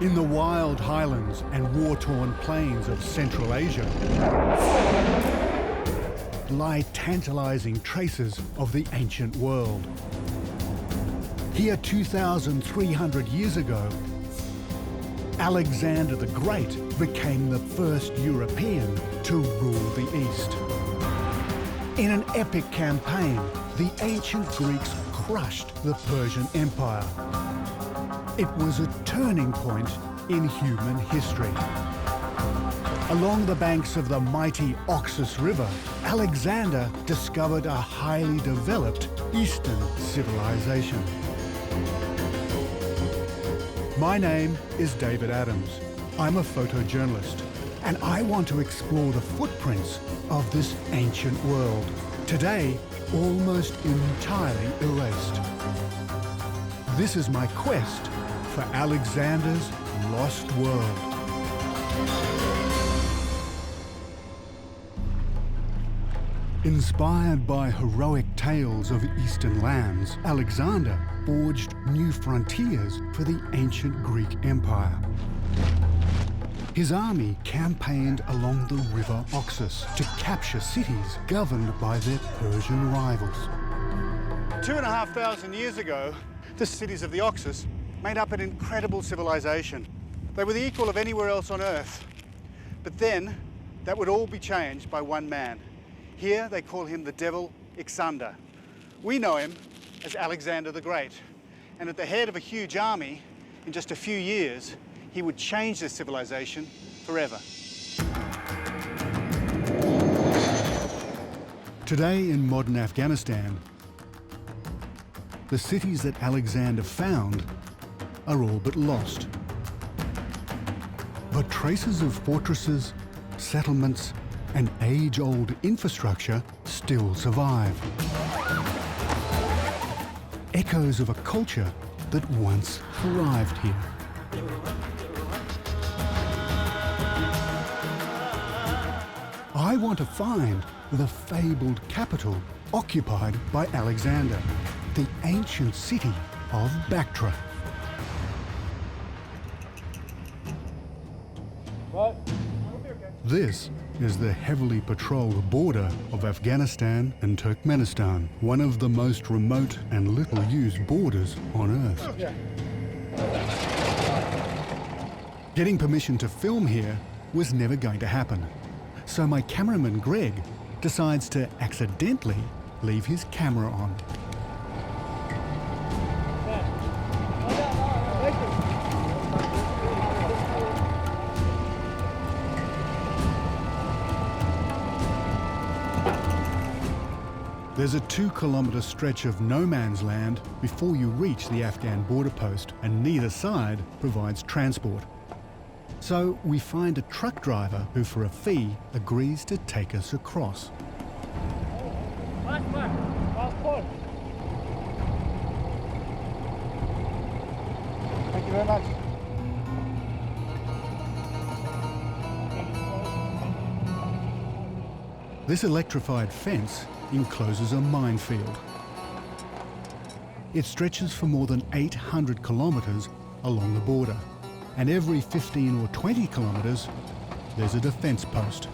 In the wild highlands and war-torn plains of Central Asia lie tantalizing traces of the ancient world. Here 2,300 years ago, Alexander the Great became the first European to rule the East. In an epic campaign, the ancient Greeks crushed the Persian Empire. It was a turning point in human history. Along the banks of the mighty Oxus River, Alexander discovered a highly developed Eastern civilization. My name is David Adams. I'm a photojournalist, and I want to explore the footprints of this ancient world, today almost entirely erased. This is my quest for Alexander's lost world. Inspired by heroic tales of eastern lands, Alexander forged new frontiers for the ancient Greek Empire. His army campaigned along the river Oxus to capture cities governed by their Persian rivals. 2,500 years ago, the cities of the Oxus made up an incredible civilization. They were the equal of anywhere else on Earth. But then, that would all be changed by one man. Here they call him the devil Ixander. We know him as Alexander the Great. And at the head of a huge army, in just a few years, he would change this civilization forever. Today in modern Afghanistan, the cities that Alexander found are all but lost. But traces of fortresses, settlements, and age-old infrastructure still survive. Echoes of a culture that once thrived here. I want to find the fabled capital occupied by Alexander, the ancient city of Bactria. This is the heavily patrolled border of Afghanistan and Turkmenistan, one of the most remote and little used borders on Earth. Getting permission to film here was never going to happen. So my cameraman Greg decides to accidentally leave his camera on. There's a 2-kilometre stretch of no man's land before you reach the Afghan border post, and neither side provides transport. So we find a truck driver who, for a fee, agrees to take us across. Thank you very much. This electrified fence encloses a minefield. It stretches for more than 800 kilometres along the border, and every 15 or 20 kilometres there's a defence post.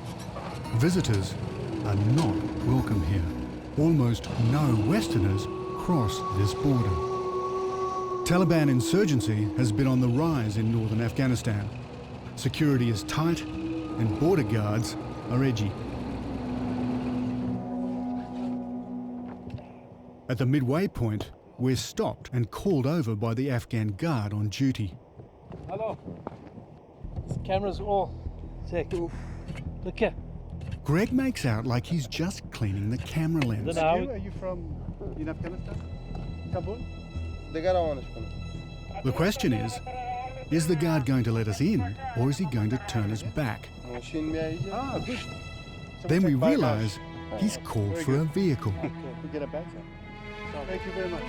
Visitors are not welcome here. Almost no Westerners cross this border. Taliban insurgency has been on the rise in northern Afghanistan. Security is tight and border guards are edgy. At the midway point, we're stopped and called over by the Afghan guard on duty. Hello. This camera's all check. Look here. Greg makes out like he's just cleaning the camera lens. Are you from in Afghanistan? Kabul? The The question is the guard going to let us in, or is he going to turn us back? Ah, good. Then we realise he's called for a vehicle. We get a badge. Thank you very much.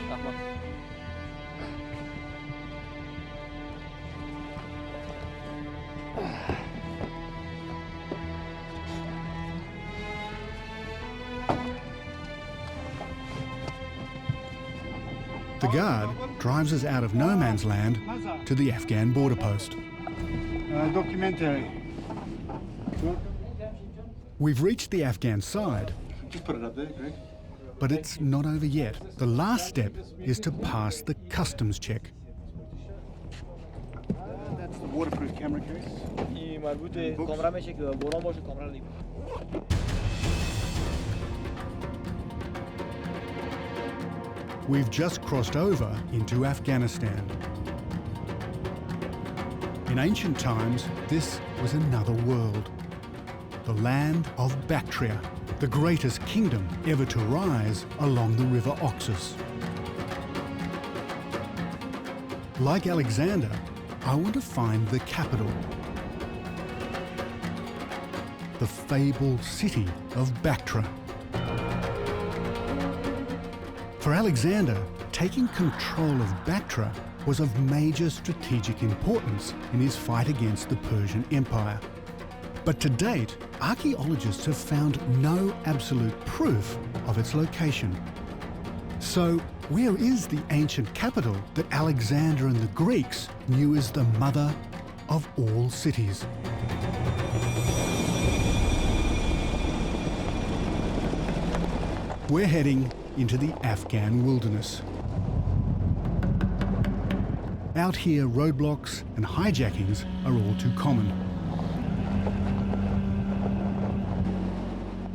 The The guard drives us out of no man's land to the Afghan border post. Documentary. We've reached the Afghan side, Just put it up there, Greg. but it's not over yet. The last step is to pass the customs check. That's the waterproof camera case. این مربوط به کامرا میشه که باران باشه کامرا رو We've just crossed over into Afghanistan. In ancient times, this was another world. The land of Bactria, the greatest kingdom ever to rise along the river Oxus. Like Alexander, I want to find the capital, the fabled city of Bactria. For Alexander, taking control of Bactria was of major strategic importance in his fight against the Persian Empire. But to date, archaeologists have found no absolute proof of its location. So, where is the ancient capital that Alexander and the Greeks knew as the mother of all cities? We're heading into the Afghan wilderness. Out here, roadblocks and hijackings are all too common.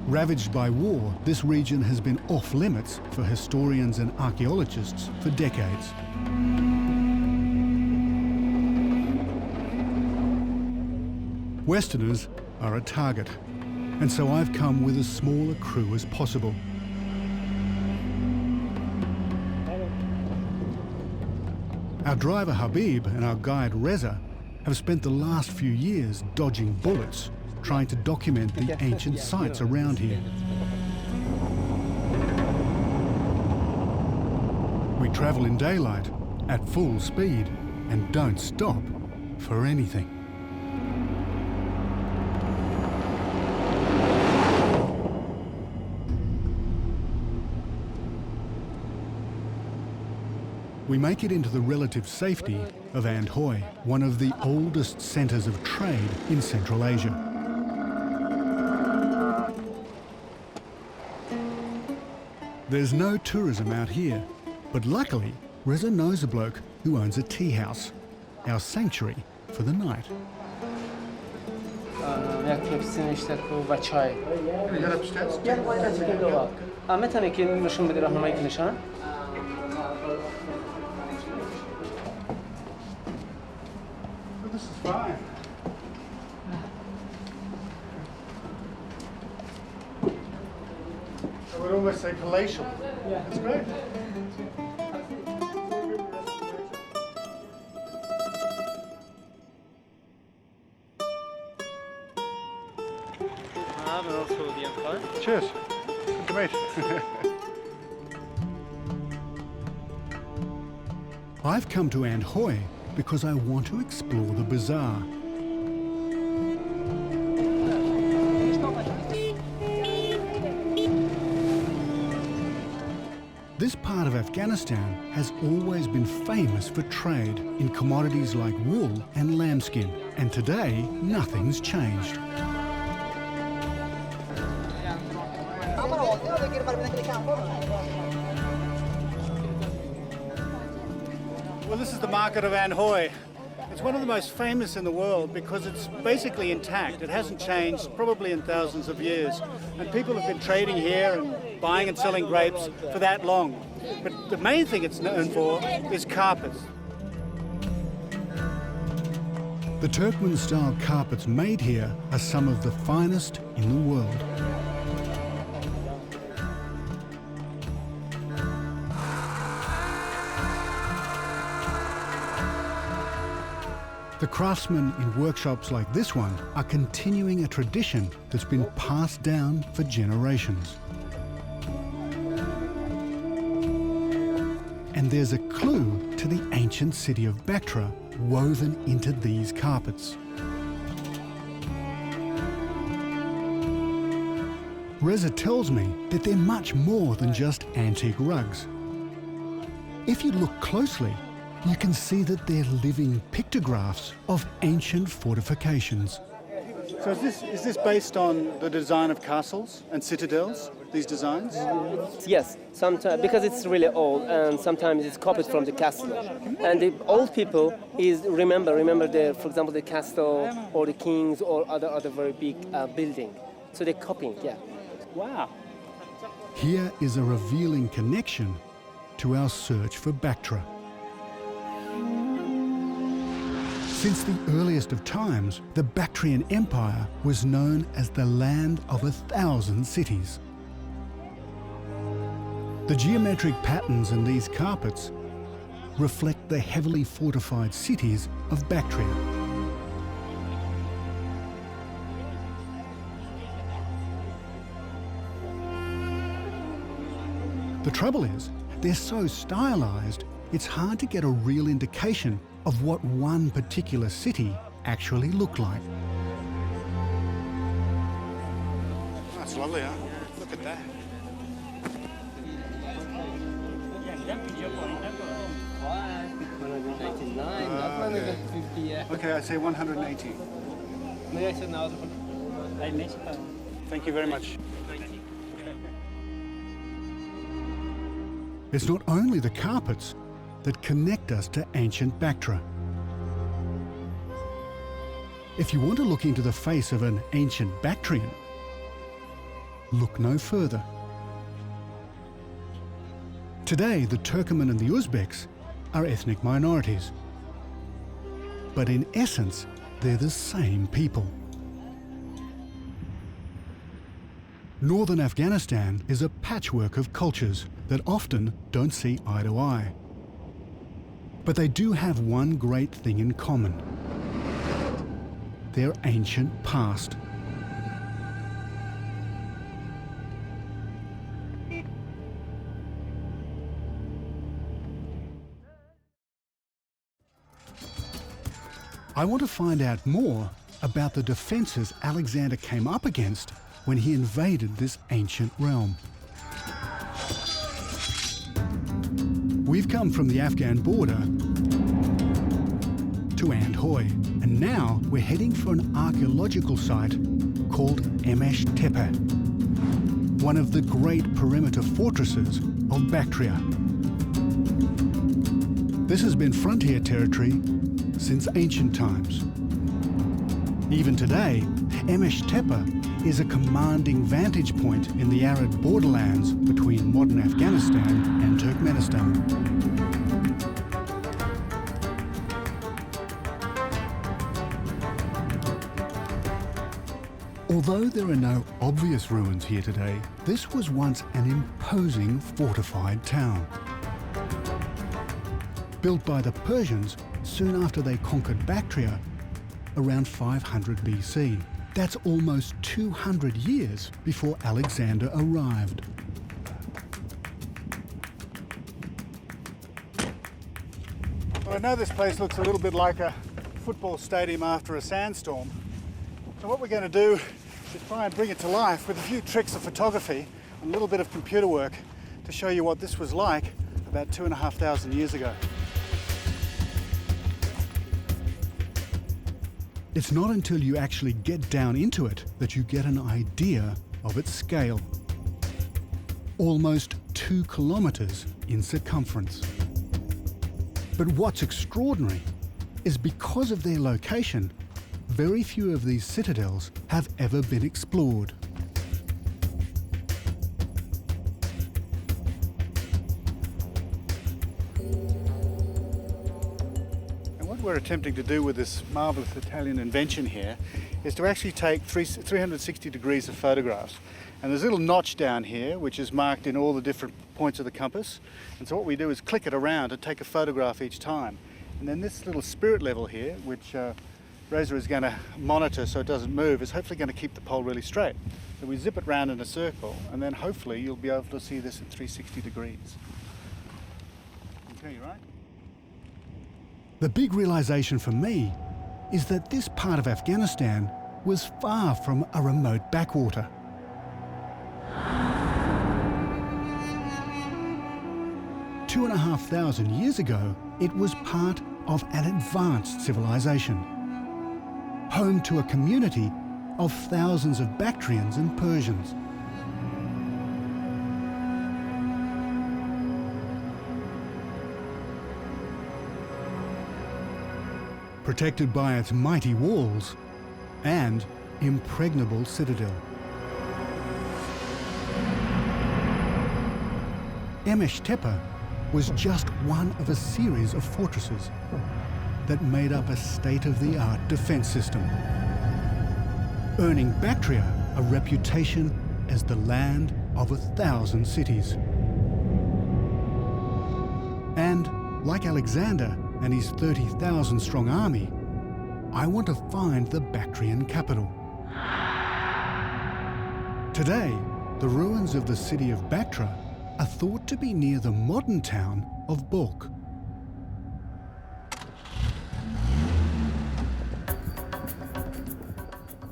Ravaged by war, this region has been off limits for historians and archaeologists for decades. Westerners are a target, and so I've come with as small a crew as possible. Our driver Habib and our guide Reza have spent the last few years dodging bullets, trying to document the ancient sites around here. We travel in daylight, at full speed, and don't stop for anything. We make it into the relative safety of Andhoy, one of the oldest centres of trade in Central Asia. There's no tourism out here, but luckily Reza knows a bloke who owns a tea house, our sanctuary for the night. This is fine. I would almost say palatial. Yeah. That's great. Cheers. Good to meet. I've come to Andhoy because I want to explore the bazaar. This part of Afghanistan has always been famous for trade in commodities like wool and lambskin, and today nothing's changed. Well, this is the market of Andhoy. It's one of the most famous in the world because it's basically intact. It hasn't changed probably in thousands of years. And people have been trading here and buying and selling grapes for that long. But the main thing it's known for is carpets. The Turkmen-style carpets made here are some of the finest in the world. The craftsmen in workshops like this one are continuing a tradition that's been passed down for generations. And there's a clue to the ancient city of Bactria woven into these carpets. Reza tells me that they're much more than just antique rugs. If you look closely, you can see that they're living pictographs of ancient fortifications. So is this based on the design of castles and citadels, these designs? Yes, sometimes because it's really old, and sometimes it's copied from the castle. And the old people remember the, for example, the castle or the kings or other very big building. So they're copying, yeah. Wow. Here is a revealing connection to our search for Bactria. Since the earliest of times, the Bactrian Empire was known as the land of 1,000 cities. The geometric patterns in these carpets reflect the heavily fortified cities of Bactria. The trouble is, they're so stylized, it's hard to get a real indication of what one particular city actually looked like. That's lovely, huh? Look at that. Okay, I say 180. Thank you very much. It's not only the carpets that connect us to ancient Bactria. If you want to look into the face of an ancient Bactrian, look no further. Today, the Turkmen and the Uzbeks are ethnic minorities. But in essence, they're the same people. Northern Afghanistan is a patchwork of cultures that often don't see eye to eye. But they do have one great thing in common: their ancient past. I want to find out more about the defences Alexander came up against when he invaded this ancient realm. We've come from the Afghan border to Andhoy, and now we're heading for an archaeological site called Emesh Tepe, one of the great perimeter fortresses of Bactria. This has been frontier territory since ancient times. Even today, Emesh Tepe is a commanding vantage point in the arid borderlands between modern Afghanistan and Turkmenistan. Although there are no obvious ruins here today, this was once an imposing fortified town. Built by the Persians soon after they conquered Bactria around 500 BC. That's almost 200 years before Alexander arrived. Well, I know this place looks a little bit like a football stadium after a sandstorm. So what we're going to do is try and bring it to life with a few tricks of photography and a little bit of computer work to show you what this was like about 2,500 years ago. It's not until you actually get down into it that you get an idea of its scale. Almost 2 kilometres in circumference. But what's extraordinary is because of their location, very few of these citadels have ever been explored. What we're attempting to do with this marvellous Italian invention here is to actually take 360 degrees of photographs. And there's a little notch down here which is marked in all the different points of the compass. And so what we do is click it around and take a photograph each time. And then this little spirit level here, which Rosa is going to monitor so it doesn't move, is hopefully going to keep the pole really straight. So we zip it round in a circle, and then hopefully you'll be able to see this at 360 degrees. Okay, you right? The big realization for me is that this part of Afghanistan was far from a remote backwater. 2,500 years ago, it was part of an advanced civilization, home to a community of thousands of Bactrians and Persians. Protected by its mighty walls and impregnable citadel. Emesh Tepe was just one of a series of fortresses that made up a state-of-the-art defense system, earning Bactria a reputation as the land of 1,000 cities. And like Alexander and his 30,000 strong army, I want to find the Bactrian capital. Today, the ruins of the city of Bactria are thought to be near the modern town of Balkh.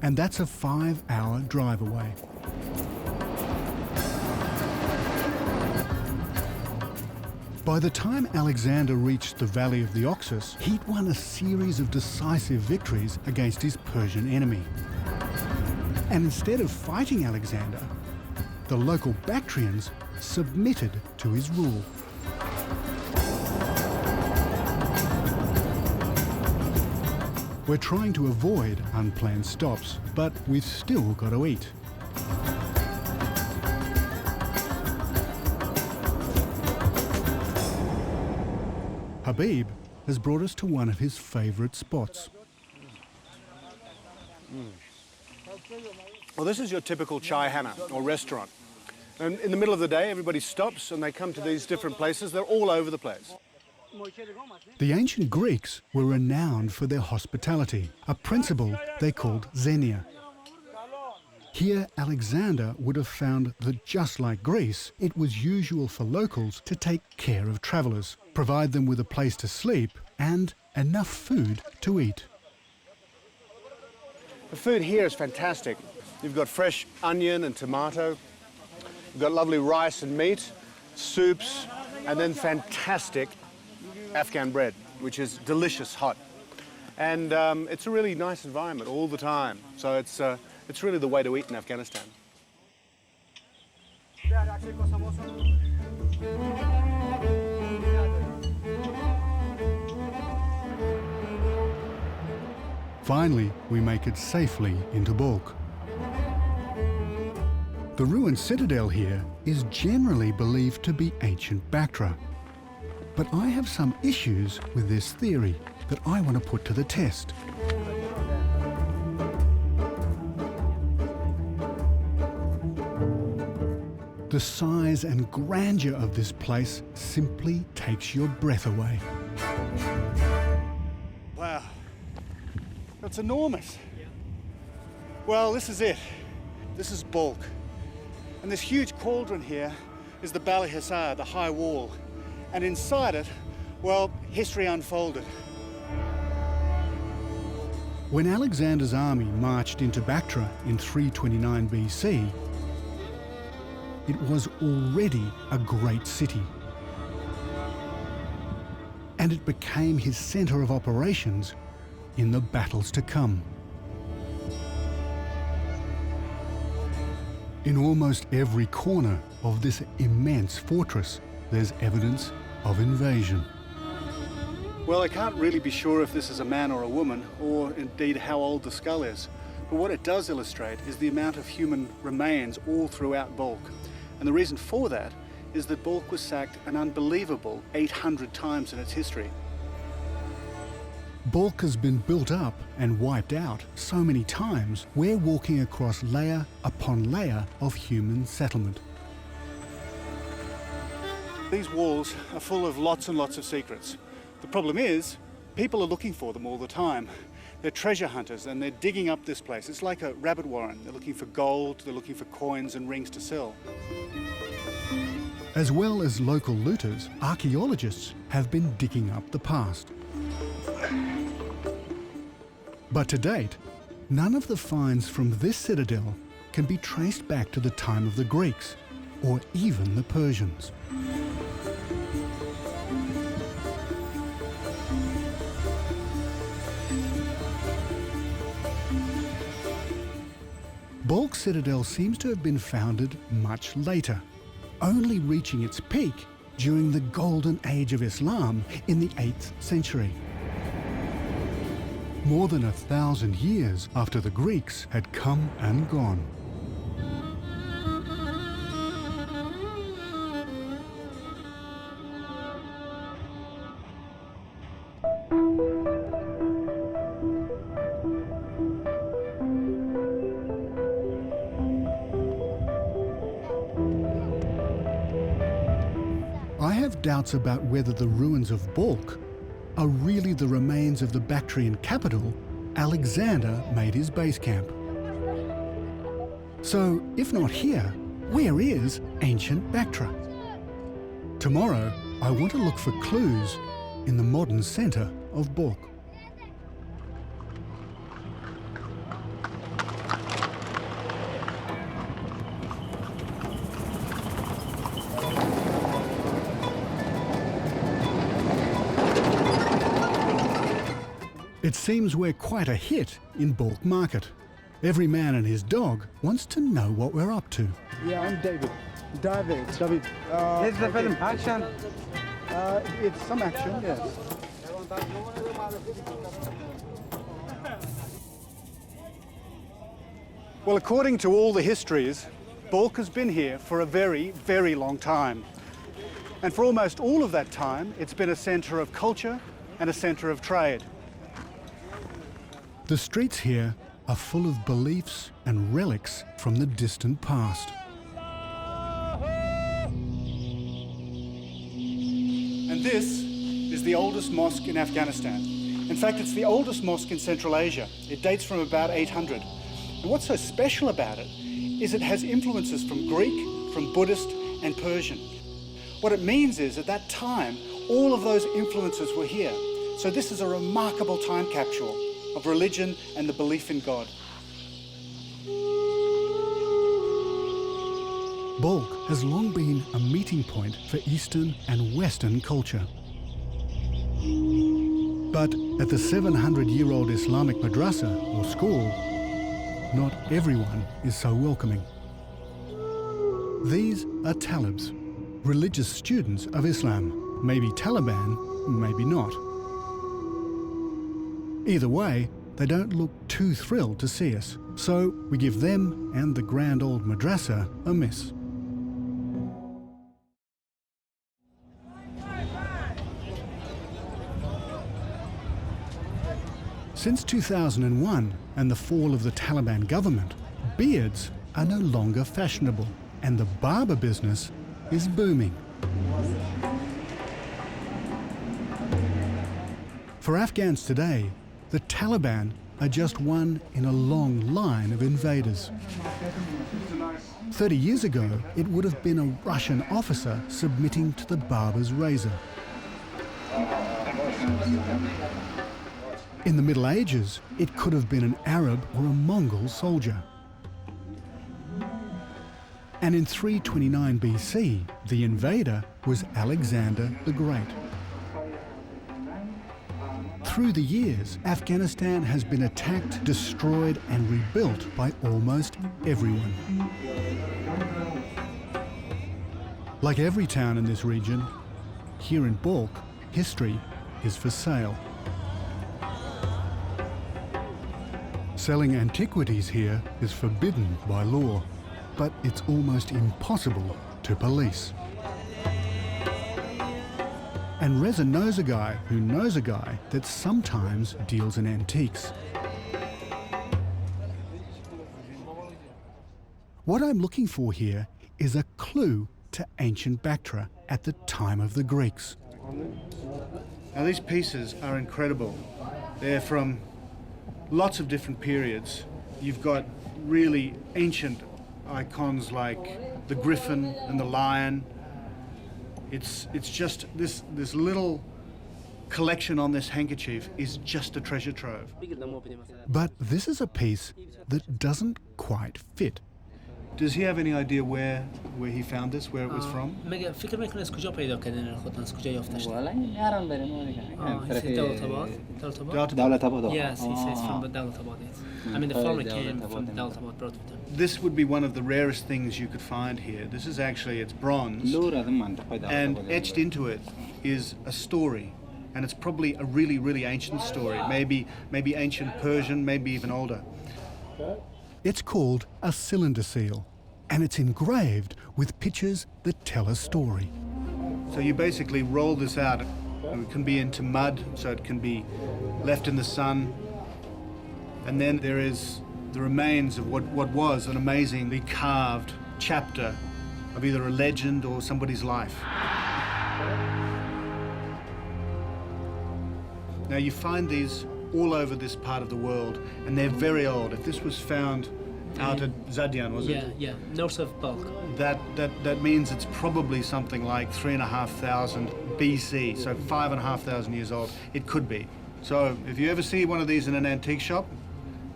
And that's a 5-hour drive away. By the time Alexander reached the valley of the Oxus, he'd won a series of decisive victories against his Persian enemy. And instead of fighting Alexander, the local Bactrians submitted to his rule. We're trying to avoid unplanned stops, but we've still got to eat. Habib has brought us to one of his favourite spots. Well, this is your typical chai-hana, or restaurant. And in the middle of the day, everybody stops and they come to these different places. They're all over the place. The ancient Greeks were renowned for their hospitality, a principle they called xenia. Here, Alexander would have found that just like Greece, it was usual for locals to take care of travellers, provide them with a place to sleep and enough food to eat. The food here is fantastic. You've got fresh onion and tomato. You've got lovely rice and meat, soups, and then fantastic Afghan bread, which is delicious hot. And it's a really nice environment all the time. So it's really the way to eat in Afghanistan. Finally, we make it safely into Balkh. The ruined citadel here is generally believed to be ancient Bactria. But I have some issues with this theory that I want to put to the test. The size and grandeur of this place simply takes your breath away. Wow, that's enormous. Well, this is it. This is Balkh. And this huge cauldron here is the Bali Hisor, the high wall. And inside it, well, history unfolded. When Alexander's army marched into Bactria in 329 BC, it was already a great city. And it became his centre of operations in the battles to come. In almost every corner of this immense fortress, there's evidence of invasion. Well, I can't really be sure if this is a man or a woman, or indeed how old the skull is. But what it does illustrate is the amount of human remains all throughout Balkh. And the reason for that is that Balkh was sacked an unbelievable 800 times in its history. Balkh has been built up and wiped out so many times, we're walking across layer upon layer of human settlement. These walls are full of lots and lots of secrets. The problem is, people are looking for them all the time. They're treasure hunters and they're digging up this place. It's like a rabbit warren. They're looking for gold, they're looking for coins and rings to sell. As well as local looters, archaeologists have been digging up the past. But to date, none of the finds from this citadel can be traced back to the time of the Greeks or even the Persians. Balkh citadel seems to have been founded much later, only reaching its peak during the golden age of Islam in the 8th century. More than 1,000 years after the Greeks had come and gone. I have doubts about whether the ruins of Balkh are really the remains of the Bactrian capital Alexander made his base camp. So, if not here, where is ancient Bactria? Tomorrow, I want to look for clues in the modern centre of Balkh. It seems we're quite a hit in Balkh Market. Every man and his dog wants to know what we're up to. Yeah, I'm David. David. Is the film action? It's some action, yes. Well, according to all the histories, Balkh has been here for a very, very long time. And for almost all of that time, it's been a centre of culture and a centre of trade. The streets here are full of beliefs and relics from the distant past. And this is the oldest mosque in Afghanistan. In fact, it's the oldest mosque in Central Asia. It dates from about 800. And what's so special about it is it has influences from Greek, from Buddhist, and Persian. What it means is, at that time, all of those influences were here. So this is a remarkable time capsule of religion and the belief in God. Balkh has long been a meeting point for Eastern and Western culture. But at the 700-year-old Islamic madrasa, or school, not everyone is so welcoming. These are talibs, religious students of Islam. Maybe Taliban, maybe not. Either way, they don't look too thrilled to see us, so we give them and the grand old madrasa a miss. Since 2001 and the fall of the Taliban government, beards are no longer fashionable, and the barber business is booming. For Afghans today, the Taliban are just one in a long line of invaders. 30 years ago, it would have been a Russian officer submitting to the barber's razor. In the Middle Ages, it could have been an Arab or a Mongol soldier. And in 329 BC, the invader was Alexander the Great. Through the years, Afghanistan has been attacked, destroyed, and rebuilt by almost everyone. Like every town in this region, here in Balkh, history is for sale. Selling antiquities here is forbidden by law, but it's almost impossible to police. And Reza knows a guy who knows a guy that sometimes deals in antiques. What I'm looking for here is a clue to ancient Bactria at the time of the Greeks. Now these pieces are incredible. They're from lots of different periods. You've got really ancient icons like the griffin and the lion. It's just this little collection on this handkerchief is just a treasure trove. But this is a piece that doesn't quite fit. Does he have any idea where he found this, where it was from? مگه فکر میکنه از کجا پیدا کردن این خودتون از کجا یافتش؟ والله نرم بریم Daulatabad. Yes, he says from Daulatabad. I mean, the farmer came from Daulatabad, brought with him. This would be one of the rarest things you could find here. This is actually, it's bronze, and etched into it is a story, and it's probably a really, really ancient story, maybe ancient Persian, maybe even older. It's called a cylinder seal, and it's engraved with pictures that tell a story. So you basically roll this out. It can be into mud, so it can be left in the sun. And then there is the remains of what was an amazingly carved chapter of either a legend or somebody's life. Now you find these all over this part of the world, and they're very old. If this was found out at Zadian, was it? Yeah, north of Balk. That means it's probably something like 3,500 BC, so 5,500 years old. It could be. So if you ever see one of these in an antique shop,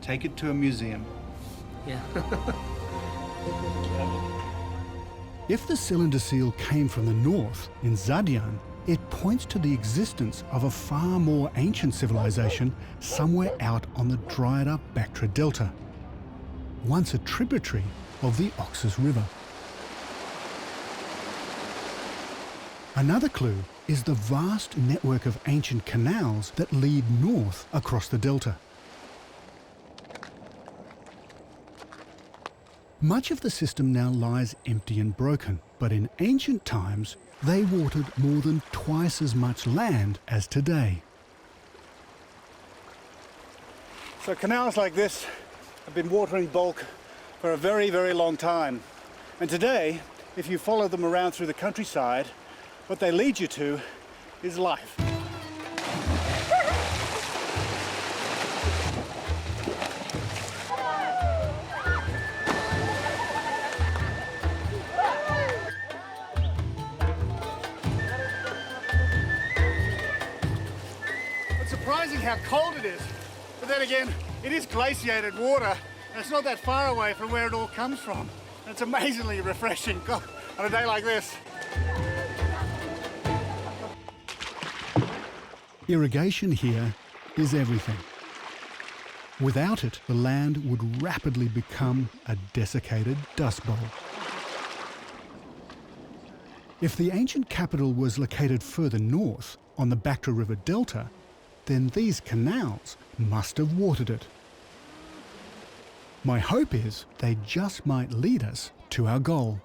take it to a museum. Yeah. If the cylinder seal came from the north, in Zadian, it points to the existence of a far more ancient civilization somewhere out on the dried-up Bactria Delta, once a tributary of the Oxus River. Another clue is the vast network of ancient canals that lead north across the delta. Much of the system now lies empty and broken, but in ancient times, they watered more than twice as much land as today. So canals like this have been watering bulk for a very, very long time. And today, if you follow them around through the countryside, what they lead you to is life. It's surprising how cold it is, but then again, it is glaciated water, and it's not that far away from where it all comes from. And it's amazingly refreshing on a day like this. Irrigation here is everything. Without it, the land would rapidly become a desiccated dust bowl. If the ancient capital was located further north, on the Bactria River Delta, then these canals must have watered it. My hope is they just might lead us to our goal.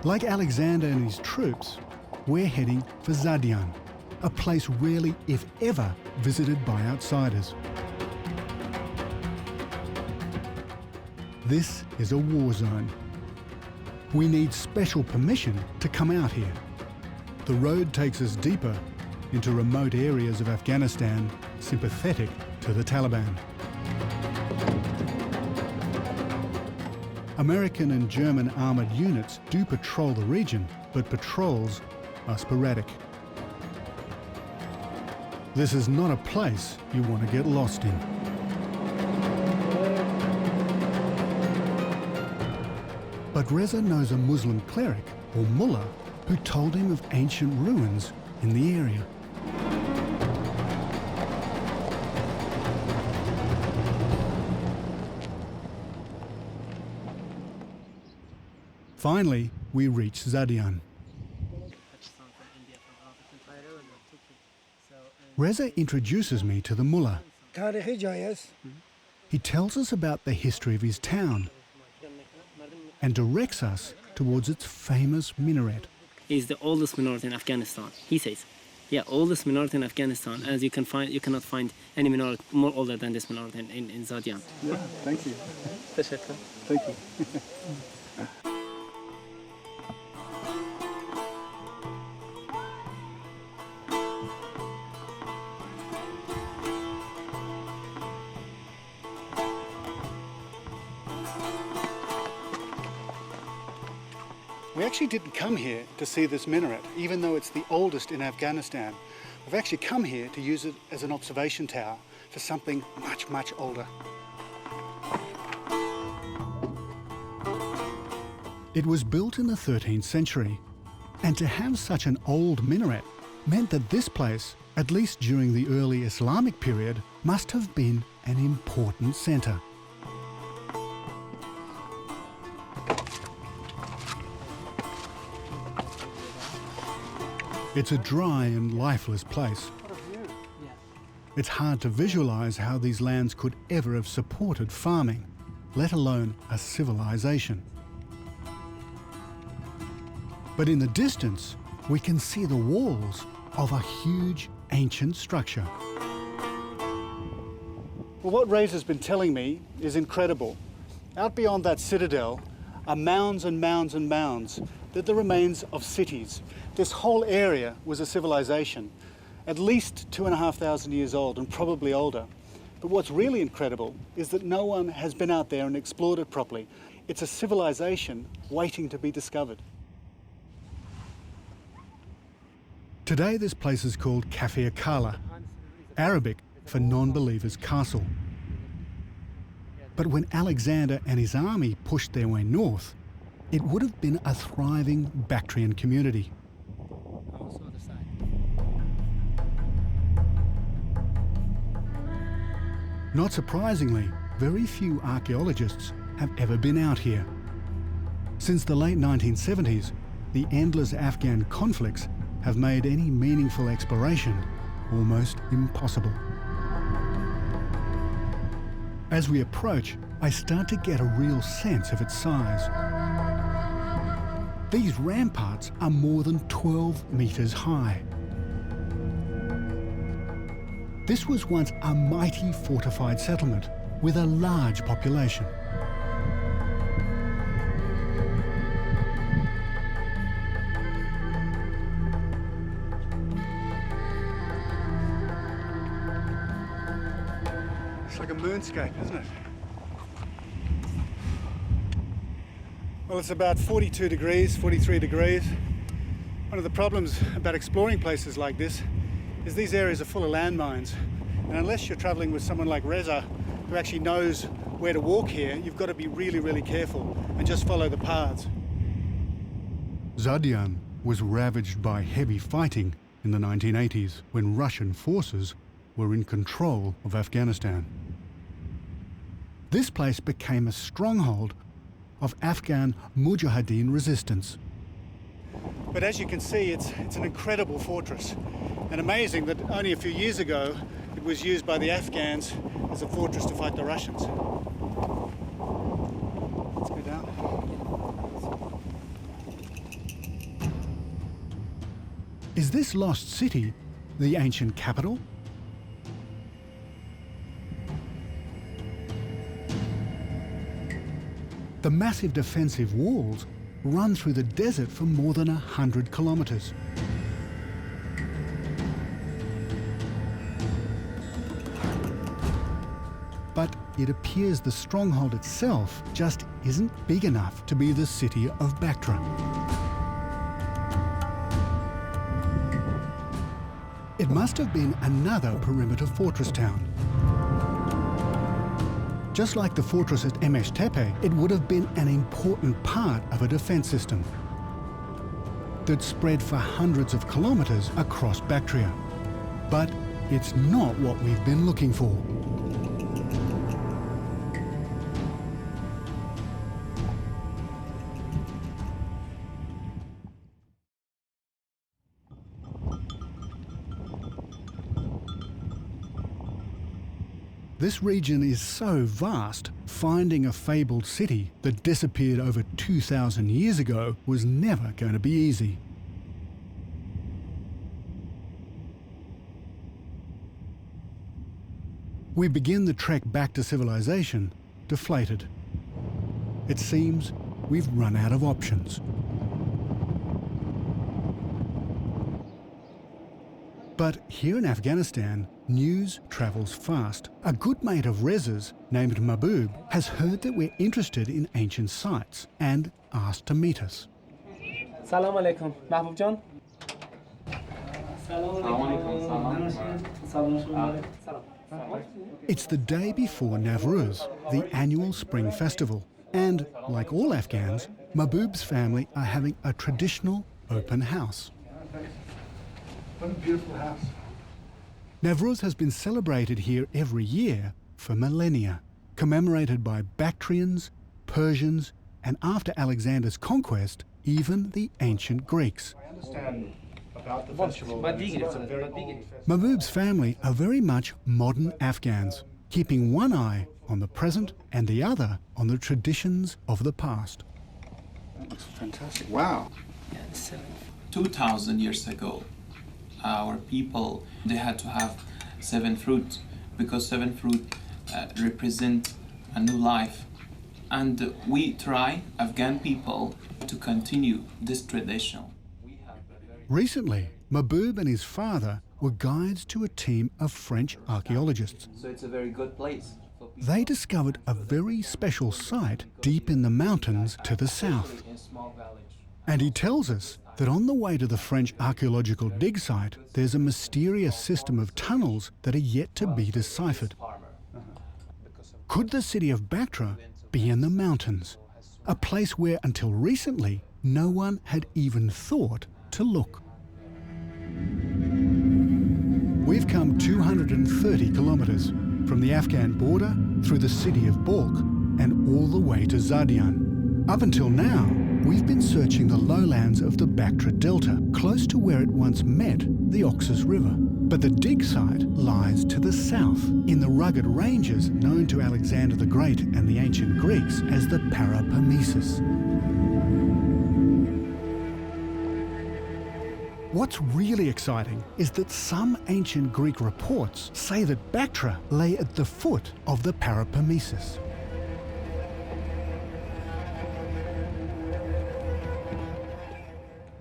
Like Alexander and his troops, we're heading for Zadian, a place rarely, if ever, visited by outsiders. This is a war zone. We need special permission to come out here. The road takes us deeper into remote areas of Afghanistan sympathetic to the Taliban. American and German armoured units do patrol the region, but patrols are sporadic. This is not a place you want to get lost in. But Reza knows a Muslim cleric, or mullah, who told him of ancient ruins in the area. Finally, we reach Zadian. Reza introduces me to the mullah. He tells us about the history of his town and directs us towards its famous minaret. It's the oldest minaret in Afghanistan, he says. Yeah, oldest minaret in Afghanistan. As you cannot find any minaret more older than this minaret in Zadian. Yeah, thank you. Thank you. We actually didn't come here to see this minaret, even though it's the oldest in Afghanistan. We've actually come here to use it as an observation tower to something much, much older. It was built in the 13th century, and to have such an old minaret meant that this place, at least during the early Islamic period, must have been an important centre. It's a dry and lifeless place. It's hard to visualise how these lands could ever have supported farming, let alone a civilization. But in the distance, we can see the walls of a huge ancient structure. Well, what Razor's been telling me is incredible. Out beyond that citadel are mounds and mounds and mounds. They're the remains of cities. This whole area was a civilization, at least 2,500 years old and probably older. But what's really incredible is that no one has been out there and explored it properly. It's a civilization waiting to be discovered. Today this place is called Kafir Kala, Arabic for non-believers' castle. But when Alexander and his army pushed their way north, it would have been a thriving Bactrian community. Not surprisingly, very few archaeologists have ever been out here. Since the late 1970s, the endless Afghan conflicts have made any meaningful exploration almost impossible. As we approach, I start to get a real sense of its size. These ramparts are more than 12 metres high. This was once a mighty fortified settlement with a large population. It's like a moonscape, isn't it? Well, it's about 42 degrees, 43 degrees. One of the problems about exploring places like this is these areas are full of landmines. And unless you're traveling with someone like Reza, who actually knows where to walk here, you've got to be really, really careful and just follow the paths. Zadian was ravaged by heavy fighting in the 1980s when Russian forces were in control of Afghanistan. This place became a stronghold of Afghan Mujahideen resistance. But as you can see, it's an incredible fortress. And amazing that only a few years ago, it was used by the Afghans as a fortress to fight the Russians. Let's go down. Is this lost city the ancient capital? The massive defensive walls run through the desert for more than 100 kilometres. But it appears the stronghold itself just isn't big enough to be the city of Bactria. It must have been another perimeter fortress town. Just like the fortress at Tepe, it would have been an important part of a defence system that spread for hundreds of kilometres across Bactria. But it's not what we've been looking for. This region is so vast, finding a fabled city that disappeared over 2,000 years ago was never going to be easy. We begin the trek back to civilization deflated. It seems we've run out of options. But here in Afghanistan, news travels fast. A good mate of Reza's, named Mahbub, has heard that we're interested in ancient sites and asked to meet us. Salam alaikum. Mahbub John. Salam alaikum. It's the day before Navruz, the annual spring festival. And, like all Afghans, Mahboob's family are having a traditional open house. What a beautiful house. Navruz has been celebrated here every year for millennia, commemorated by Bactrians, Persians, and after Alexander's conquest, even the ancient Greeks. I understand about the festival. It's a very old festival. Mahboob's family are very much modern Afghans, keeping one eye on the present and the other on the traditions of the past. That looks fantastic. Wow. 2,000 years ago, our people, they had to have 7 fruit because 7 fruit represent a new life. And we try, Afghan people, to continue this tradition. Recently, Mahboob and his father were guides to a team of French archaeologists. So it's a very good place. They discovered a very special site deep in the mountains to the south. And he tells us that on the way to the French archaeological dig site, there's a mysterious system of tunnels that are yet to be deciphered. Could the city of Bactria be in the mountains? A place where, until recently, no one had even thought to look. We've come 230 kilometres from the Afghan border through the city of Balkh and all the way to Zadian. Up until now, we've been searching the lowlands of the Bactria Delta, close to where it once met the Oxus River. But the dig site lies to the south, in the rugged ranges known to Alexander the Great and the ancient Greeks as the Paropamisus. What's really exciting is that some ancient Greek reports say that Bactria lay at the foot of the Paropamisus.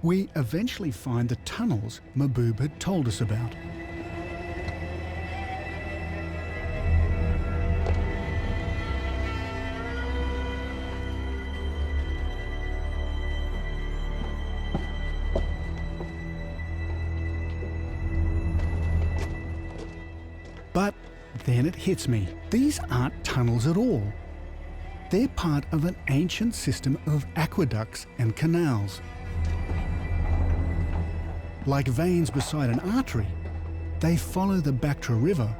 We eventually find the tunnels Mahboob had told us about. But then it hits me. These aren't tunnels at all. They're part of an ancient system of aqueducts and canals. Like veins beside an artery, they follow the Bactria River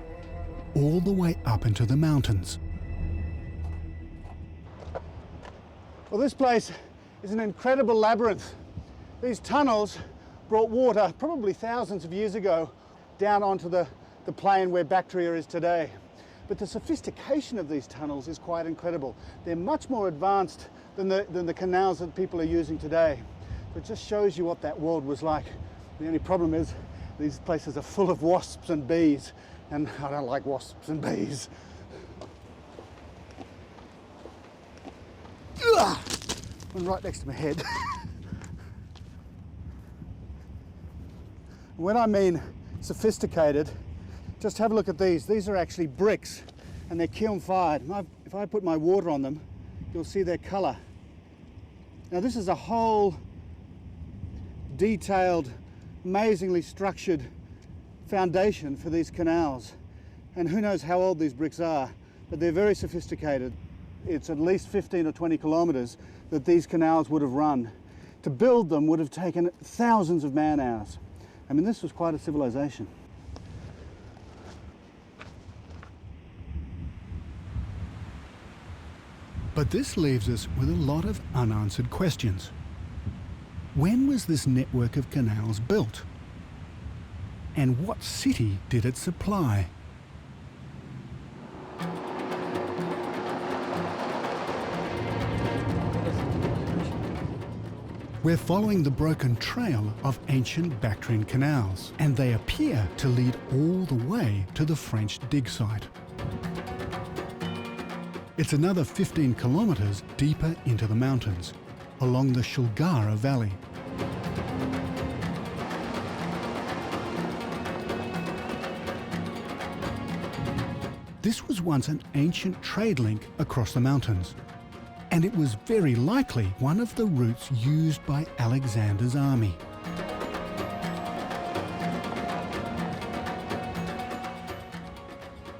all the way up into the mountains. Well, this place is an incredible labyrinth. These tunnels brought water, probably thousands of years ago, down onto the plain where Bactria is today. But the sophistication of these tunnels is quite incredible. They're much more advanced than the canals that people are using today. It just shows you what that world was like. The only problem is these places are full of wasps and bees, and I don't like wasps and bees. Ugh! One right next to my head. When I mean sophisticated, just have a look at these. These are actually bricks, and they're kiln fired. If I put my water on them, you'll see their colour. Now this is a whole detailed, amazingly structured foundation for these canals. And who knows how old these bricks are, but they're very sophisticated. It's at least 15 or 20 kilometres that these canals would have run. To build them would have taken thousands of man-hours. I mean, this was quite a civilization. But this leaves us with a lot of unanswered questions. When was this network of canals built? And what city did it supply? We're following the broken trail of ancient Bactrian canals, and they appear to lead all the way to the French dig site. It's another 15 kilometres deeper into the mountains, along the Shulgara Valley. This was once an ancient trade link across the mountains, and it was very likely one of the routes used by Alexander's army.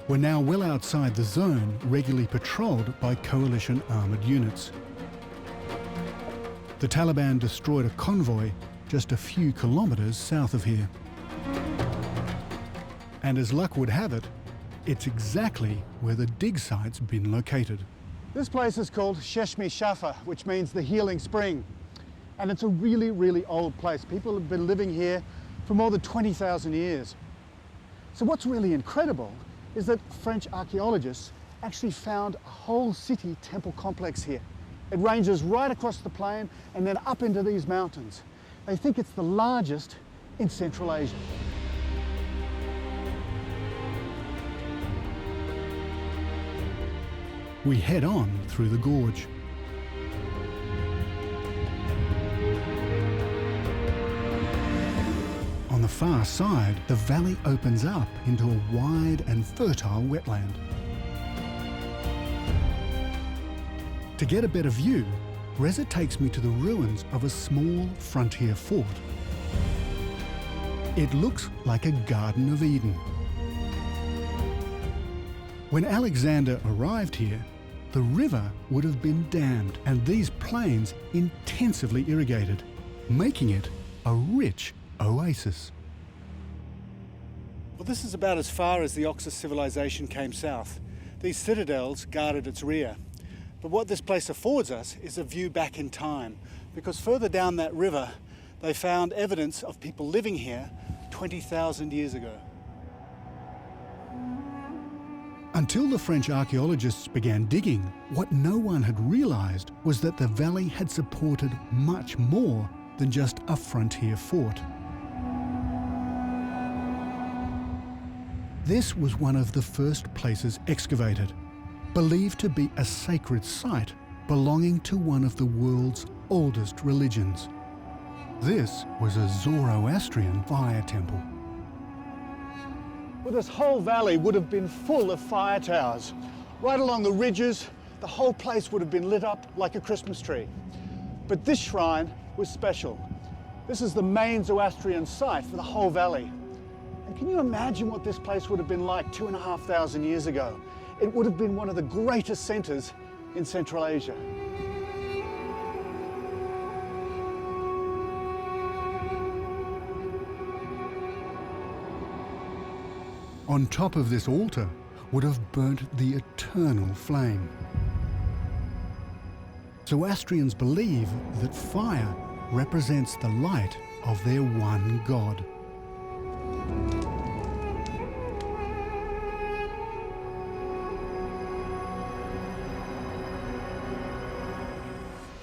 were now well outside the zone regularly patrolled by coalition armoured units. The Taliban destroyed a convoy just a few kilometres south of here. And as luck would have it, it's exactly where the dig site's been located. This place is called Sheshmi Shafa, which means the healing spring. And it's a really, really old place. People have been living here for more than 20,000 years. So what's really incredible is that French archaeologists actually found a whole city temple complex here. It ranges right across the plain and then up into these mountains. They think it's the largest in Central Asia. We head on through the gorge. On the far side, the valley opens up into a wide and fertile wetland. To get a better view, Reza takes me to the ruins of a small frontier fort. It looks like a Garden of Eden. When Alexander arrived here, the river would have been dammed and these plains intensively irrigated, making it a rich oasis. Well, this is about as far as the Oxus civilization came south. These citadels guarded its rear. But what this place affords us is a view back in time, because further down that river, they found evidence of people living here 20,000 years ago. Until the French archaeologists began digging, what no one had realised was that the valley had supported much more than just a frontier fort. This was one of the first places excavated, believed to be a sacred site belonging to one of the world's oldest religions. This was a Zoroastrian fire temple. Well, this whole valley would have been full of fire towers. Right along the ridges, the whole place would have been lit up like a Christmas tree. But this shrine was special. This is the main Zoroastrian site for the whole valley. And can you imagine what this place would have been like 2,500 years ago? It would have been one of the greatest centres in Central Asia. On top of this altar would have burnt the eternal flame. Zoroastrians believe that fire represents the light of their one God.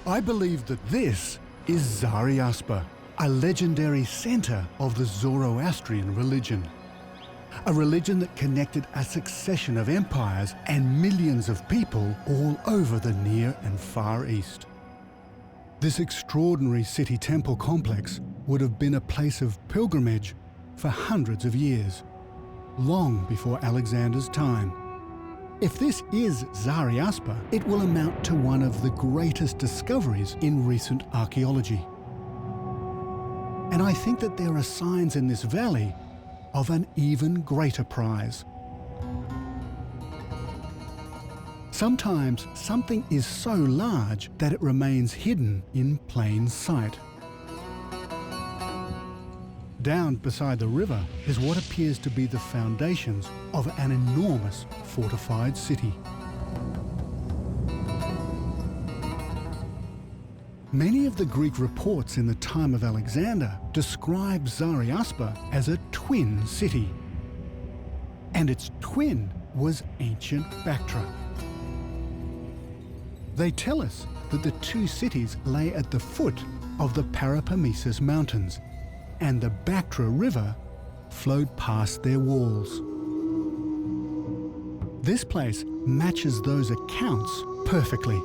I believe that this is Zari-Aspa, a legendary centre of the Zoroastrian religion. A religion that connected a succession of empires and millions of people all over the Near and Far East. This extraordinary city temple complex would have been a place of pilgrimage for hundreds of years, long before Alexander's time. If this is Zari-Aspa, it will amount to one of the greatest discoveries in recent archaeology. And I think that there are signs in this valley of an even greater prize. Sometimes something is so large that it remains hidden in plain sight. Down beside the river is what appears to be the foundations of an enormous fortified city. Many of the Greek reports in the time of Alexander describe Zari-Aspa as a twin city. And its twin was ancient Bactria. They tell us that the two cities lay at the foot of the Parapamesus Mountains, and the Bactria River flowed past their walls. This place matches those accounts perfectly.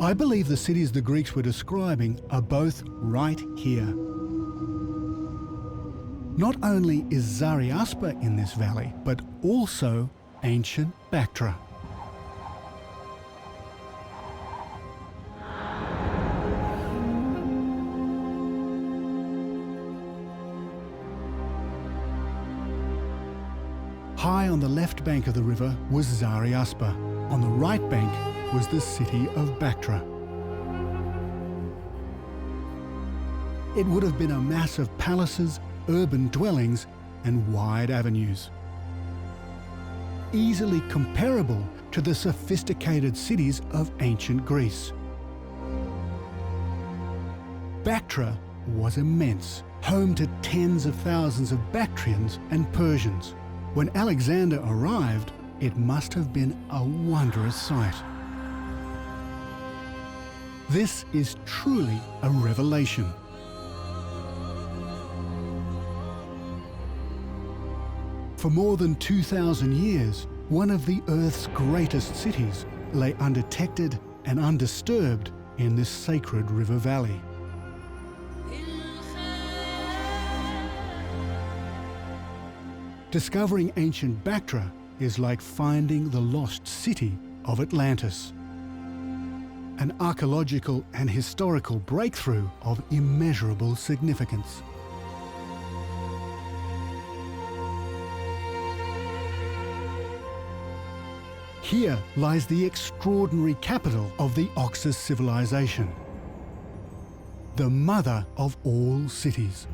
I believe the cities the Greeks were describing are both right here. Not only is Zari-Aspa in this valley, but also ancient Bactria. High on the left bank of the river was Zariaspa. On the right bank was the city of Bactria. It would have been a mass of palaces, urban dwellings, and wide avenues. Easily comparable to the sophisticated cities of ancient Greece. Bactria was immense, home to tens of thousands of Bactrians and Persians. When Alexander arrived, it must have been a wondrous sight. This is truly a revelation. For more than 2,000 years, one of the Earth's greatest cities lay undetected and undisturbed in this sacred river valley. Discovering ancient Bactria is like finding the lost city of Atlantis. An archaeological and historical breakthrough of immeasurable significance. Here lies the extraordinary capital of the Oxus civilization, the mother of all cities.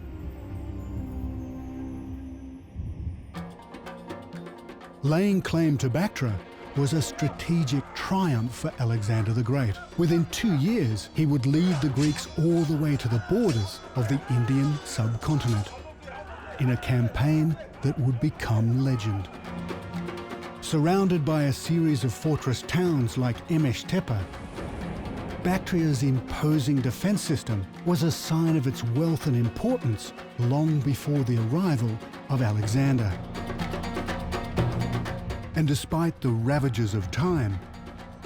Laying claim to Bactria was a strategic triumph for Alexander the Great. Within 2 years, he would lead the Greeks all the way to the borders of the Indian subcontinent in a campaign that would become legend. Surrounded by a series of fortress towns like Emesh-Tepe, Bactria's imposing defense system was a sign of its wealth and importance long before the arrival of Alexander. And despite the ravages of time,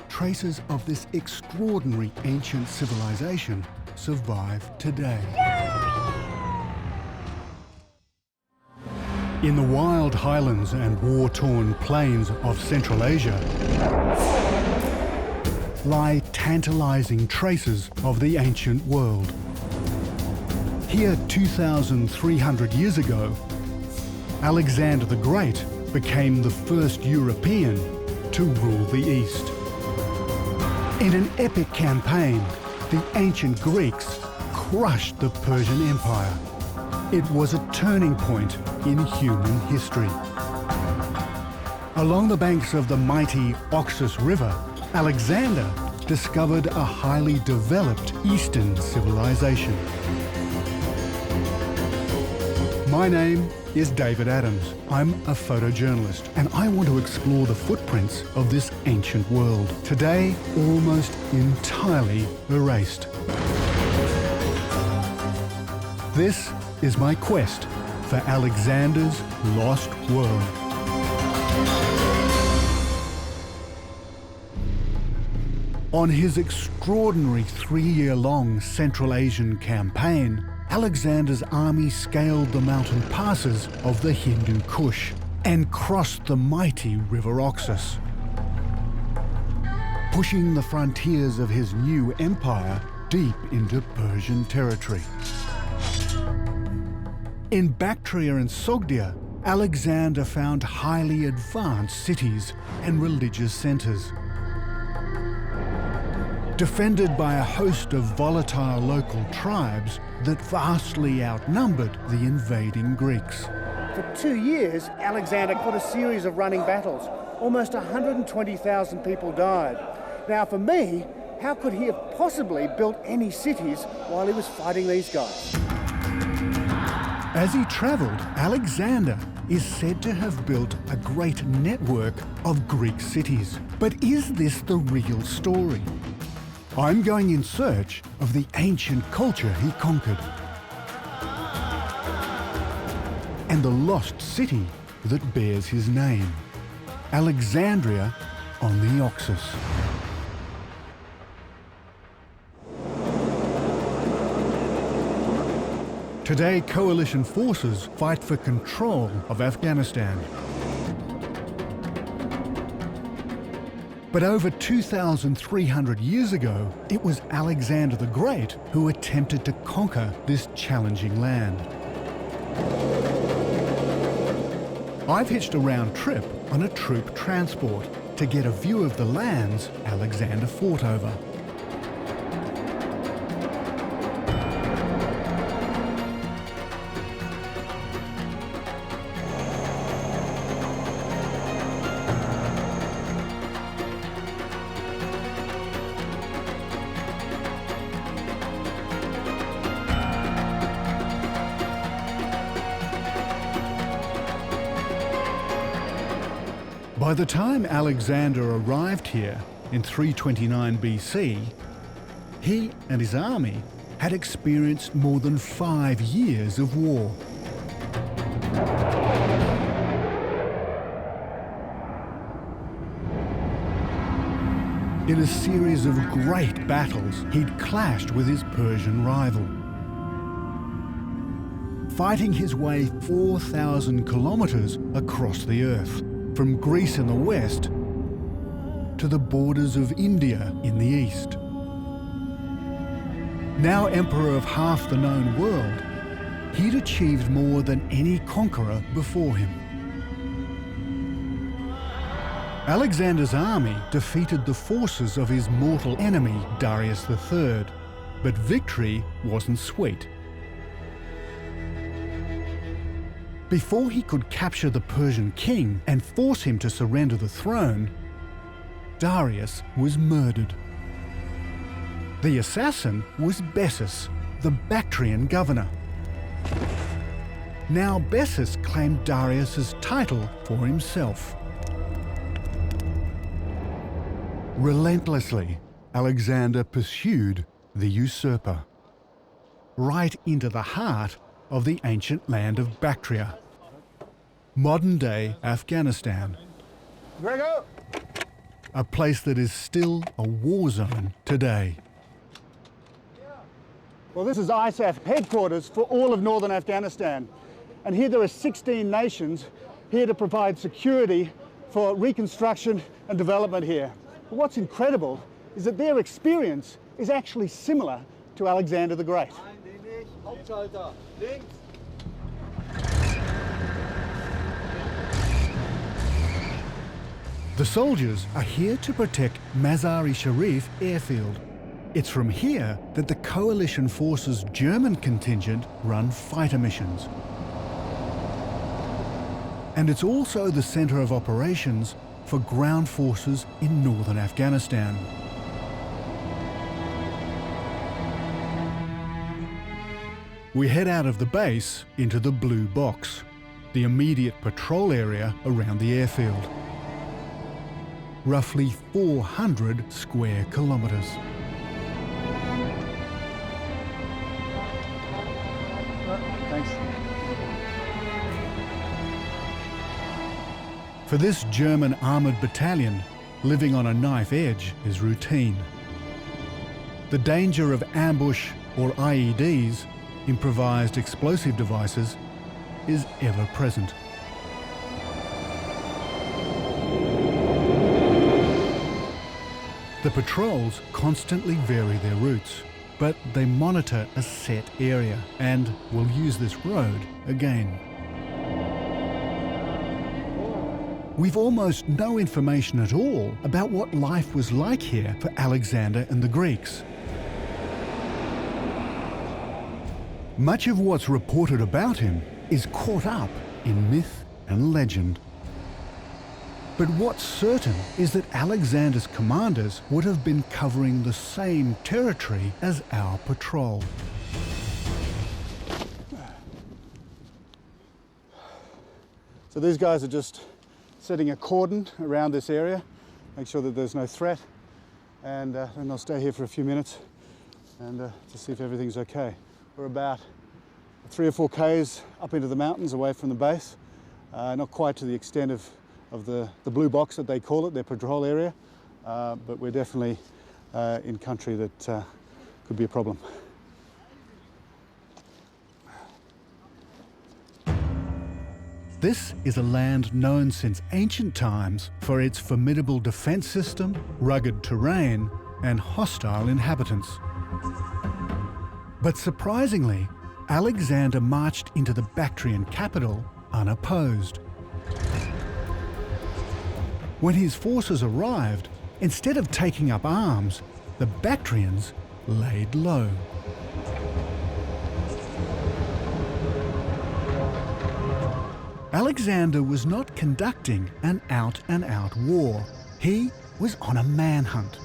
traces of this extraordinary ancient civilization survive today. In the wild highlands and war-torn plains of Central Asia lie tantalizing traces of the ancient world. Here 2,300 years ago, Alexander the Great became the first European to rule the East. In an epic campaign, the ancient Greeks crushed the Persian Empire. It was a turning point in human history. Along the banks of the mighty Oxus River, Alexander discovered a highly developed Eastern civilization. My name is David Adams. I'm a photojournalist, and I want to explore the footprints of this ancient world, today almost entirely erased. This is my quest for Alexander's lost world. On his extraordinary 3-year-long Central Asian campaign, Alexander's army scaled the mountain passes of the Hindu Kush and crossed the mighty river Oxus, pushing the frontiers of his new empire deep into Persian territory. In Bactria and Sogdia, Alexander found highly advanced cities and religious centers. Defended by a host of volatile local tribes that vastly outnumbered the invading Greeks. For 2 years, Alexander fought a series of running battles. Almost 120,000 people died. Now for me, how could he have possibly built any cities while he was fighting these guys? As he traveled, Alexander is said to have built a great network of Greek cities. But is this the real story? I'm going in search of the ancient culture he conquered and the lost city that bears his name, Alexandria on the Oxus. Today, coalition forces fight for control of Afghanistan. But over 2,300 years ago, it was Alexander the Great who attempted to conquer this challenging land. I've hitched a round trip on a troop transport to get a view of the lands Alexander fought over. By the time Alexander arrived here in 329 BC, he and his army had experienced more than 5 years of war. In a series of great battles, he'd clashed with his Persian rival, fighting his way 4,000 kilometers across the earth, from Greece in the west to the borders of India in the east. Now emperor of half the known world, he'd achieved more than any conqueror before him. Alexander's army defeated the forces of his mortal enemy, Darius III, but victory wasn't sweet. Before he could capture the Persian king and force him to surrender the throne, Darius was murdered. The assassin was Bessus, the Bactrian governor. Now Bessus claimed Darius's title for himself. Relentlessly, Alexander pursued the usurper, right into the heart of the ancient land of Bactria, modern-day Afghanistan, a place that is still a war zone today. Well, this is ISAF headquarters for all of northern Afghanistan. And here there are 16 nations here to provide security for reconstruction and development here. But what's incredible is that their experience is actually similar to Alexander the Great. The soldiers are here to protect Mazar-i-Sharif airfield. It's from here that the coalition forces' German contingent run fighter missions. And it's also the centre of operations for ground forces in northern Afghanistan. We head out of the base into the blue box, the immediate patrol area around the airfield. Roughly 400 square kilometres. Thanks. For this German armoured battalion, living on a knife edge is routine. The danger of ambush or IEDs, improvised explosive devices, is ever present. The patrols constantly vary their routes, but they monitor a set area and will use this road again. We've almost no information at all about what life was like here for Alexander and the Greeks. Much of what's reported about him is caught up in myth and legend. But what's certain is that Alexander's commanders would have been covering the same territory as our patrol. So these guys are just setting a cordon around this area, make sure that there's no threat, and then they'll stay here for a few minutes and to see if everything's okay. We're about 3 or 4 Ks up into the mountains away from the base, not quite to the extent of the blue box that they call it, their patrol area, but we're definitely in country that could be a problem. This is a land known since ancient times for its formidable defence system, rugged terrain, and hostile inhabitants. But surprisingly, Alexander marched into the Bactrian capital unopposed. When his forces arrived, instead of taking up arms, the Bactrians laid low. Alexander was not conducting an out-and-out war. He was on a manhunt.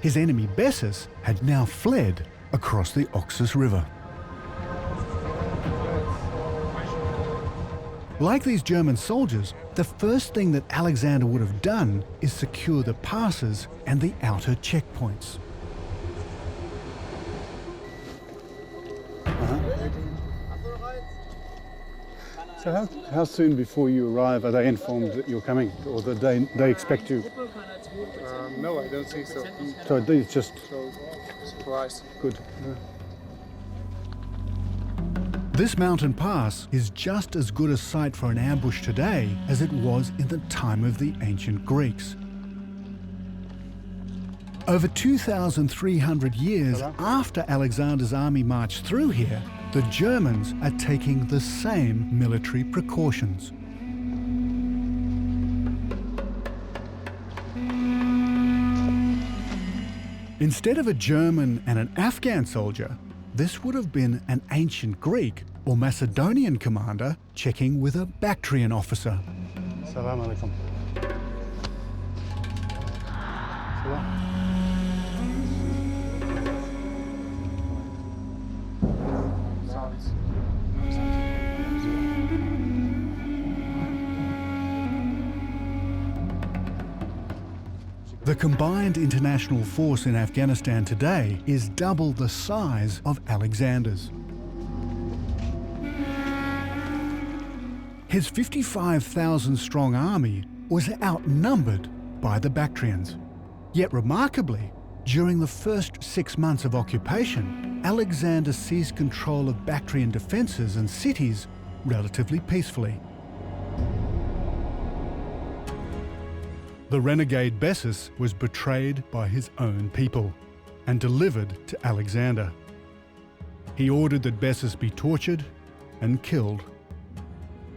His enemy Bessus had now fled across the Oxus River. Like these German soldiers, the first thing that Alexander would have done is secure the passes and the outer checkpoints. So how soon before you arrive are they informed that you're coming, or that they expect you? No, I don't think so. So it's just So, surprise. good. This mountain pass is just as good a site for an ambush today as it was in the time of the ancient Greeks. Over 2,300 years after Alexander's army marched through here, the Germans are taking the same military precautions. Instead of a German and an Afghan soldier, this would have been an ancient Greek or Macedonian commander checking with a Bactrian officer. Salam alaikum. Salam. The combined international force in Afghanistan today is double the size of Alexander's. His 55,000-strong army was outnumbered by the Bactrians. Yet remarkably, during the first 6 months of occupation, Alexander seized control of Bactrian defences and cities relatively peacefully. The renegade Bessus was betrayed by his own people and delivered to Alexander. He ordered that Bessus be tortured and killed.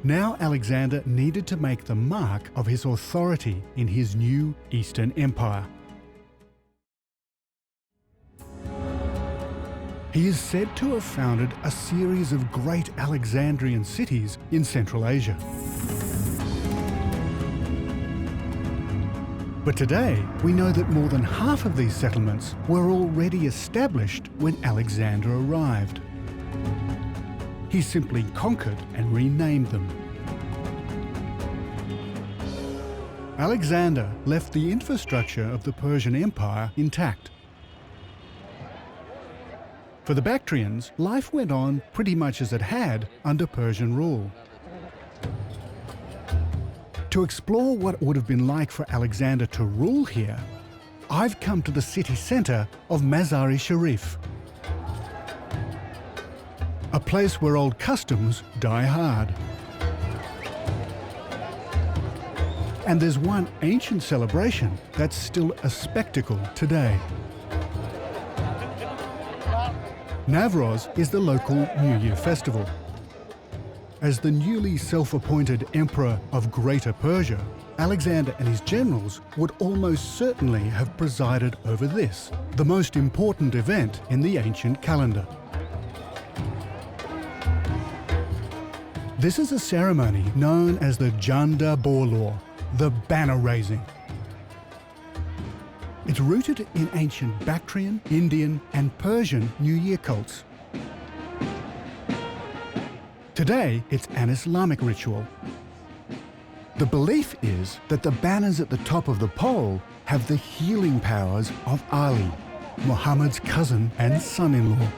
Now Alexander needed to make the mark of his authority in his new Eastern Empire. He is said to have founded a series of great Alexandrian cities in Central Asia. But today, we know that more than half of these settlements were already established when Alexander arrived. He simply conquered and renamed them. Alexander left the infrastructure of the Persian Empire intact. For the Bactrians, life went on pretty much as it had under Persian rule. To explore what it would have been like for Alexander to rule here, I've come to the city centre of Mazar-i-Sharif, a place where old customs die hard. And there's one ancient celebration that's still a spectacle today. Navroz is the local New Year festival. As the newly self-appointed emperor of Greater Persia, Alexander and his generals would almost certainly have presided over this, the most important event in the ancient calendar. This is a ceremony known as the Janda Borlaw, the banner raising. It's rooted in ancient Bactrian, Indian and Persian New Year cults. Today, it's an Islamic ritual. The belief is that the banners at the top of the pole have the healing powers of Ali, Muhammad's cousin and son-in-law.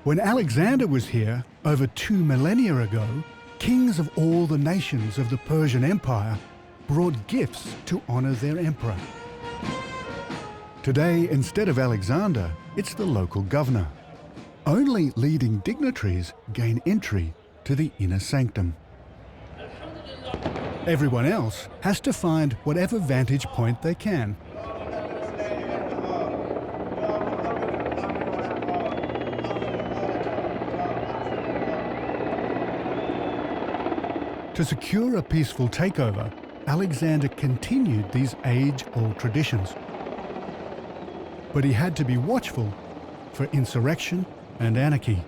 When Alexander was here over 2 millennia ago, kings of all the nations of the Persian Empire brought gifts to honor their emperor. Today, instead of Alexander, it's the local governor. Only leading dignitaries gain entry to the inner sanctum. Everyone else has to find whatever vantage point they can. To secure a peaceful takeover, Alexander continued these age-old traditions. But he had to be watchful for insurrection and anarchy.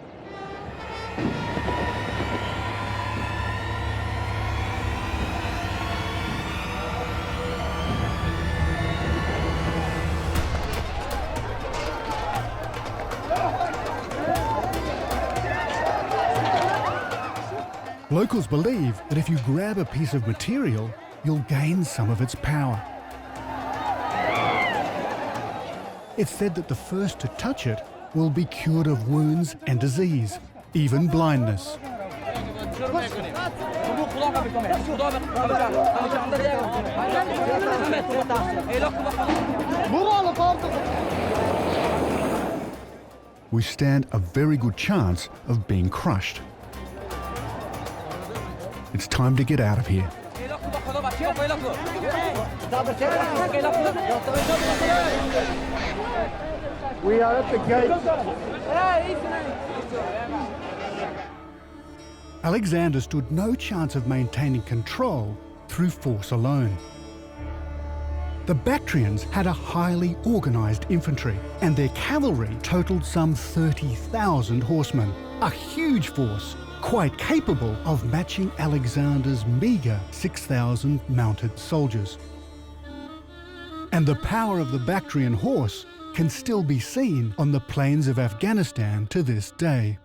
Locals believe that if you grab a piece of material, you'll gain some of its power. It's said that the first to touch it will be cured of wounds and disease, even blindness. We stand a very good chance of being crushed. It's time to get out of here. We are at the gate. Alexander stood no chance of maintaining control through force alone. The Bactrians had a highly organised infantry, and their cavalry totalled some 30,000 horsemen, a huge force, quite capable of matching Alexander's meagre 6,000 mounted soldiers. And the power of the Bactrian horse can still be seen on the plains of Afghanistan to this day.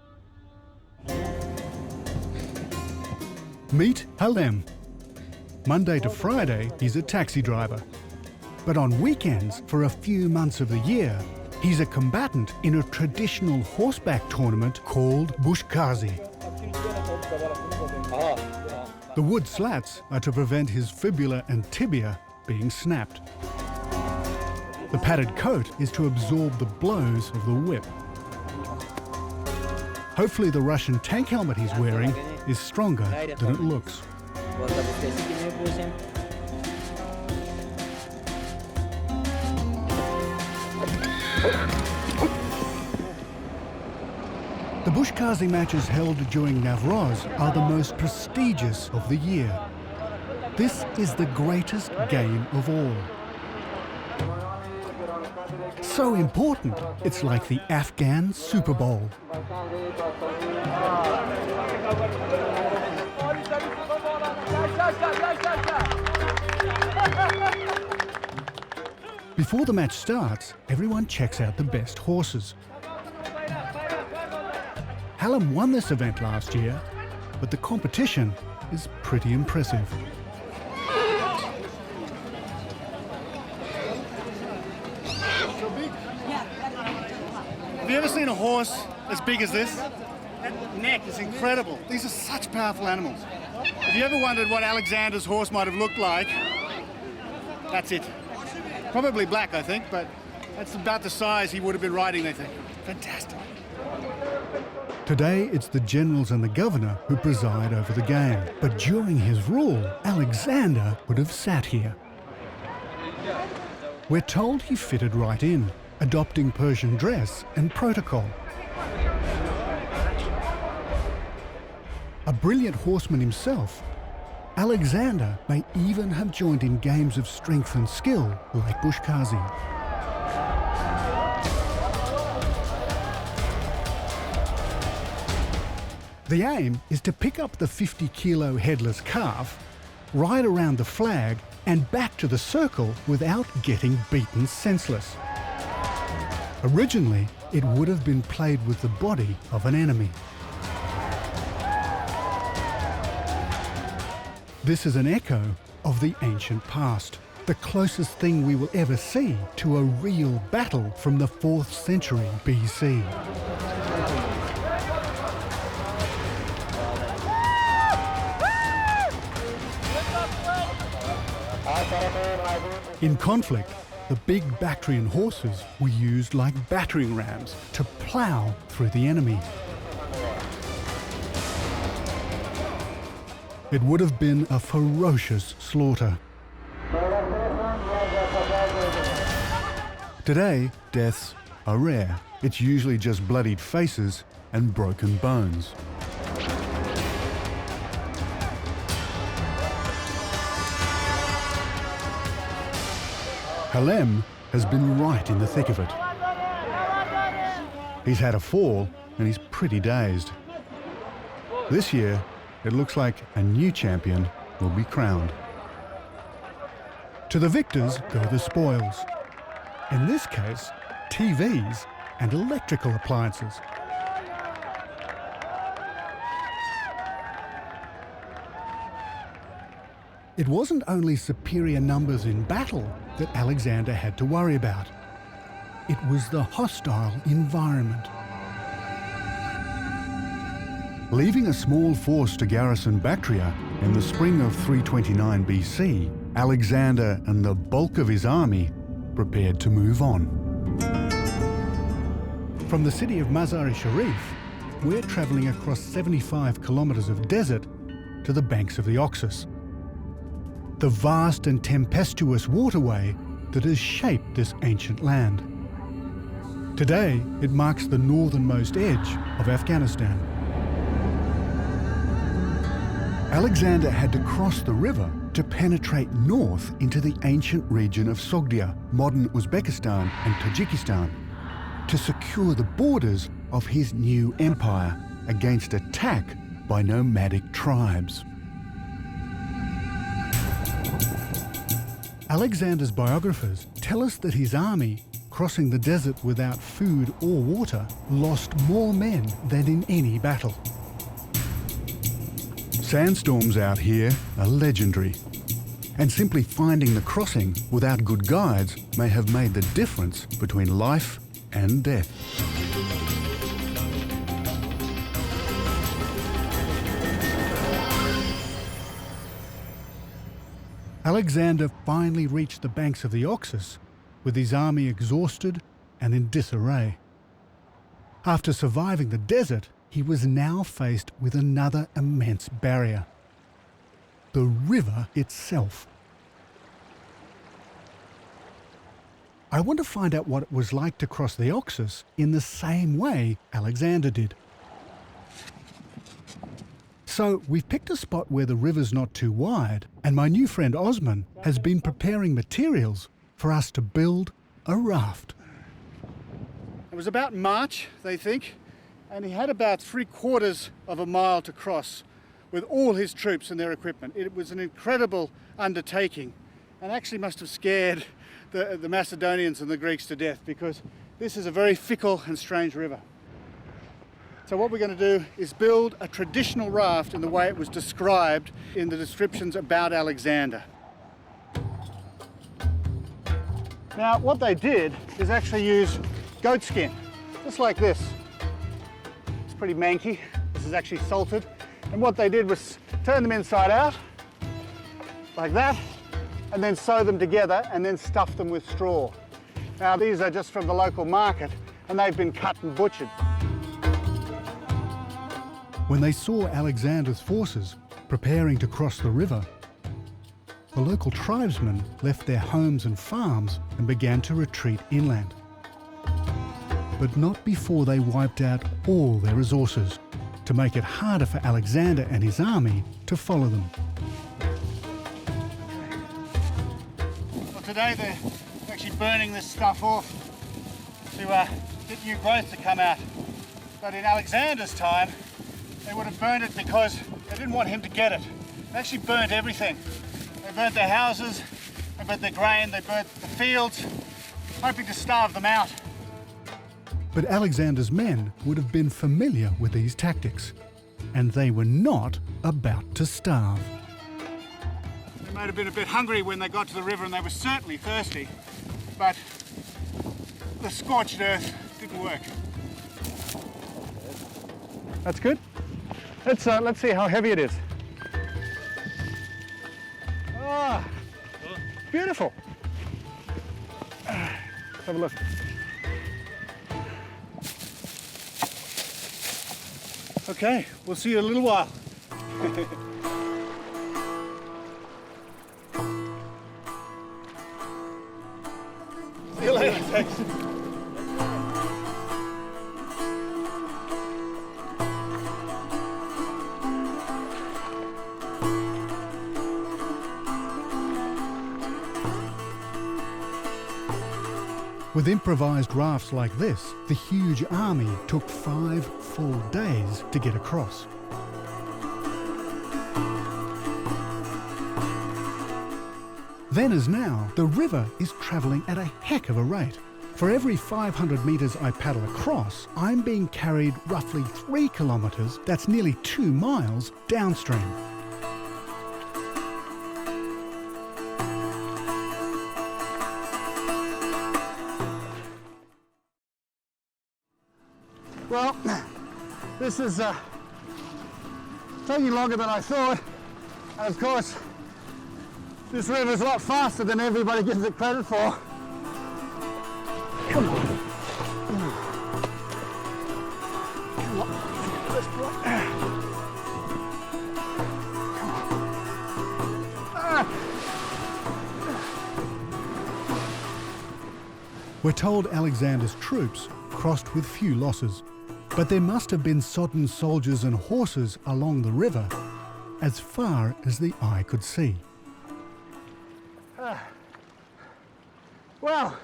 Meet Halem. Monday to Friday, he's a taxi driver. But on weekends, for a few months of the year, he's a combatant in a traditional horseback tournament called Bushkazi. The wood slats are to prevent his fibula and tibia being snapped. The padded coat is to absorb the blows of the whip. Hopefully the Russian tank helmet he's wearing is stronger than it looks. The Bushkazi matches held during Navroz are the most prestigious of the year. This is the greatest game of all. So important, it's like the Afghan Super Bowl. Before the match starts, everyone checks out the best horses. Halem won this event last year, but the competition is pretty impressive. Have you ever seen a horse as big as this? That neck is incredible. These are such powerful animals. Have you ever wondered what Alexander's horse might have looked like? That's it. Probably black, I think, but that's about the size he would have been riding, they think. Fantastic. Today, it's the generals and the governor who preside over the game. But during his rule, Alexander would have sat here. We're told he fitted right in, adopting Persian dress and protocol. A brilliant horseman himself, Alexander may even have joined in games of strength and skill like Bushkazi. The aim is to pick up the 50-kilo headless calf, ride around the flag and back to the circle without getting beaten senseless. Originally, it would have been played with the body of an enemy. This is an echo of the ancient past, the closest thing we will ever see to a real battle from the 4th century BC. In conflict, the big Bactrian horses were used like battering rams to plough through the enemy. It would have been a ferocious slaughter. Today, deaths are rare. It's usually just bloodied faces and broken bones. Halem has been right in the thick of it. He's had a fall and he's pretty dazed. This year, it looks like a new champion will be crowned. To the victors go the spoils. In this case, TVs and electrical appliances. It wasn't only superior numbers in battle that Alexander had to worry about. It was the hostile environment. Leaving a small force to garrison Bactria in the spring of 329 BC, Alexander and the bulk of his army prepared to move on. From the city of Mazar-i-Sharif, we're travelling across 75 kilometres of desert to the banks of the Oxus, the vast and tempestuous waterway that has shaped this ancient land. Today, it marks the northernmost edge of Afghanistan. Alexander had to cross the river to penetrate north into the ancient region of Sogdia, modern Uzbekistan and Tajikistan, to secure the borders of his new empire against attack by nomadic tribes. Alexander's biographers tell us that his army, crossing the desert without food or water, lost more men than in any battle. Sandstorms out here are legendary, and simply finding the crossing without good guides may have made the difference between life and death. Alexander finally reached the banks of the Oxus with his army exhausted and in disarray. After surviving the desert, he was now faced with another immense barrier: the river itself. I want to find out what it was like to cross the Oxus in the same way Alexander did. So we've picked a spot where the river's not too wide, and my new friend Osman has been preparing materials for us to build a raft. It was about March, they think, and he had about 3/4 of a mile to cross with all his troops and their equipment. It was an incredible undertaking and actually must have scared the Macedonians and the Greeks to death, because this is a very fickle and strange river. So what we're going to do is build a traditional raft in the way it was described in the descriptions about Alexander. Now, what they did is actually use goat skin, just like this. It's pretty manky. This is actually salted. And what they did was turn them inside out, like that, and then sew them together and then stuff them with straw. Now, these are just from the local market, and they've been cut and butchered. When they saw Alexander's forces preparing to cross the river, the local tribesmen left their homes and farms and began to retreat inland. But not before they wiped out all their resources to make it harder for Alexander and his army to follow them. Well, today they're actually burning this stuff off to get new growth to come out. But in Alexander's time, they would have burned it because they didn't want him to get it. They actually burnt everything. They burnt their houses, they burnt their grain, they burnt the fields, hoping to starve them out. But Alexander's men would have been familiar with these tactics, and they were not about to starve. They might have been a bit hungry when they got to the river, and they were certainly thirsty, but the scorched earth didn't work. That's good. Let's see how heavy it is. Ah, beautiful. Let's have a look. Okay, we'll see you in a little while. See you later, thanks. With improvised rafts like this, the huge army took 5 full days to get across. Then as now, the river is travelling at a heck of a rate. For every 500 metres I paddle across, I'm being carried roughly 3 kilometres, that's nearly 2 miles, downstream. Well, this is taking longer than I thought. And of course, this river is a lot faster than everybody gives it credit for. Come on. Come on. This way. Come on. We're told Alexander's troops crossed with few losses, but there must have been sodden soldiers and horses along the river as far as the eye could see. Well,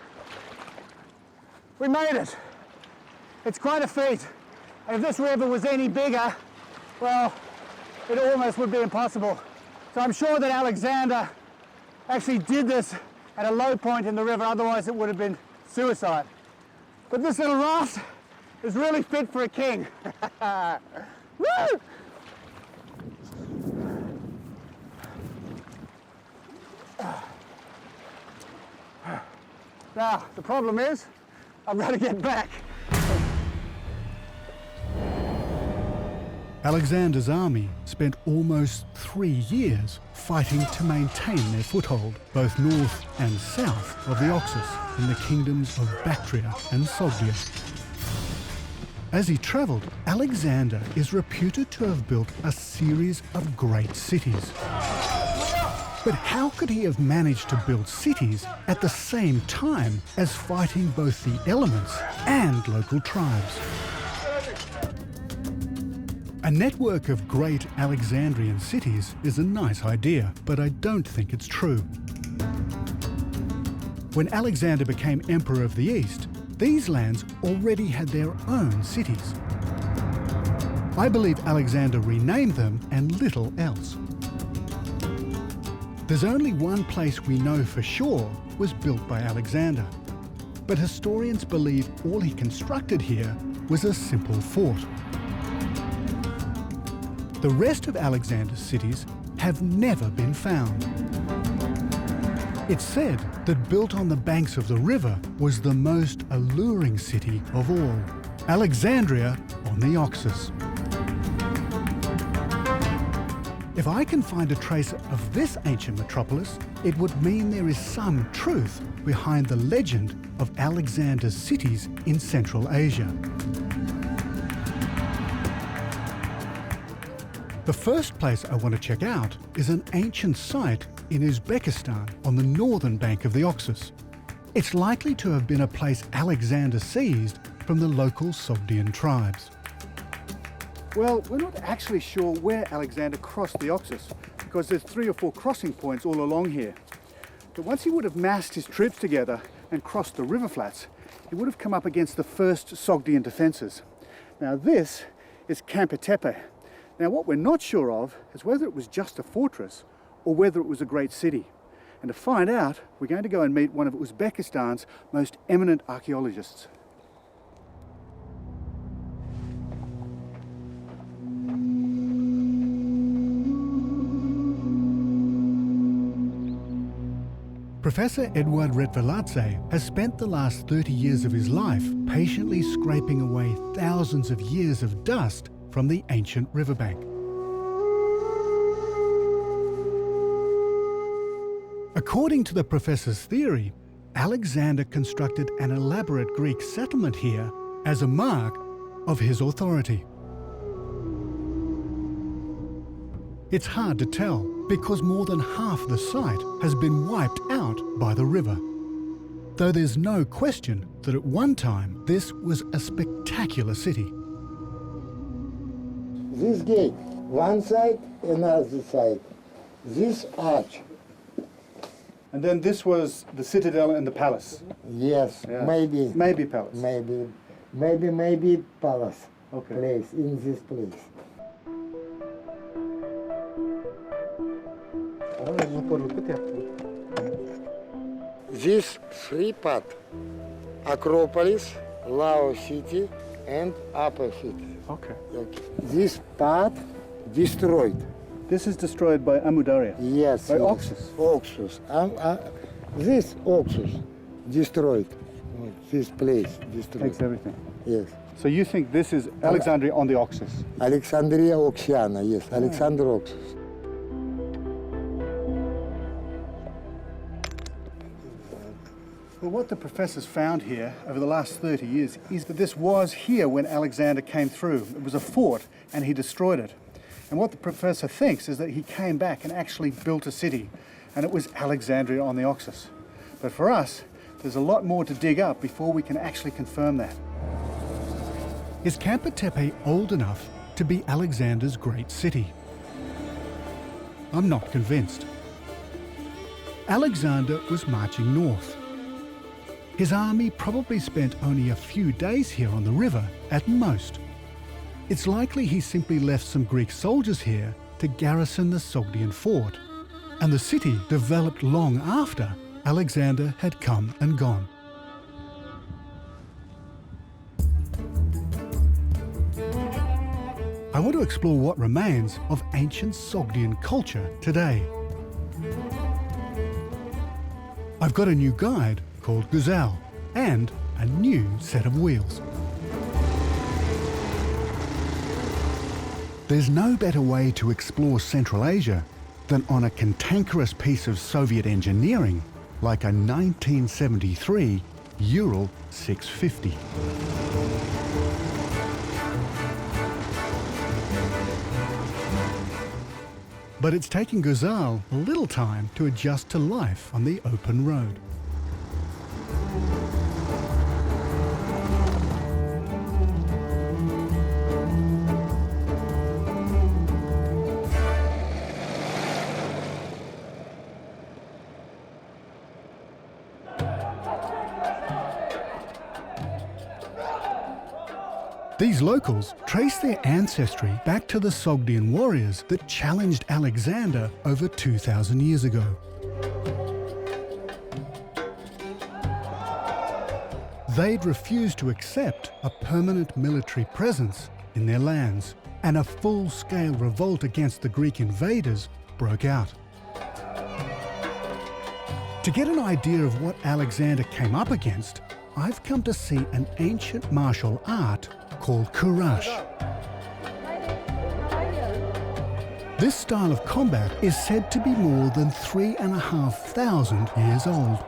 we made it. It's quite a feat. And if this river was any bigger, well, it almost would be impossible. So I'm sure that Alexander actually did this at a low point in the river, otherwise it would have been suicide. But this little raft is really fit for a king. Woo! Now, the problem is, I've got to get back. Alexander's army spent almost 3 years fighting to maintain their foothold, both north and south of the Oxus, in the kingdoms of Bactria and Sogdian. As he travelled, Alexander is reputed to have built a series of great cities. But how could he have managed to build cities at the same time as fighting both the elements and local tribes? A network of great Alexandrian cities is a nice idea, but I don't think it's true. When Alexander became Emperor of the East, these lands already had their own cities. I believe Alexander renamed them and little else. There's only one place we know for sure was built by Alexander, but historians believe all he constructed here was a simple fort. The rest of Alexander's cities have never been found. It's said that built on the banks of the river was the most alluring city of all, Alexandria on the Oxus. If I can find a trace of this ancient metropolis, it would mean there is some truth behind the legend of Alexander's cities in Central Asia. The first place I want to check out is an ancient site in Uzbekistan on the northern bank of the Oxus. It's likely to have been a place Alexander seized from the local Sogdian tribes. Well, we're not actually sure where Alexander crossed the Oxus, because there's 3 or 4 crossing points all along here. But once he would have massed his troops together and crossed the river flats, he would have come up against the first Sogdian defences. Now this is Camp Tepe. Now what we're not sure of is whether it was just a fortress or whether it was a great city. And to find out, we're going to go and meet one of Uzbekistan's most eminent archaeologists. Professor Eduard Retveladze has spent the last 30 years of his life patiently scraping away thousands of years of dust from the ancient riverbank. According to the professor's theory, Alexander constructed an elaborate Greek settlement here as a mark of his authority. It's hard to tell because more than half the site has been wiped out by the river. Though there's no question that at one time this was a spectacular city. This gate, one side, another side. This arch. And then this was the citadel and the palace. Yes, Yeah. maybe. Maybe palace. Maybe palace. Okay. Place, in this place. This three part: Acropolis, Lao City, and Upper City. Okay. Okay. This part destroyed. This is destroyed by Amudarya. Yes. By yes. Oxus. Oxus. This Oxus destroyed. This place destroyed. Takes everything. Yes. So you think this is Alexandria on the Oxus? Alexandria Oxiana, yes. Alexander Oxus. Well, what the professors found here over the last 30 years is that this was here when Alexander came through. It was a fort and he destroyed it. And what the professor thinks is that he came back and actually built a city, and it was Alexandria on the Oxus. But for us, there's a lot more to dig up before we can actually confirm that. Is Camper Tepe old enough to be Alexander's great city? I'm not convinced. Alexander was marching north. His army probably spent only a few days here on the river at most. It's likely he simply left some Greek soldiers here to garrison the Sogdian fort, and the city developed long after Alexander had come and gone. I want to explore what remains of ancient Sogdian culture today. I've got a new guide called Gazelle and a new set of wheels. There's no better way to explore Central Asia than on a cantankerous piece of Soviet engineering like a 1973 Ural 650. But it's taking Gazal a little time to adjust to life on the open road. These locals trace their ancestry back to the Sogdian warriors that challenged Alexander over 2,000 years ago. They'd refused to accept a permanent military presence in their lands, and a full-scale revolt against the Greek invaders broke out. To get an idea of what Alexander came up against, I've come to see an ancient martial art called Kurash. This style of combat is said to be more than 3,500 years old.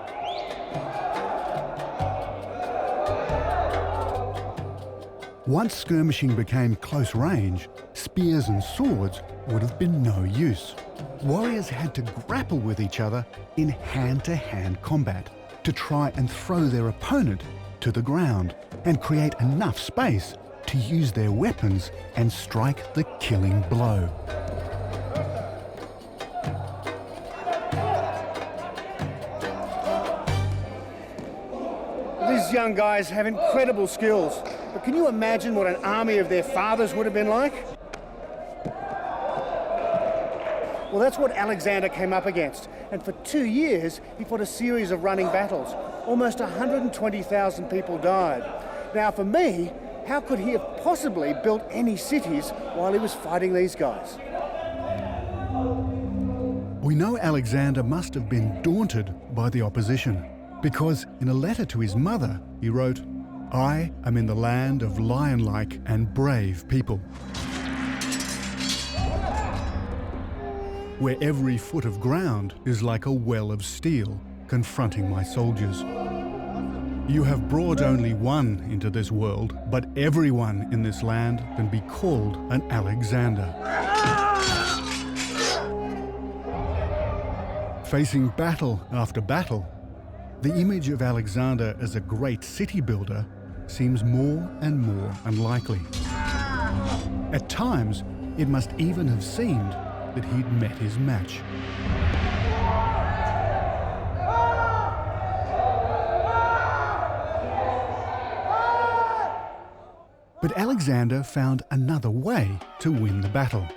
Once skirmishing became close range, spears and swords would have been no use. Warriors had to grapple with each other in hand-to-hand combat to try and throw their opponent to the ground and create enough space to use their weapons and strike the killing blow. These young guys have incredible skills, but can you imagine what an army of their fathers would have been like? Well, that's what Alexander came up against, and for 2 years he fought a series of running battles. Almost 120,000 people died. Now, for me, how could he have possibly built any cities while he was fighting these guys? We know Alexander must have been daunted by the opposition, because in a letter to his mother, he wrote, "I am in the land of lion-like and brave people, where every foot of ground is like a well of steel confronting my soldiers. You have brought only one into this world, but everyone in this land can be called an Alexander." Facing battle after battle, the image of Alexander as a great city builder seems more and more unlikely. At times, it must even have seemed that he'd met his match. But Alexander found another way to win the battle.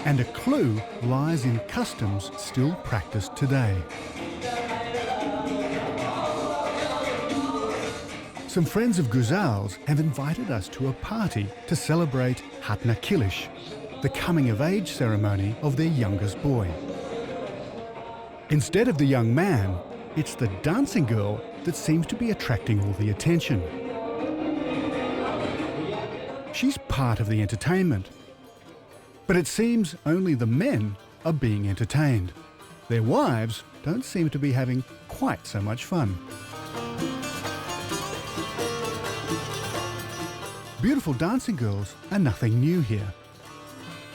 And a clue lies in customs still practiced today. Some friends of Guzal's have invited us to a party to celebrate Hatna Kilish, the coming-of-age ceremony of their youngest boy. Instead of the young man, it's the dancing girl that seems to be attracting all the attention. She's part of the entertainment. But it seems only the men are being entertained. Their wives don't seem to be having quite so much fun. Beautiful dancing girls are nothing new here.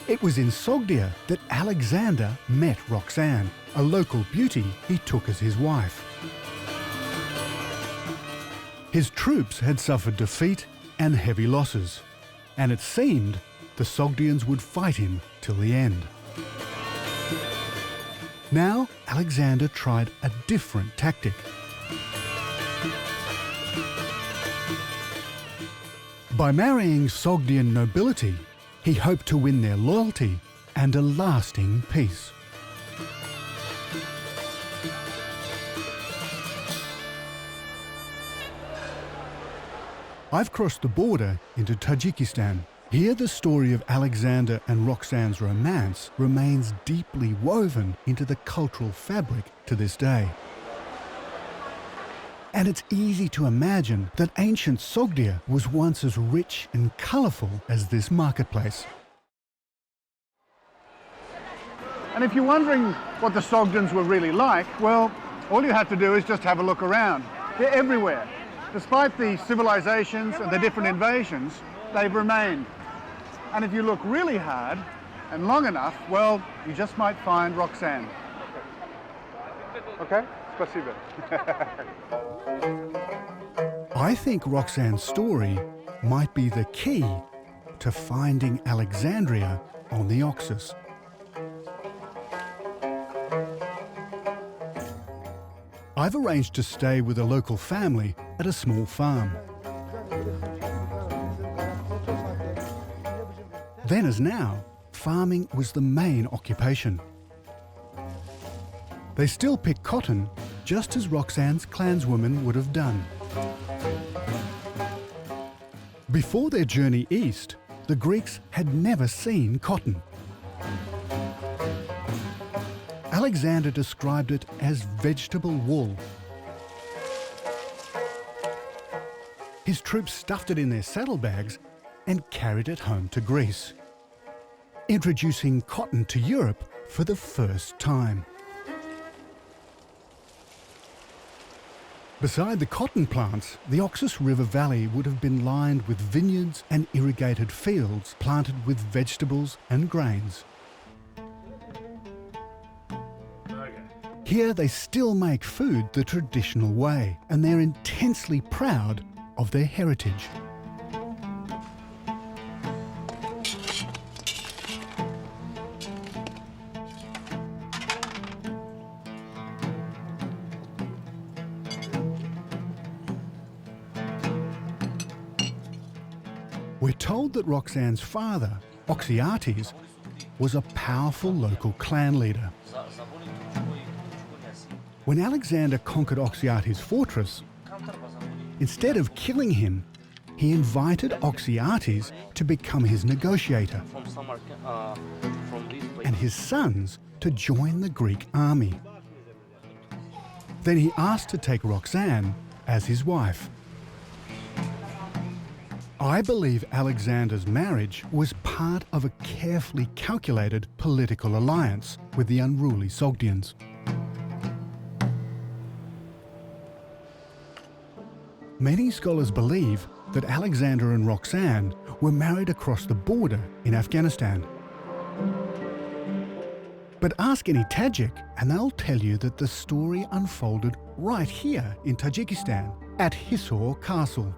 It was in Sogdia that Alexander met Roxana, a local beauty he took as his wife. His troops had suffered defeat and heavy losses, and it seemed the Sogdians would fight him till the end. Now Alexander tried a different tactic. By marrying Sogdian nobility, he hoped to win their loyalty and a lasting peace. I've crossed the border into Tajikistan. Here the story of Alexander and Roxana's romance remains deeply woven into the cultural fabric to this day. And it's easy to imagine that ancient Sogdia was once as rich and colourful as this marketplace. And if you're wondering what the Sogdians were really like, well, all you have to do is just have a look around. They're everywhere. Despite the civilizations and the different invasions, they've remained. And if you look really hard and long enough, well, you just might find Roxana. Okay? Спасибо. I think Roxana's story might be the key to finding Alexandria on the Oxus. I've arranged to stay with a local family at a small farm. Then as now, farming was the main occupation. They still pick cotton, just as Roxana's clanswomen would have done. Before their journey east, the Greeks had never seen cotton. Alexander described it as vegetable wool. His troops stuffed it in their saddlebags and carried it home to Greece, introducing cotton to Europe for the first time. Beside the cotton plants, the Oxus River Valley would have been lined with vineyards and irrigated fields planted with vegetables and grains. Here they still make food the traditional way, and they're intensely proud of their heritage. We're told that Roxana's father, Oxyates, was a powerful local clan leader. When Alexander conquered Oxyates' fortress, instead of killing him, he invited Oxyates to become his negotiator and his sons to join the Greek army. Then he asked to take Roxana as his wife. I believe Alexander's marriage was part of a carefully calculated political alliance with the unruly Sogdians. Many scholars believe that Alexander and Roxana were married across the border in Afghanistan. But ask any Tajik and they'll tell you that the story unfolded right here in Tajikistan at Hisor Castle.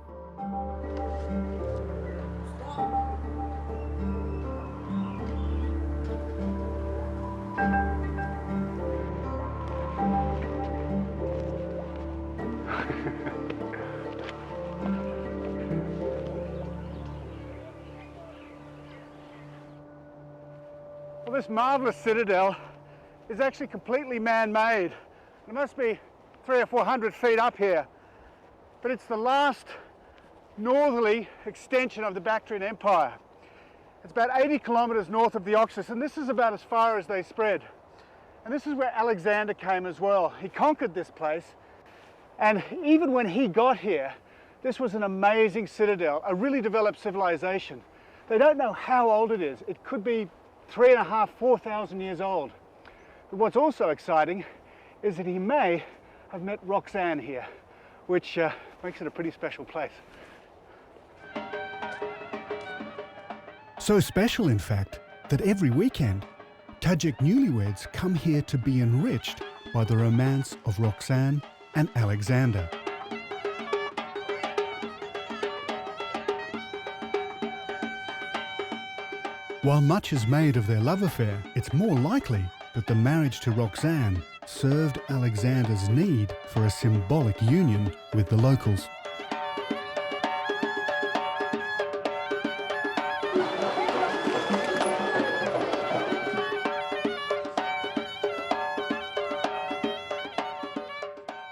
Well, this marvellous citadel is actually completely man-made. It must be 300 or 400 feet up here, but it's the last northerly extension of the Bactrian Empire. It's about 80 kilometres north of the Oxus, and this is about as far as they spread. And this is where Alexander came as well. He conquered this place, and even when he got here, this was an amazing citadel, a really developed civilization. They don't know how old it is. It could be 3,500, 4,000 years old. But what's also exciting is that he may have met Roxana here, which makes it a pretty special place. So special, in fact, that every weekend, Tajik newlyweds come here to be enriched by the romance of Roxana and Alexander. While much is made of their love affair, it's more likely that the marriage to Roxana served Alexander's need for a symbolic union with the locals.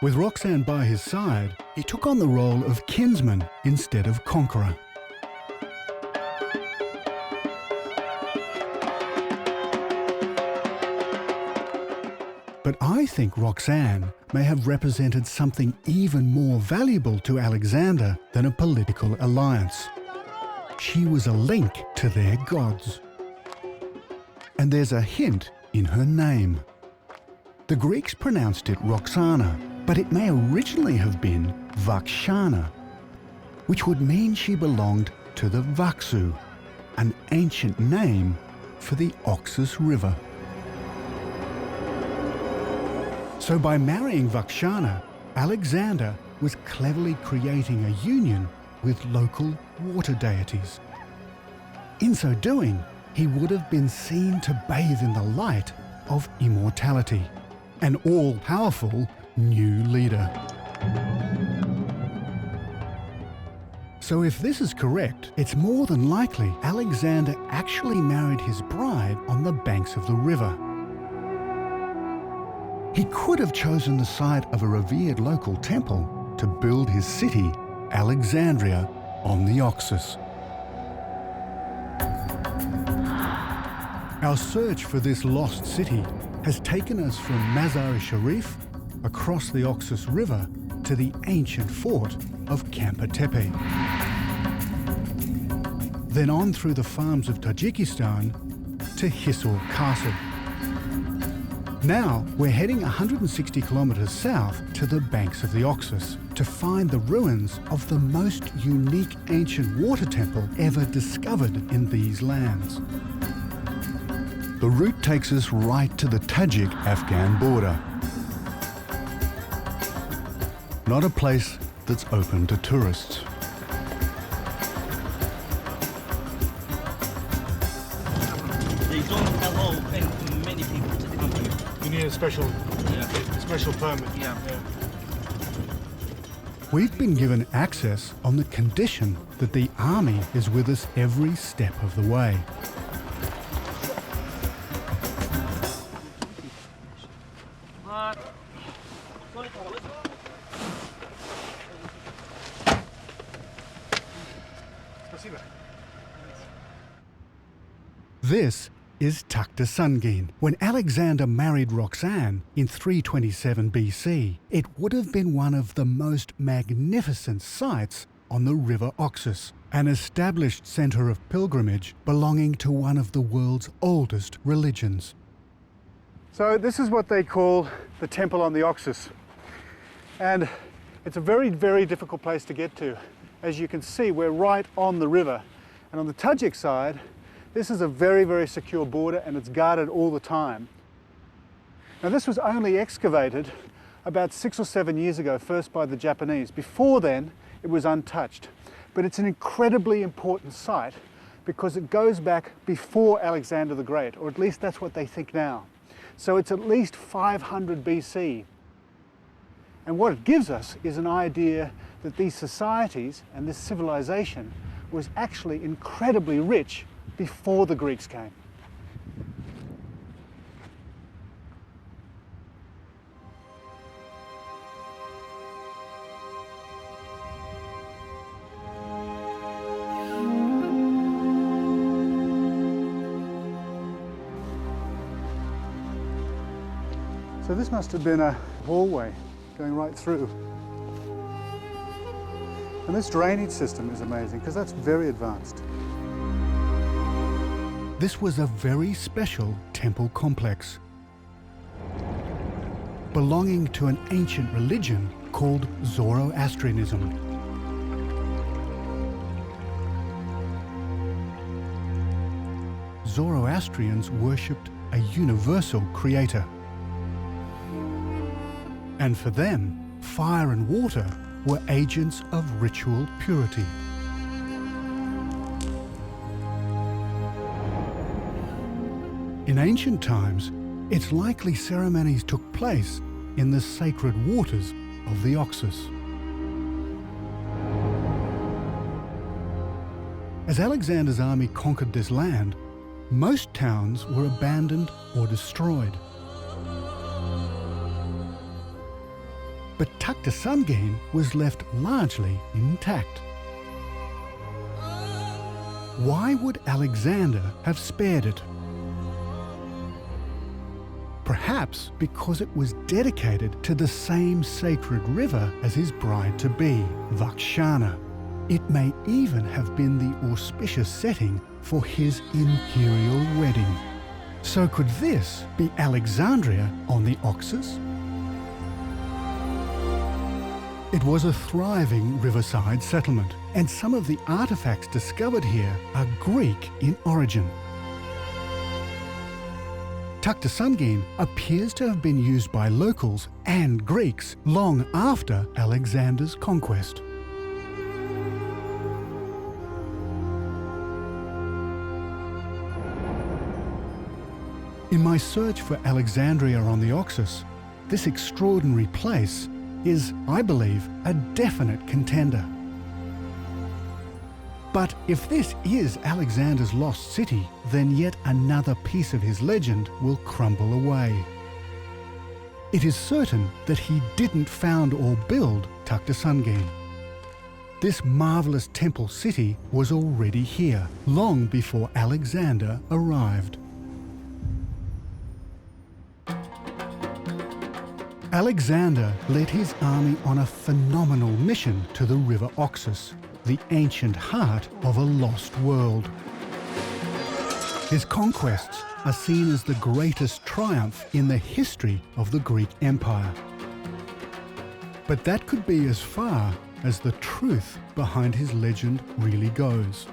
With Roxana by his side, he took on the role of kinsman instead of conqueror. But I think Roxana may have represented something even more valuable to Alexander than a political alliance. She was a link to their gods. And there's a hint in her name. The Greeks pronounced it Roxana, but it may originally have been Vakshana, which would mean she belonged to the Vaksu, an ancient name for the Oxus River. So by marrying Vakshana, Alexander was cleverly creating a union with local water deities. In so doing, he would have been seen to bathe in the light of immortality, an all-powerful new leader. So if this is correct, it's more than likely Alexander actually married his bride on the banks of the river. He could have chosen the site of a revered local temple to build his city, Alexandria, on the Oxus. Our search for this lost city has taken us from Mazar-i-Sharif across the Oxus River to the ancient fort of Campa Tepe. Then on through the farms of Tajikistan to Hisor Castle. Now we're heading 160 kilometres south to the banks of the Oxus to find the ruins of the most unique ancient water temple ever discovered in these lands. The route takes us right to the Tajik-Afghan border. Not a place that's open to tourists. They don't allow many people to the country. You need a special permit. Yeah. We've been given access on the condition that the army is with us every step of the way. This is Takta Sungin. When Alexander married Roxana in 327 BC, it would have been one of the most magnificent sites on the River Oxus, an established centre of pilgrimage belonging to one of the world's oldest religions. So this is what they call the temple on the Oxus. And it's a very, very difficult place to get to. As you can see, we're right on the river. And on the Tajik side, this is a very, very secure border and it's guarded all the time. Now this was only excavated about 6 or 7 years ago, first by the Japanese. Before then, it was untouched. But it's an incredibly important site because it goes back before Alexander the Great, or at least that's what they think now. So it's at least 500 BC. And what it gives us is an idea that these societies and this civilization was actually incredibly rich before the Greeks came. So this must have been a hallway going right through. And this drainage system is amazing because that's very advanced. This was a very special temple complex belonging to an ancient religion called Zoroastrianism. Zoroastrians worshipped a universal creator. And for them, fire and water were agents of ritual purity. In ancient times, it's likely ceremonies took place in the sacred waters of the Oxus. As Alexander's army conquered this land, most towns were abandoned or destroyed. But Tuktasuнгin was left largely intact. Why would Alexander have spared it? Perhaps because it was dedicated to the same sacred river as his bride-to-be, Roxana. It may even have been the auspicious setting for his imperial wedding. So could this be Alexandria on the Oxus? It was a thriving riverside settlement, and some of the artifacts discovered here are Greek in origin. Tuktasuнгin appears to have been used by locals and Greeks long after Alexander's conquest. In my search for Alexandria on the Oxus, this extraordinary place is, I believe, a definite contender. But if this is Alexander's lost city, then yet another piece of his legend will crumble away. It is certain that he didn't found or build Tuktasuнгin. This marvelous temple city was already here, long before Alexander arrived. Alexander led his army on a phenomenal mission to the river Oxus, the ancient heart of a lost world. His conquests are seen as the greatest triumph in the history of the Greek Empire. But that could be as far as the truth behind his legend really goes.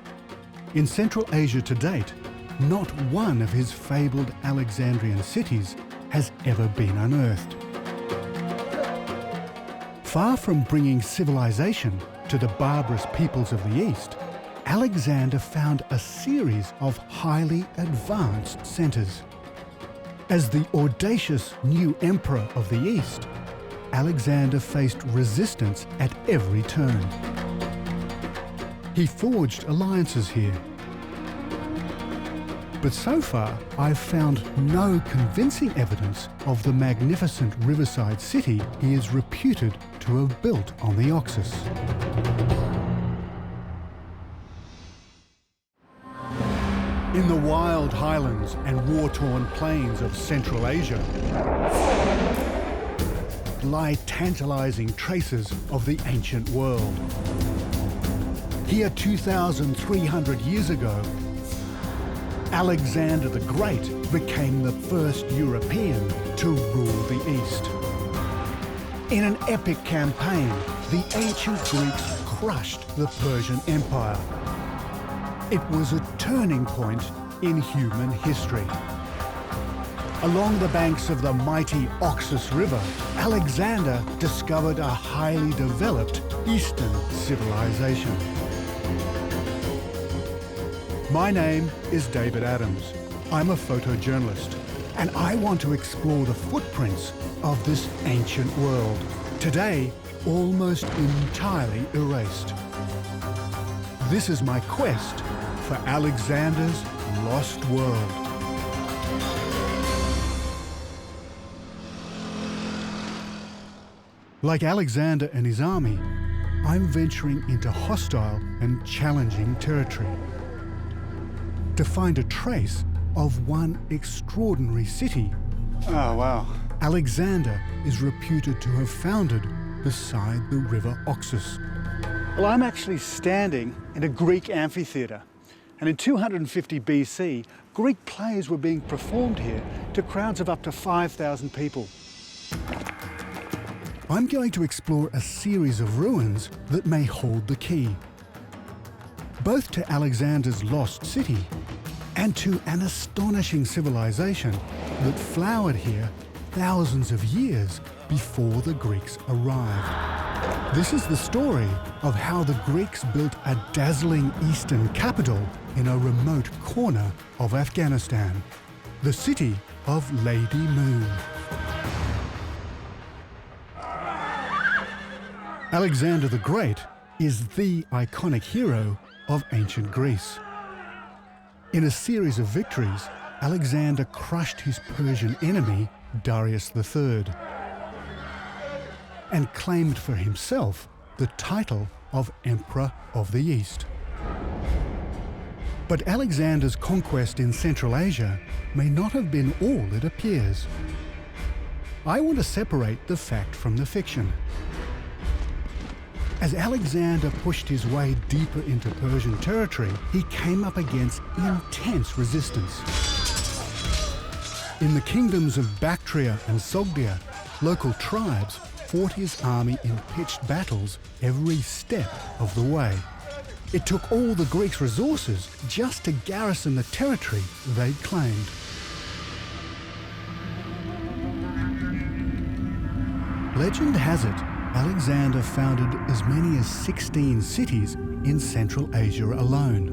In Central Asia to date, not one of his fabled Alexandrian cities has ever been unearthed. Far from bringing civilization to the barbarous peoples of the East, Alexander found a series of highly advanced centers. As the audacious new emperor of the East, Alexander faced resistance at every turn. He forged alliances here. But so far, I've found no convincing evidence of the magnificent riverside city he is reputed to have built on the Oxus. In the wild highlands and war-torn plains of Central Asia lie tantalizing traces of the ancient world. Here 2,300 years ago, Alexander the Great became the first European to rule the East. In an epic campaign, the ancient Greeks crushed the Persian Empire. It was a turning point in human history. Along the banks of the mighty Oxus River, Alexander discovered a highly developed Eastern civilization. My name is David Adams. I'm a photojournalist, and I want to explore the footprints of this ancient world. Today, almost entirely erased. This is my quest for Alexander's lost world. Like Alexander and his army, I'm venturing into hostile and challenging territory to find a trace of one extraordinary city. Oh, wow. Alexander is reputed to have founded beside the river Oxus. Well, I'm actually standing in a Greek amphitheatre. And in 250 BC, Greek plays were being performed here to crowds of up to 5,000 people. I'm going to explore a series of ruins that may hold the key, both to Alexander's lost city and to an astonishing civilization that flowered here thousands of years before the Greeks arrived. This is the story of how the Greeks built a dazzling eastern capital in a remote corner of Afghanistan, the city of Lady Moon. Alexander the Great is the iconic hero of ancient Greece. In a series of victories, Alexander crushed his Persian enemy, Darius III, and claimed for himself the title of Emperor of the East. But Alexander's conquest in Central Asia may not have been all it appears. I want to separate the fact from the fiction. As Alexander pushed his way deeper into Persian territory, he came up against intense resistance. In the kingdoms of Bactria and Sogdian, local tribes fought his army in pitched battles every step of the way. It took all the Greeks' resources just to garrison the territory they'd claimed. Legend has it, Alexander founded as many as 16 cities in Central Asia alone.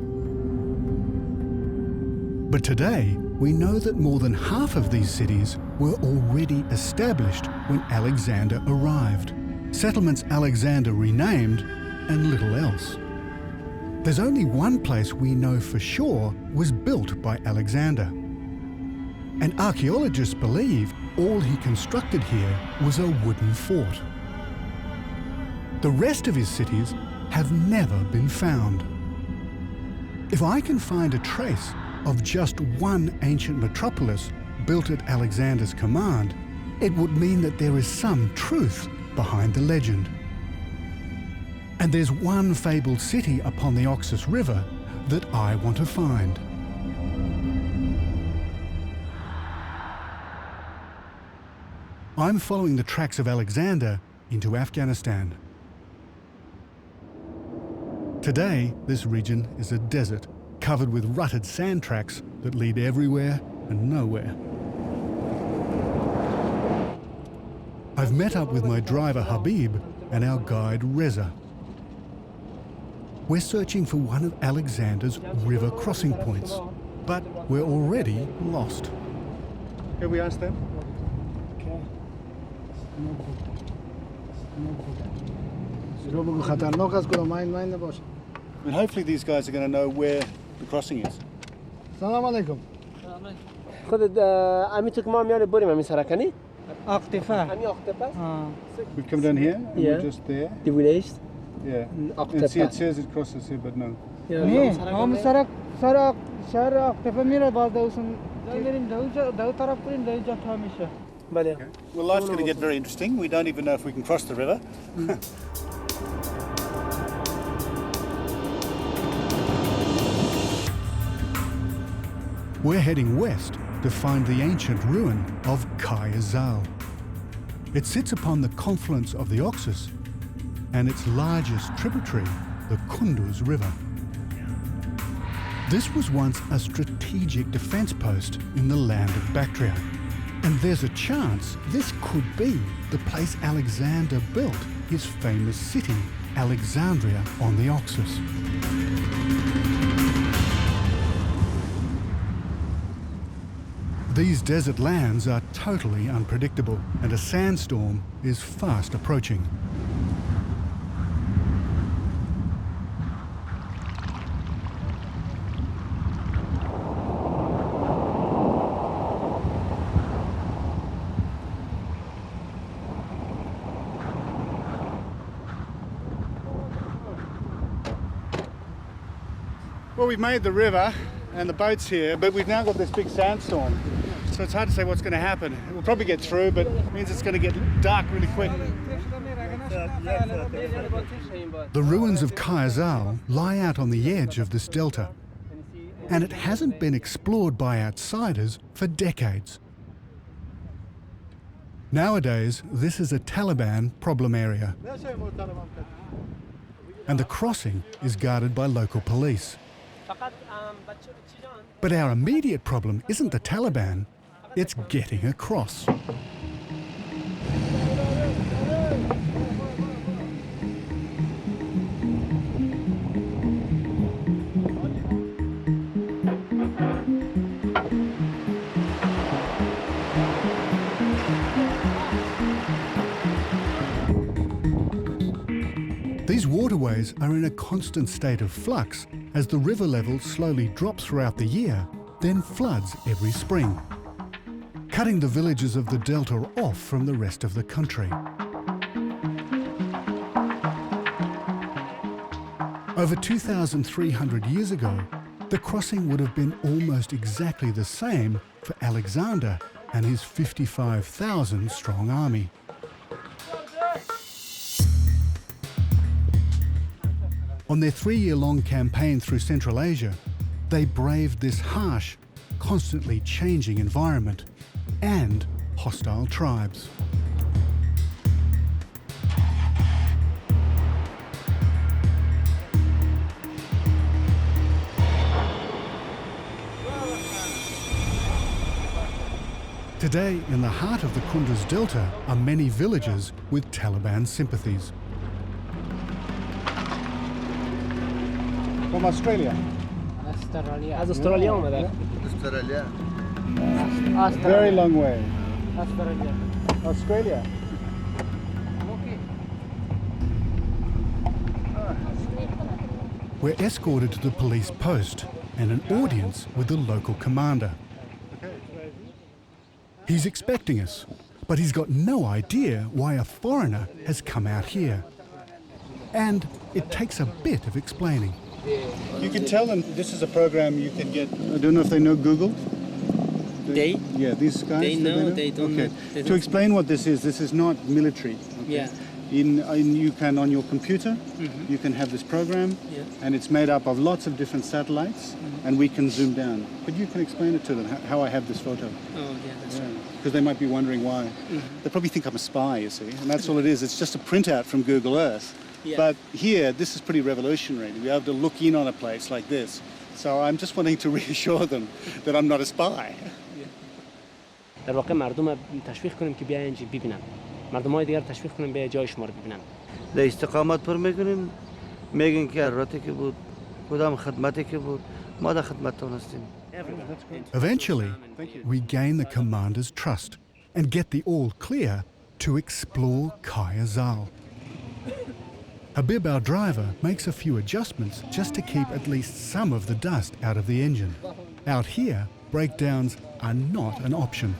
But today, we know that more than half of these cities were already established when Alexander arrived. Settlements Alexander renamed, and little else. There's only one place we know for sure was built by Alexander. And archaeologists believe all he constructed here was a wooden fort. The rest of his cities have never been found. If I can find a trace of just one ancient metropolis built at Alexander's command, it would mean that there is some truth behind the legend. And there's one fabled city upon the Oxus River that I want to find. I'm following the tracks of Alexander into Afghanistan. Today, this region is a desert, covered with rutted sand tracks that lead everywhere and nowhere. I've met up with my driver Habib and our guide Reza. We're searching for one of Alexander's river crossing points, but we're already lost. Here we are, Stan. And hopefully these guys are going to know where the crossing is. Salam alaikum. خودت امی تو که ما میان بریم امی سرکنی؟ اقتفا. امی اقتفا؟ We come down here and Yeah. we're just there. The village? Yeah. Eqtefa. And see it says it crosses here, but no. نه هم سر شهر اقتفا میره باز دوسن میریم دو طرف بریم دو جا تا میشه. بله. Well, life's going to get very interesting. We don't even know if we can cross the river. We're heading west to find the ancient ruin of Kazar. It sits upon the confluence of the Oxus and its largest tributary, the Kunduz River. This was once a strategic defense post in the land of Bactria, and there's a chance this could be the place Alexander built his famous city, Alexandria on the Oxus. These desert lands are totally unpredictable, and a sandstorm is fast approaching. Well, we've made the river and the boat's here, but we've now got this big sandstorm. So it's hard to say what's going to happen. We'll probably get through, but it means it's going to get dark really quick. The ruins of Kazar lie out on the edge of this delta, and it hasn't been explored by outsiders for decades. Nowadays, this is a Taliban problem area, and the crossing is guarded by local police. But our immediate problem isn't the Taliban, it's getting across. These waterways are in a constant state of flux as the river level slowly drops throughout the year, then floods every spring, cutting the villages of the delta off from the rest of the country. Over 2,300 years ago, the crossing would have been almost exactly the same for Alexander and his 55,000 strong army. On their 3-year-long campaign through Central Asia, they braved this harsh, constantly changing environment and hostile tribes. Today, in the heart of the Kunduz Delta are many villages with Taliban sympathies. From Australia. از استرالیا اومدن. Very long way. Australia. We're escorted to the police post and an audience with the local commander. He's expecting us, but he's got no idea why a foreigner has come out here. And it takes a bit of explaining. You can tell them this is a program you can get. I don't know if they know Google. Yeah, these guys. They know, they don't okay. know. To explain what this is not military. Okay? Yeah. You can, on your computer, you can have this program, Yeah. and it's made up of lots of different satellites, and we can zoom down. But you can explain it to them, how I have this photo. Oh, yeah, that's right. Because they might be wondering why. They probably think I'm a spy, you see, and that's all it is. It's just a printout from Google Earth. Yeah. But here, this is pretty revolutionary, to be able to look in on a place like this. So I'm just wanting to reassure them that I'm not a spy. در واقع مردم تشویق کنیم که بیاین اینجا ببینن. مردمای دیگر تشویق کنیم بیاین جای شما رو ببینن. در استقامت پر میکنیم میگن که راتی که بود کدام خدمتی که بود ما در خدمتتون هستیم. Eventually, we gain the commander's trust and get the all clear to explore Kazar. Habib, our driver, makes a few adjustments just to keep at least some of the dust out of the engine. Out here, breakdowns are not an option.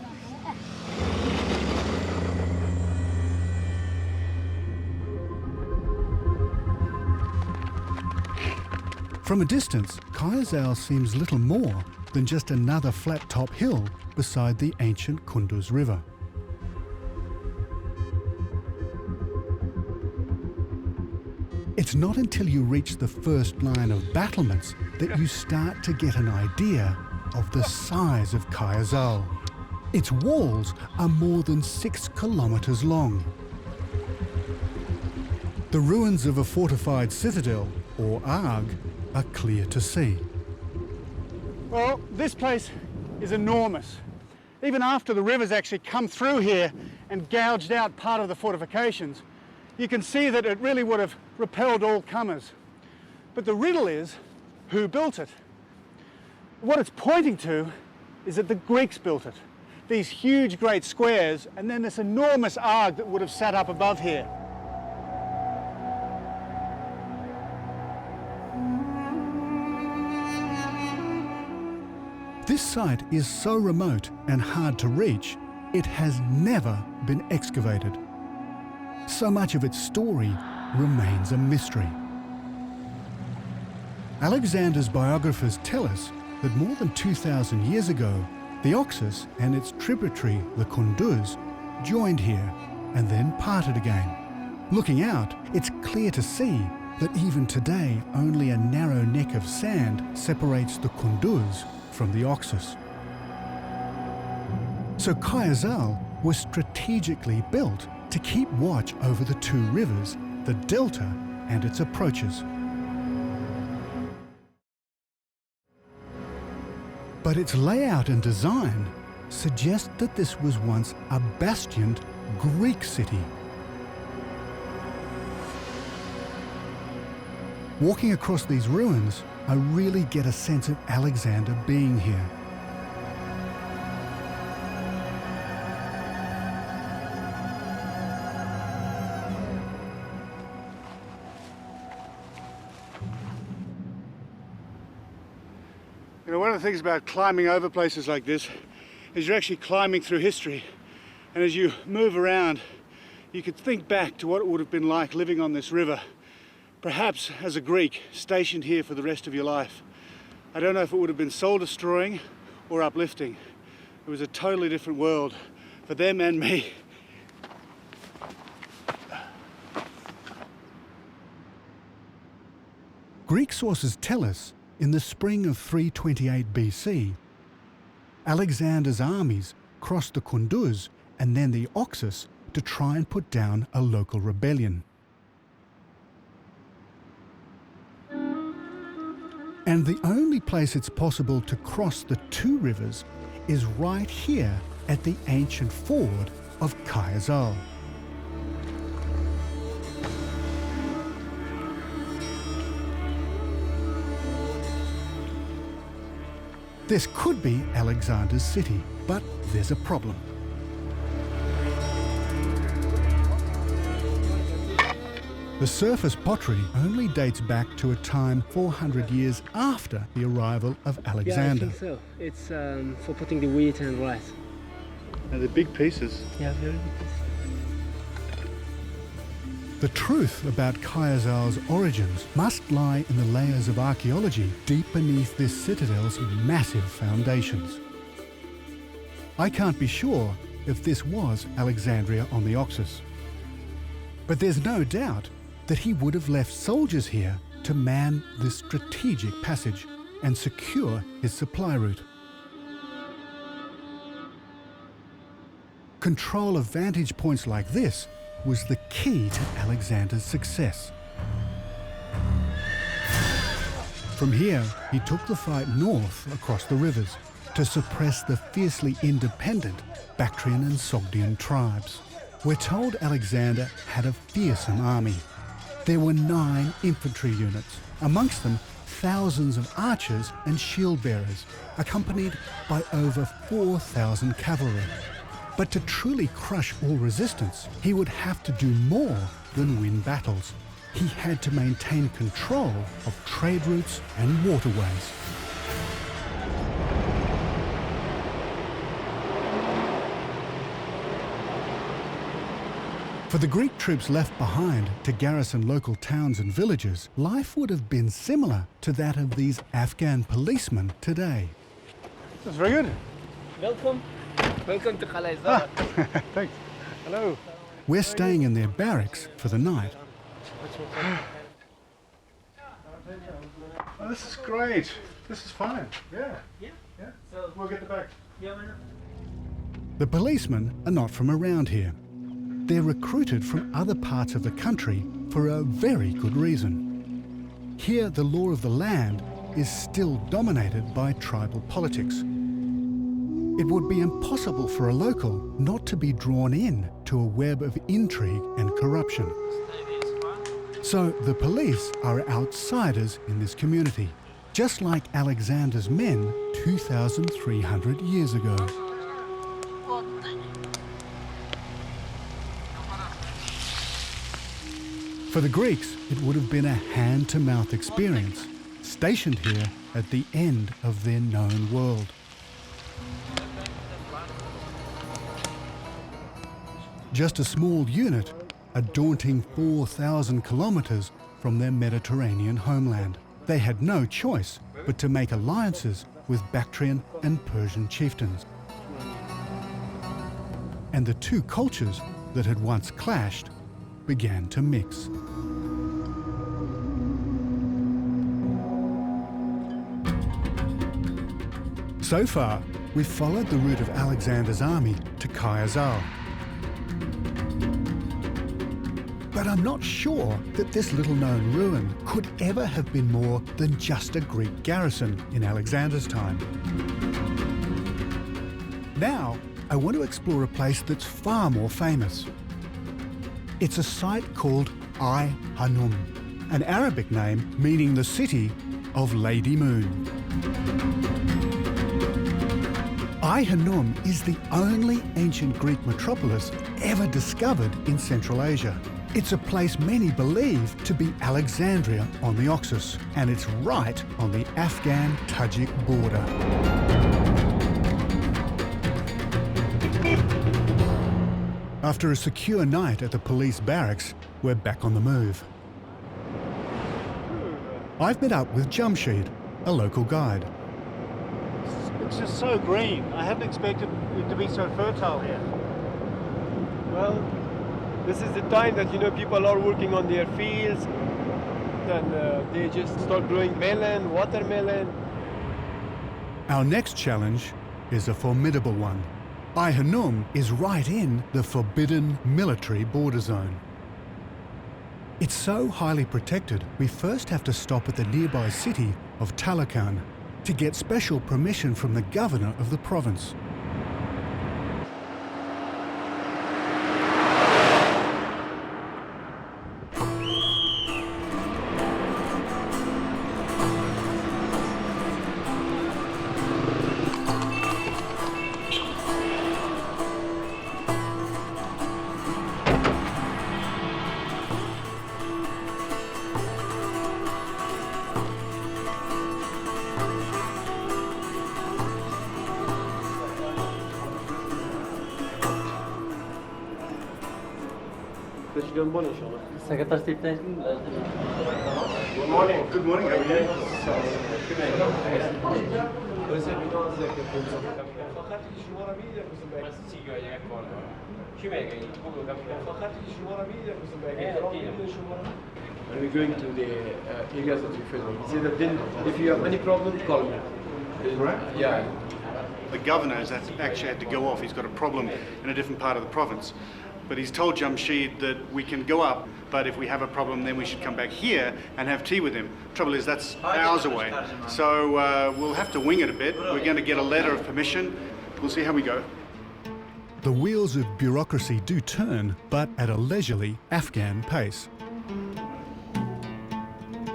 From a distance, Kazar seems little more than just another flat-top hill beside the ancient Kunduz River. It's not until you reach the first line of battlements that you start to get an idea of the size of Kazar. Its walls are more than 6 kilometers long. The ruins of a fortified citadel, or arg, are clear to see. Well, this place is enormous. Even after the river's actually come through here and gouged out part of the fortifications, you can see that it really would have repelled all comers. But the riddle is, who built it? What it's pointing to is that the Greeks built it. These huge great squares and then this enormous arch that would have sat up above here. This site is so remote and hard to reach, it has never been excavated. So much of its story remains a mystery. Alexander's biographers tell us that more than 2,000 years ago, the Oxus and its tributary, the Kunduz, joined here and then parted again. Looking out, it's clear to see that even today only a narrow neck of sand separates the Kunduz from the Oxus. So Kazar was strategically built to keep watch over the two rivers, the delta and its approaches. But its layout and design suggest that this was once a bastioned Greek city. Walking across these ruins, I really get a sense of Alexander being here. You know, one of the things about climbing over places like this is you're actually climbing through history. And as you move around, you could think back to what it would have been like living on this river, perhaps as a Greek stationed here for the rest of your life. I don't know if it would have been soul-destroying or uplifting. It was a totally different world for them and me. Greek sources tell us in the spring of 328 BC, Alexander's armies crossed the Kunduz and then the Oxus to try and put down a local rebellion. And the only place it's possible to cross the two rivers is right here at the ancient ford of Kazar. This could be Alexander's city, but there's a problem. The surface pottery only dates back to a time 400 years after the arrival of Alexander. Yeah, I think so. It's for putting the wheat and rice. And the big pieces. Yeah, very big pieces. The truth about Kazar's origins must lie in the layers of archaeology deep beneath this citadel's massive foundations. I can't be sure if this was Alexandria on the Oxus, but there's no doubt that he would have left soldiers here to man this strategic passage and secure his supply route. Control of vantage points like this was the key to Alexander's success. From here, he took the fight north across the rivers to suppress the fiercely independent Bactrian and Sogdian tribes. We're told Alexander had a fearsome army. There were 9 infantry units, amongst them thousands of archers and shield bearers, accompanied by over 4,000 cavalry. But to truly crush all resistance, he would have to do more than win battles. He had to maintain control of trade routes and waterways. For the Greek troops left behind to garrison local towns and villages, life would have been similar to that of these Afghan policemen today. That's very good. Welcome. Welcome to Kazar. Thanks. Hello. We're staying in their barracks for the night. Oh, this is great. This is fine. Yeah. Yeah. Yeah. So We'll get the back. yeah, why not? The policemen are not from around here. They're recruited from other parts of the country for a very good reason. Here, the law of the land is still dominated by tribal politics. It would be impossible for a local not to be drawn in to a web of intrigue and corruption. So the police are outsiders in this community, just like Alexander's men 2,300 years ago. For the Greeks, it would have been a hand-to-mouth experience, stationed here at the end of their known world. Just a small unit, a daunting 4,000 kilometres from their Mediterranean homeland. They had no choice but to make alliances with Bactrian and Persian chieftains. And the two cultures that had once clashed began to mix. So far, we've followed the route of Alexander's army to Kazar. But I'm not sure that this little-known ruin could ever have been more than just a Greek garrison in Alexander's time. Now, I want to explore a place that's far more famous. It's a site called I-Khanum, an Arabic name meaning the city of Lady Moon. I-Khanum is the only ancient Greek metropolis ever discovered in Central Asia. It's a place many believe to be Alexandria on the Oxus, and it's right on the Afghan-Tajik border. After a secure night at the police barracks, we're back on the move. I've met up with Jamshid, a local guide. It's just so green. I hadn't expected it to be so fertile here. Well, this is the time that, you know, people are working on their fields, and they just start growing melon, watermelon. Our next challenge is a formidable one. I-Khanum is right in the forbidden military border zone. It's so highly protected, we first have to stop at the nearby city of Talakan to get special permission from the governor of the province. Good morning. Good morning. How When we're going to the areas that you feel, he said that then if you have any problem, call me. Right? Yeah. The governor has actually had to go off. He's got a problem in a different part of the province. But he's told Jamshid that we can go up, but if we have a problem, then we should come back here and have tea with him. Trouble is, that's hours away. So we'll have to wing it a bit. We're going to get a letter of permission. We'll see how we go. The wheels of bureaucracy do turn, but at a leisurely Afghan pace.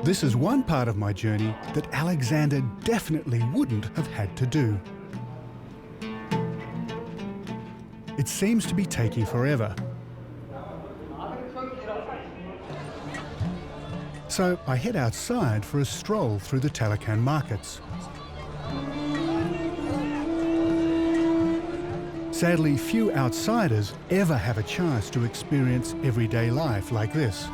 This is one part of my journey that Alexander definitely wouldn't have had to do. It seems to be taking forever. So I head outside for a stroll through the Talakan markets. Sadly, few outsiders ever have a chance to experience everyday life like this.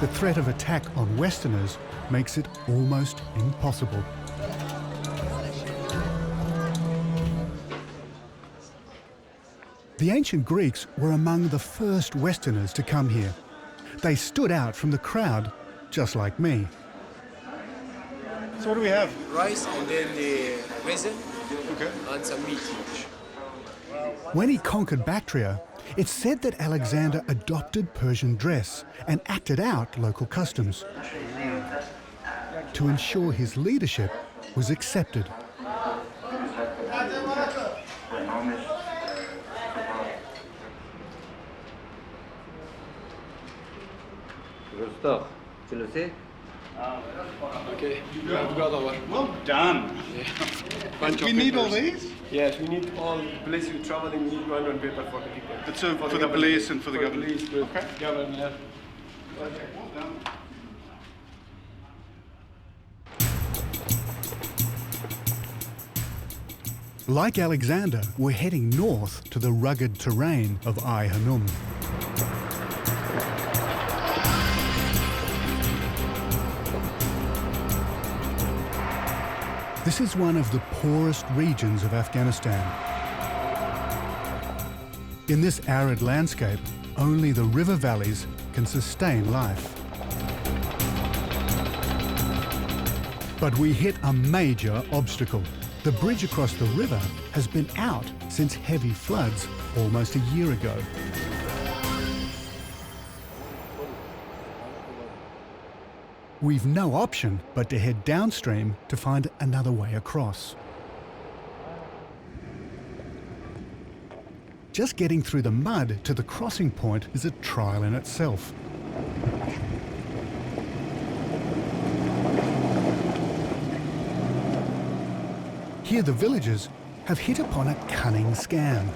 The threat of attack on Westerners makes it almost impossible. The ancient Greeks were among the first Westerners to come here. They stood out from the crowd, just like me. So what do we have? Rice and then the raisin and some meat. When he conquered Bactria, it's said that Alexander adopted Persian dress and acted out local customs to ensure his leadership was accepted. Okay, you have got our. Well done. Bunch We of need all papers. these? Yes, we need all police you traveling, we need one paper for the people. But so for the police and for the government. Police, Okay. government. Well done. Like Alexander, we're heading north to the rugged terrain of I-Khanum. This is one of the poorest regions of Afghanistan. In this arid landscape, only the river valleys can sustain life. But we hit a major obstacle. The bridge across the river has been out since heavy floods almost a year ago. We've no option but to head downstream to find another way across. Just getting through the mud to the crossing point is a trial in itself. Here the villagers have hit upon a cunning scam.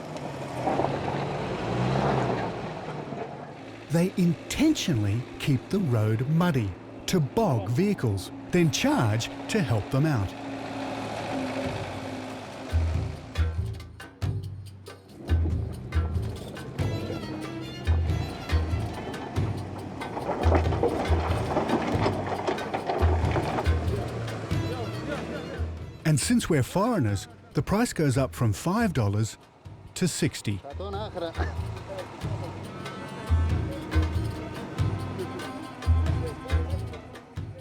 They intentionally keep the road muddy to bog vehicles, then charge to help them out. And since we're foreigners, the price goes up from $5 to $60.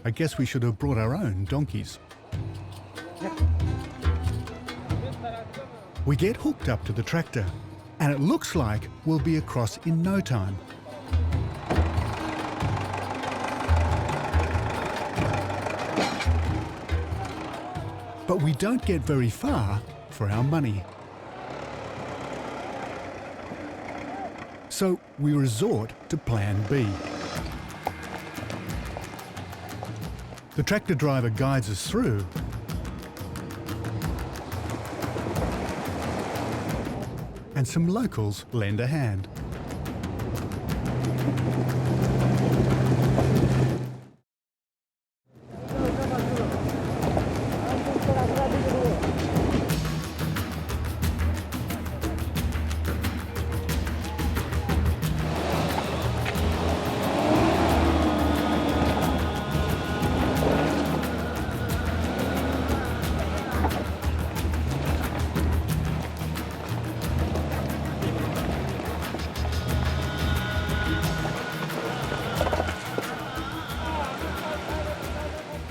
I guess we should have brought our own donkeys. We get hooked up to the tractor, and it looks like we'll be across in no time. But we don't get very far for our money. So we resort to Plan B. The tractor driver guides us through, and some locals lend a hand.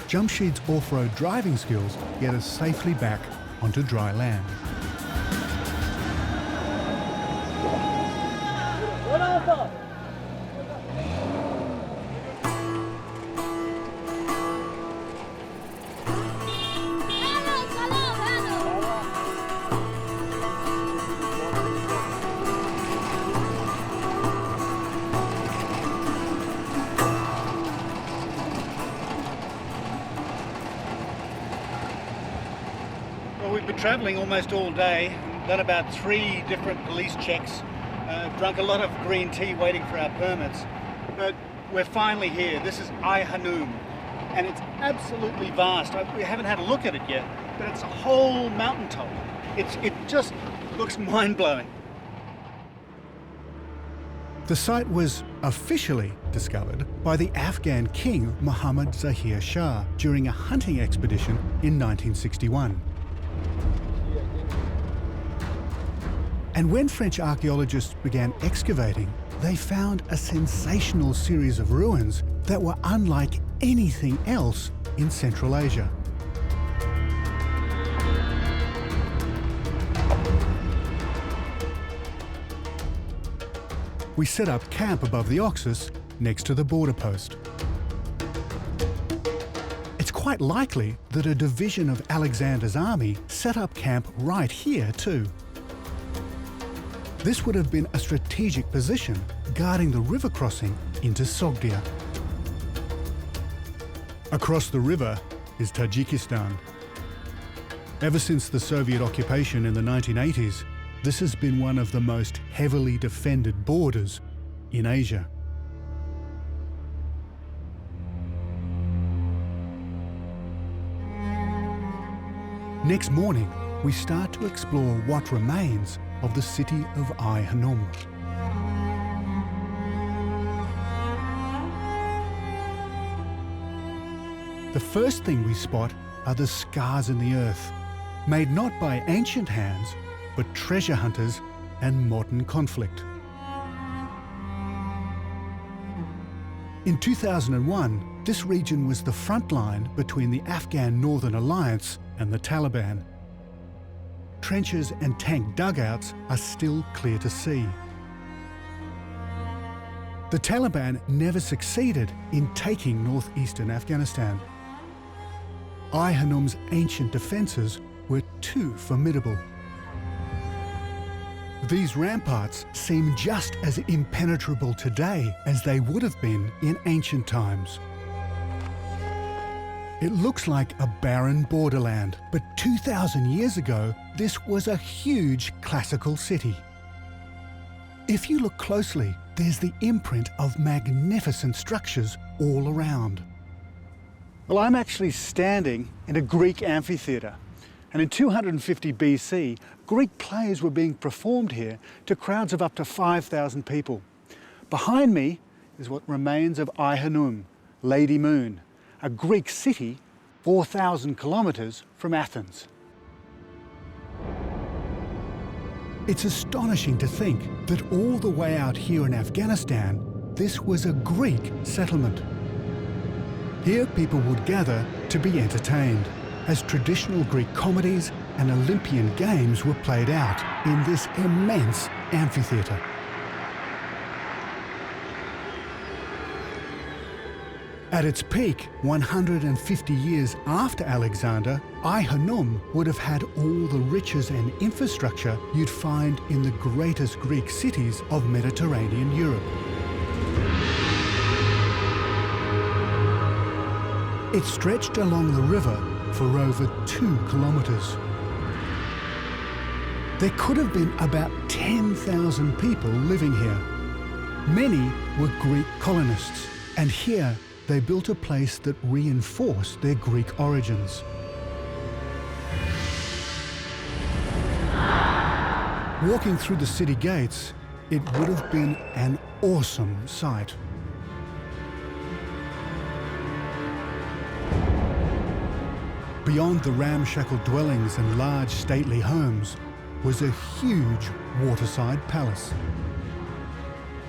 Jamshid's off-road driving skills get us safely back onto dry land. Well, we've been travelling almost all day, done about 3 different police checks, drunk a lot of green tea waiting for our permits, but we're finally here. This is I-Khanum, and it's absolutely vast. We haven't had a look at it yet, but it's a whole mountaintop. It just looks mind-blowing. The site was officially discovered by the Afghan king Muhammad Zahir Shah during a hunting expedition in 1961. And when French archaeologists began excavating, they found a sensational series of ruins that were unlike anything else in Central Asia. We set up camp above the Oxus next to the border post. It's quite likely that a division of Alexander's army set up camp right here too. This would have been a strategic position guarding the river crossing into Sogdian. Across the river is Tajikistan. Ever since the Soviet occupation in the 1980s, this has been one of the most heavily defended borders in Asia. Next morning, we start to explore what remains of the city of I-Khanum. The first thing we spot are the scars in the earth, made not by ancient hands, but treasure hunters and modern conflict. In 2001, this region was the front line between the Afghan Northern Alliance and the Taliban. Trenches and tank dugouts are still clear to see. The Taliban never succeeded in taking northeastern Afghanistan. I-Khanum's ancient defences were too formidable. These ramparts seem just as impenetrable today as they would have been in ancient times. It looks like a barren borderland, but 2,000 years ago, this was a huge classical city. If you look closely, there's the imprint of magnificent structures all around. Well, I'm actually standing in a Greek amphitheatre. And in 250 BC, Greek plays were being performed here to crowds of up to 5,000 people. Behind me is what remains of I-Khanum, Lady Moon, a Greek city 4,000 kilometres from Athens. It's astonishing to think that all the way out here in Afghanistan, this was a Greek settlement. Here people would gather to be entertained, as traditional Greek comedies and Olympian games were played out in this immense amphitheatre. At its peak, 150 years after Alexander, I-Khanum would have had all the riches and infrastructure you'd find in the greatest Greek cities of Mediterranean Europe. It stretched along the river for over 2 kilometres. There could have been about 10,000 people living here. Many were Greek colonists, and here they built a place that reinforced their Greek origins. Walking through the city gates, it would have been an awesome sight. Beyond the ramshackle dwellings and large stately homes was a huge waterside palace.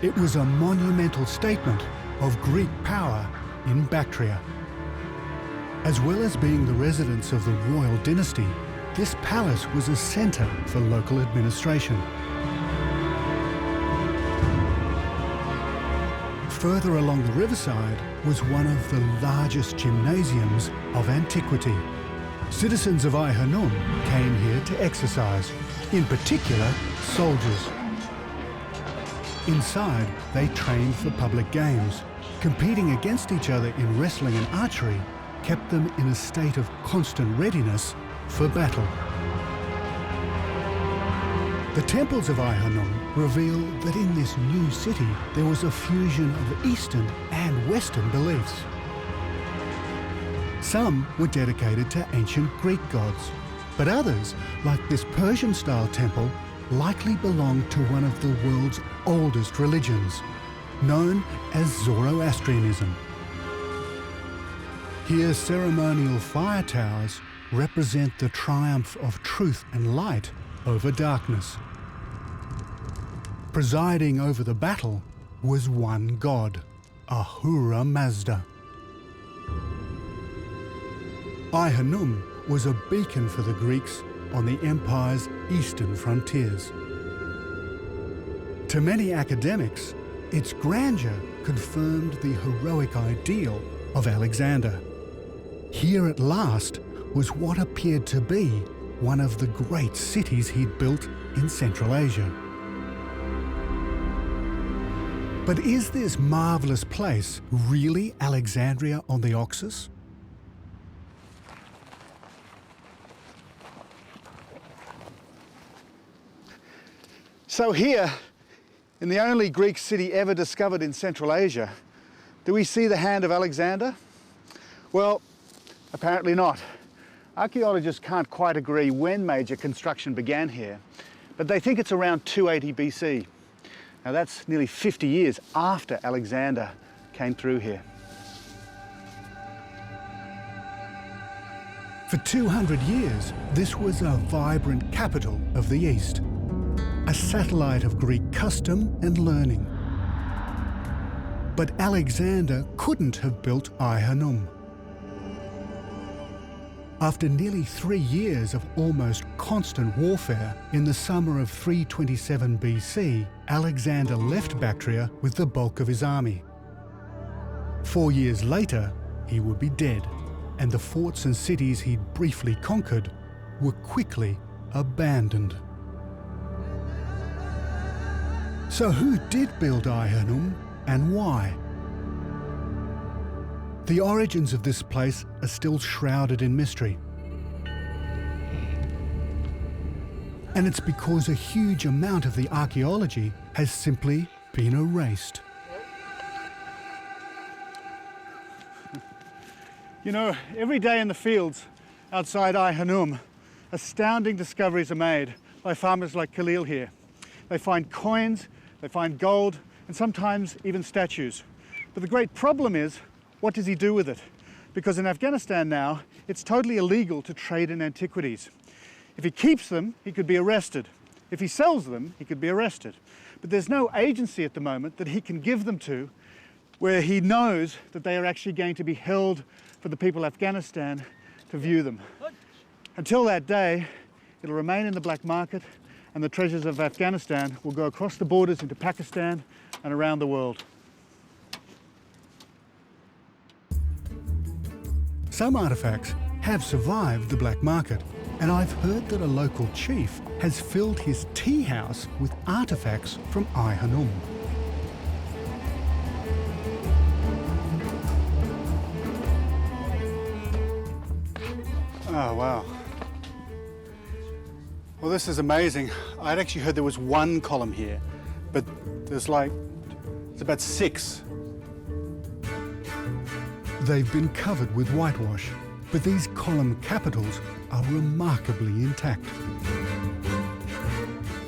It was a monumental statement of Greek power in Bactria. As well as being the residence of the royal dynasty, this palace was a centre for local administration. Further along the riverside was one of the largest gymnasiums of antiquity. Citizens of I-Khanum came here to exercise, in particular soldiers. Inside, they trained for public games. Competing against each other in wrestling and archery kept them in a state of constant readiness for battle. The temples of I-Khanum reveal that in this new city there was a fusion of Eastern and Western beliefs. Some were dedicated to ancient Greek gods, but others, like this Persian-style temple, likely belonged to one of the world's oldest religions, known as Zoroastrianism. Here, ceremonial fire towers represent the triumph of truth and light over darkness. Presiding over the battle was one god, Ahura Mazda. I-Khanum was a beacon for the Greeks on the empire's eastern frontiers. To many academics, its grandeur confirmed the heroic ideal of Alexander. Here at last was what appeared to be one of the great cities he'd built in Central Asia. But is this marvellous place really Alexandria on the Oxus? So here, in the only Greek city ever discovered in Central Asia, do we see the hand of Alexander? Well, apparently not. Archaeologists can't quite agree when major construction began here, but they think it's around 280 BC. Now that's nearly 50 years after Alexander came through here. For 200 years, this was a vibrant capital of the East, a satellite of Greek custom and learning. But Alexander couldn't have built I-Khanum. After nearly 3 years of almost constant warfare, in the summer of 327 BC, Alexander left Bactria with the bulk of his army. 4 years later, he would be dead, and the forts and cities he'd briefly conquered were quickly abandoned. So who did build I-Khanum and why? The origins of this place are still shrouded in mystery. And it's because a huge amount of the archaeology has simply been erased. You know, every day in the fields outside I-Khanum, astounding discoveries are made by farmers like Khalil here. They find coins, they find gold, and sometimes even statues. But the great problem is, what does he do with it? Because in Afghanistan now, it's totally illegal to trade in antiquities. If he keeps them, he could be arrested. If he sells them, he could be arrested. But there's no agency at the moment that he can give them to where he knows that they are actually going to be held for the people of Afghanistan to view them. Until that day, it'll remain in the black market, and the treasures of Afghanistan will go across the borders into Pakistan and around the world. Some artifacts have survived the black market, and I've heard that a local chief has filled his tea house with artifacts from I-Khanum. Oh, wow. Well, this is amazing. I'd actually heard there was one column here, but it's about 6. They've been covered with whitewash, but these column capitals are remarkably intact.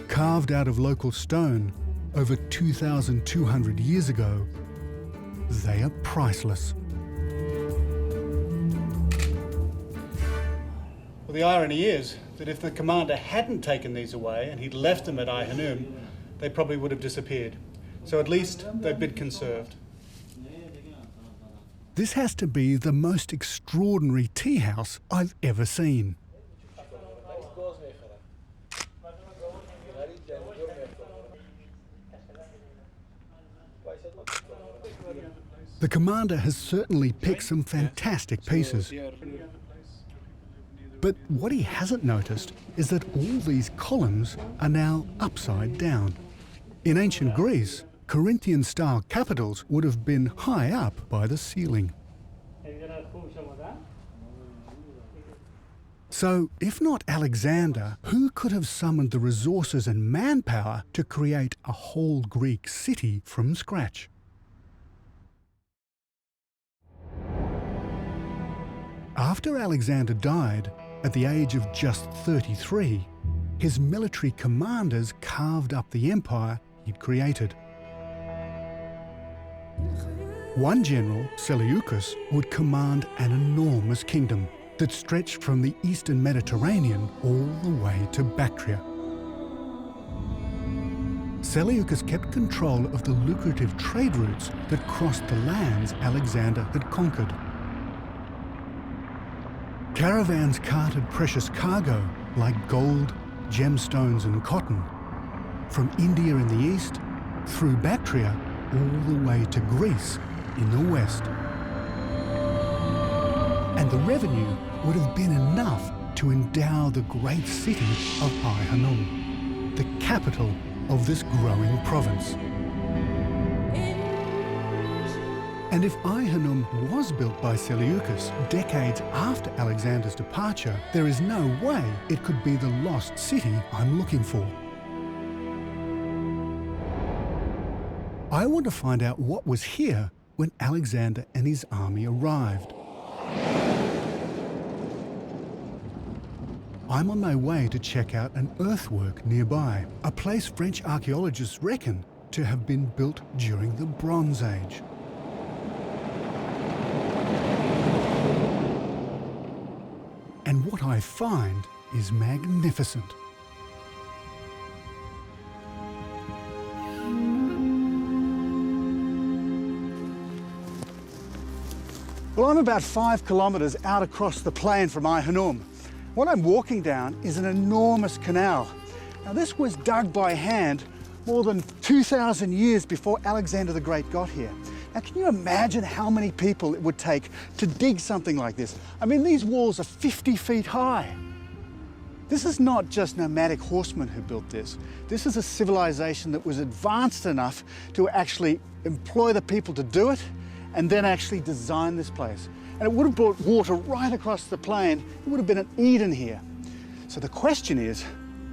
Carved out of local stone over 2,200 years ago, they are priceless. Well, the irony is that if the commander hadn't taken these away and he'd left them at I-Khanum, they probably would have disappeared. So at least they've been conserved. This has to be the most extraordinary tea house I've ever seen. The commander has certainly picked some fantastic pieces. But what he hasn't noticed is that all these columns are now upside down. In ancient Greece, Corinthian-style capitals would have been high up by the ceiling. So, if not Alexander, who could have summoned the resources and manpower to create a whole Greek city from scratch? After Alexander died, at the age of just 33, his military commanders carved up the empire he'd created. One general, Seleucus, would command an enormous kingdom that stretched from the eastern Mediterranean all the way to Bactria. Seleucus kept control of the lucrative trade routes that crossed the lands Alexander had conquered. Caravans carted precious cargo like gold, gemstones and cotton from India in the east through Bactria all the way to Greece in the west. And the revenue would have been enough to endow the great city of I-Khanum, the capital of this growing province. And if I-Khanum was built by Seleucus decades after Alexander's departure, there is no way it could be the lost city I'm looking for. I want to find out what was here when Alexander and his army arrived. I'm on my way to check out an earthwork nearby, a place French archaeologists reckon to have been built during the Bronze Age. And what I find is magnificent. Well, I'm about 5 kilometres out across the plain from I-Khanum. What I'm walking down is an enormous canal. Now, this was dug by hand more than 2,000 years before Alexander the Great got here. Now, can you imagine how many people it would take to dig something like this? I mean, these walls are 50 feet high. This is not just nomadic horsemen who built this. This is a civilization that was advanced enough to actually employ the people to do it and then actually design this place. And it would have brought water right across the plain. It would have been an Eden here. So the question is,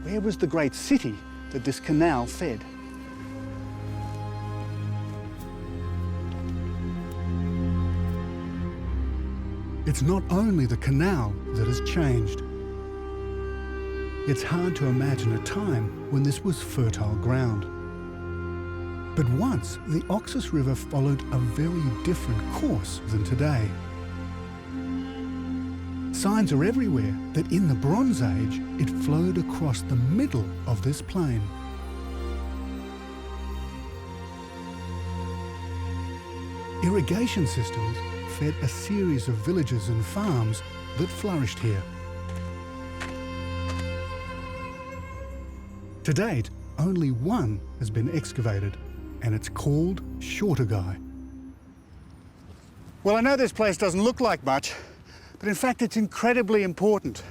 where was the great city that this canal fed? It's not only the canal that has changed. It's hard to imagine a time when this was fertile ground. But once, the Oxus River followed a very different course than today. Signs are everywhere that in the Bronze Age, it flowed across the middle of this plain. Irrigation systems fed a series of villages and farms that flourished here. To date, only one has been excavated, and it's called Shortagai. Well, I know this place doesn't look like much, but in fact it's incredibly important.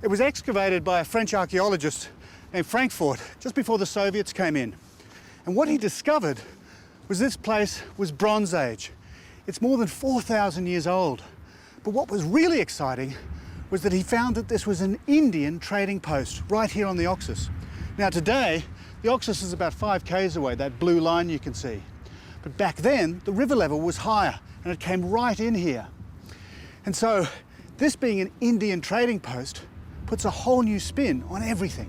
It was excavated by a French archaeologist named Frankfurt just before the Soviets came in. And what he discovered was this place was Bronze Age. It's more than 4,000 years old. But what was really exciting was that he found that this was an Indian trading post right here on the Oxus. Now today, the Oxus is about 5 k's away, that blue line you can see. But back then, the river level was higher and it came right in here. And so, this being an Indian trading post puts a whole new spin on everything.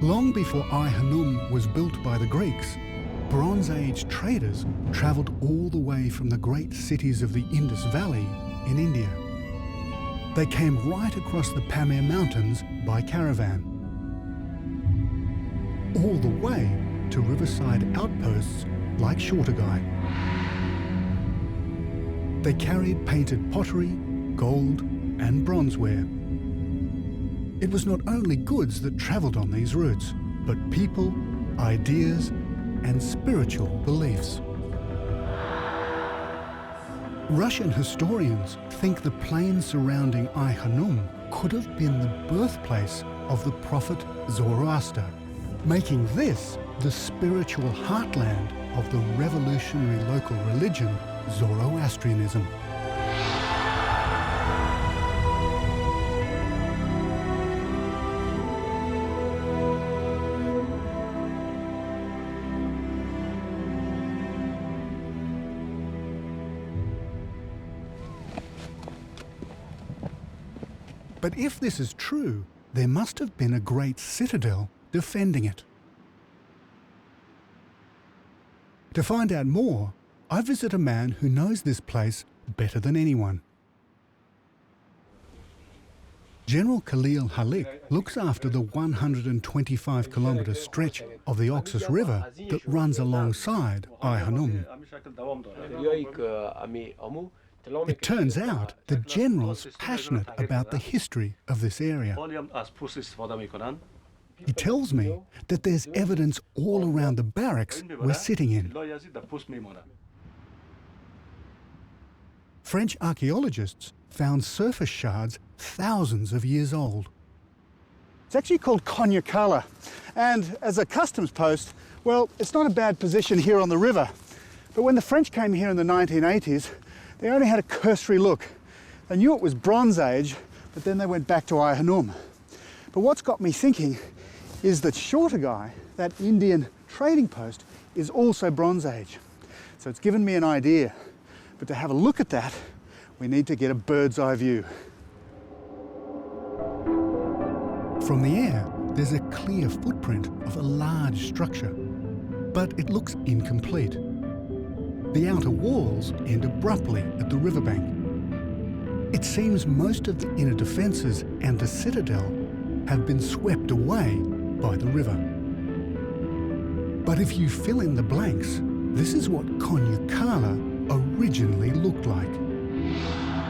Long before I-Khanum was built by the Greeks, Bronze Age traders travelled all the way from the great cities of the Indus Valley in India. They came right across the Pamir Mountains by caravan, all the way to riverside outposts like Shortagai. They carried painted pottery, gold and bronzeware. It was not only goods that travelled on these routes, but people, ideas and spiritual beliefs. Russian historians think the plain surrounding I-Khanum could have been the birthplace of the prophet Zoroaster, making this the spiritual heartland of the revolutionary local religion, Zoroastrianism. But if this is true, there must have been a great citadel defending it. To find out more, I visit a man who knows this place better than anyone. General Khalil Halik looks after the 125-kilometre stretch of the Oxus River that runs alongside I-Khanum. It turns out the general's passionate about the history of this area. He tells me that there's evidence all around the barracks we're sitting in. French archaeologists found surface shards thousands of years old. It's actually called Conyacala, and as a customs post, well, it's not a bad position here on the river. But when the French came here in the 1980s, they only had a cursory look. They knew it was Bronze Age, but then they went back to I-Khanum. But what's got me thinking is that Shorter that Indian trading post, is also Bronze Age. So it's given me an idea. But to have a look at that, we need to get a bird's eye view. From the air, there's a clear footprint of a large structure, but it looks incomplete. The outer walls end abruptly at the riverbank. It seems most of the inner defences and the citadel have been swept away by the river. But if you fill in the blanks, this is what Conquest originally looked like.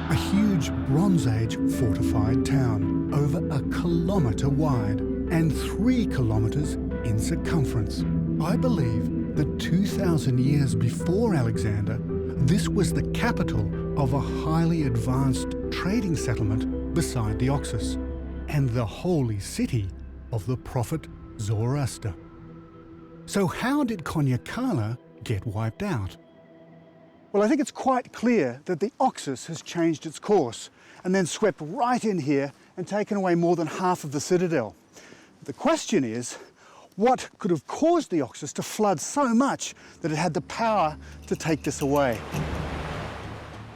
A huge Bronze Age fortified town, over 1 kilometre wide and 3 kilometres in circumference. I believe that 2,000 years before Alexander, this was the capital of a highly advanced trading settlement beside the Oxus and the holy city of the prophet Zoroaster. So how did Conquest get wiped out? Well, I think it's quite clear that the Oxus has changed its course and then swept right in here and taken away more than half of the citadel. The question is, what could have caused the Oxus to flood so much that it had the power to take this away?